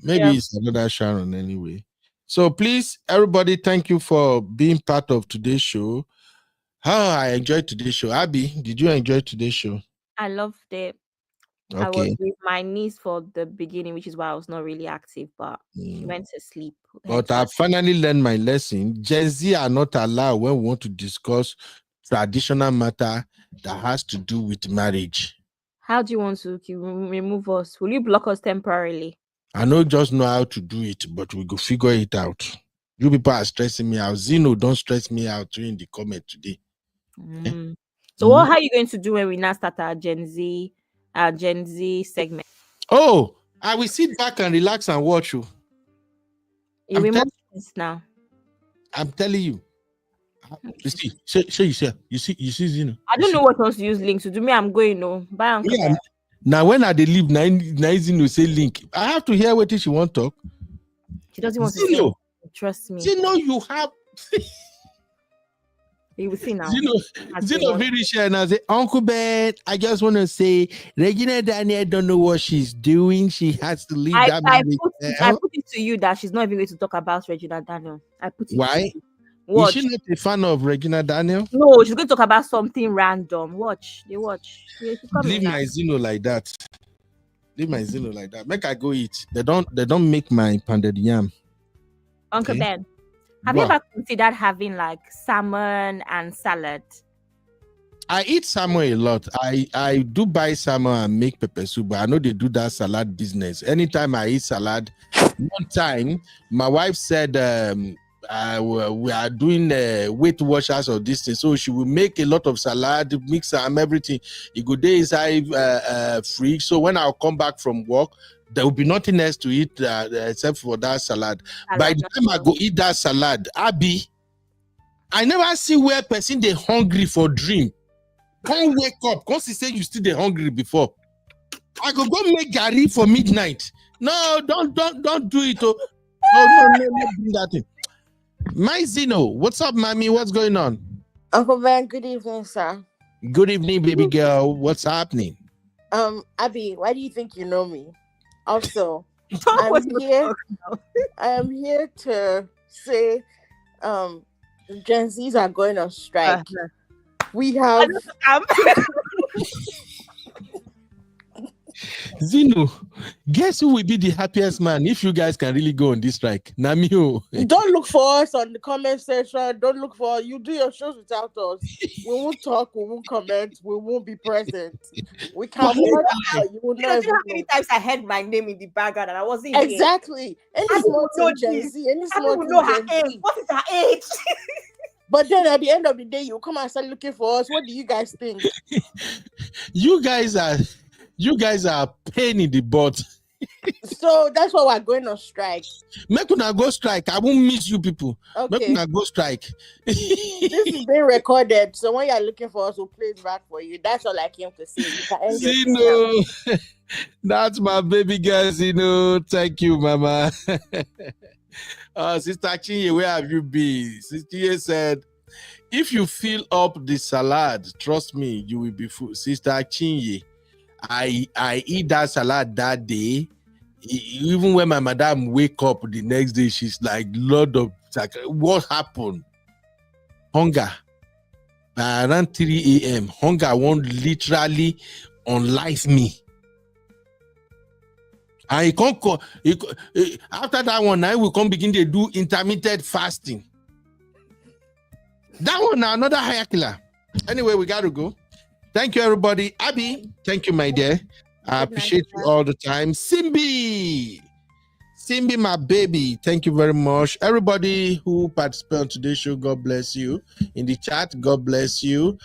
Maybe it's another Sharon anyway. So please, everybody, thank you for being part of today's show. I enjoyed today's show. Abby, did you enjoy today's show? I loved it. Okay. I was with my niece for the beginning, which is why I was not really active, but she went to sleep. But I finally learned my lesson. Gen Z are not allowed when we want to discuss traditional matter that has to do with marriage. How do you want to remove us? Will you block us temporarily? I don't just know how to do it, but we go figure it out. You people are stressing me out. Zeno, don't stress me out during the comment today. So how are you going to do when we now start our Gen Z segment? Oh, I will sit back and relax and watch you. You remove this now. I'm telling you. You see, you see Zeno. I don't know what else to use link to do. Me, I'm going buy Uncle. Yeah. Now when I leave, Zeno say link. I have to hear what she want to talk. She doesn't want to say. Trust me. Zeno, you have. You will see now. Zeno very shy and I say, Uncle Ben, I just want to say, Regina Daniel don't know what she's doing. She has to leave that. I put it to you that she's not even going to talk about Regina Daniel. I put it. Why? Is she not a fan of Regina Daniel? No, she's going to talk about something random. Watch. Leave my Zeno like that. Make I go eat. They don't make my pounded yam. Uncle Ben, have you ever considered having like salmon and salad? I eat salmon a lot. I do buy salmon and make pepper soup, but I know they do that salad business. Anytime I eat salad, one time my wife said we are doing Weight Watchers or this thing. So she will make a lot of salad, mix and everything. You go there inside free. So when I'll come back from work, there will be nothing else to eat except for that salad. By the time I go eat that salad, Abby, I never see where person they hungry for dream. Can't wake up because he say you still they hungry before. I could go make gari for midnight. No, don't do it. Oh. No, not do that thing. My Zeno, what's up, mommy? What's going on? Uncle Ben, good evening, sir. Good evening, baby girl. What's happening? Abby, why do you think you know me? Also, I am here to say Gen Zs are going on strike. We have Zeno, guess who will be the happiest man if you guys can really go on this strike? Namio. Don't look for us on the comment section. Don't look for you. Do your shows without us. We won't talk. We won't comment. We won't be present. We can't. You will know how many times I heard my name in the background and I wasn't exactly. Any small thing Gen Z. Any small thing Gen Z. What is her age? But then at the end of the day, you come and start looking for us. What do you guys think? You guys are a pain in the butt. So that's why we're going on strike. Make una go strike. I won't miss you people. Okay. Make una go strike. This is being recorded. So when you're looking for us, we'll play it back for you. That's all I came to say. You can end Zeno. That's my baby girl, Zeno. Thank you, mama. Sister Chinye, where have you been? Sister Chinye said, if you fill up the salad, trust me, you will be full. Sister Chinye, I eat that salad that day. Even when my madam wake up the next day, she's like, Lord of, what happened? Hunger. By around 3 a.m., hunger won't literally unlife me. And he can't go, after that one, I will come begin to do intermittent fasting. That one, another higher killer. Anyway, we got to go. Thank you, everybody. Abby, thank you, my dear. I appreciate you all the time. Simbi, my baby, thank you very much. Everybody who participated on today's show, God bless you. In the chat, God bless you.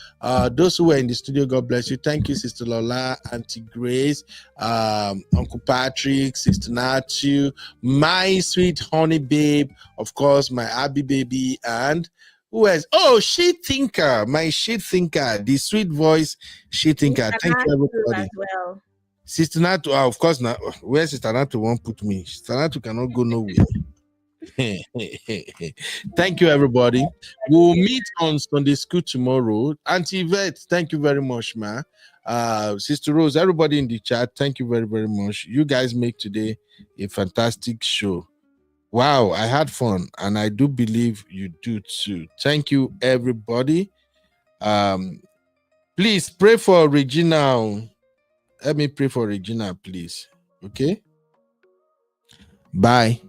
Those who were in the studio, God bless you. Thank you, Sister Lola, Auntie Grace, Uncle Patrick, Sister Natu, my sweet honey babe, of course, my Abby baby, and who else? Oh, She Thinker, my She Thinker, the sweet voice She Thinker. Thank you, everybody. As well. Sister Natu, of course, not where Sister Natu won't put me. Sister Natu cannot go nowhere. Thank you, everybody. We'll meet on Sunday School tomorrow. Auntie Yvette, thank you very much, ma. Sister Rose, everybody in the chat, thank you very, very much. You guys make today a fantastic show. Wow, I had fun, and I do believe you do too. Thank you, everybody. Please pray for Regina. Let me pray for Regina, please. Okay? Bye.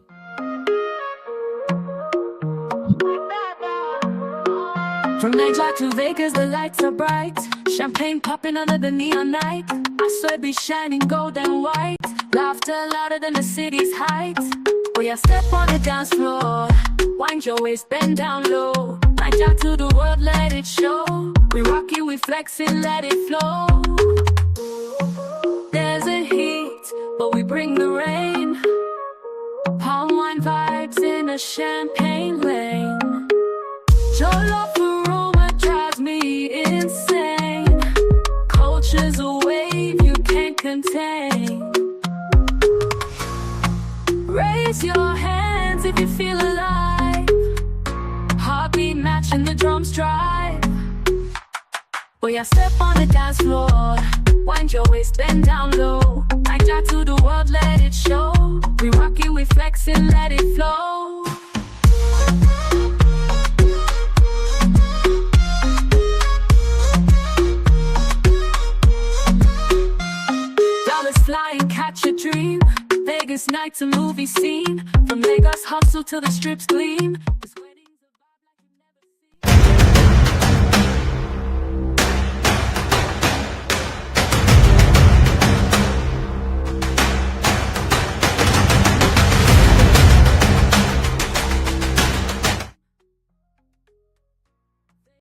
From Nigeria to Vegas, the lights are bright. Champagne popping under the neon night. I swear it be shining gold and white. Laughter louder than the city's heights. Oh yeah, step on the dance floor. Wind your waist, bend down low. Nigeria to the world, let it show. We rock it, we flex it, let it flow. There's a heat, but we bring the rain. Palm wine vibes in a champagne lane. Jollof aroma drives me insane. Culture's a wave you can't contain. Raise your hands if you feel alive. Heartbeat matching the drums drive. Boy, I step on the dance floor. Wind your waist, bend down low. Nigeria to the world, let it show. We rock it, we flex it, let it flow. Dollars flying, catch a dream. Vegas nights, a movie scene. From Lagos hustle to the strips gleam.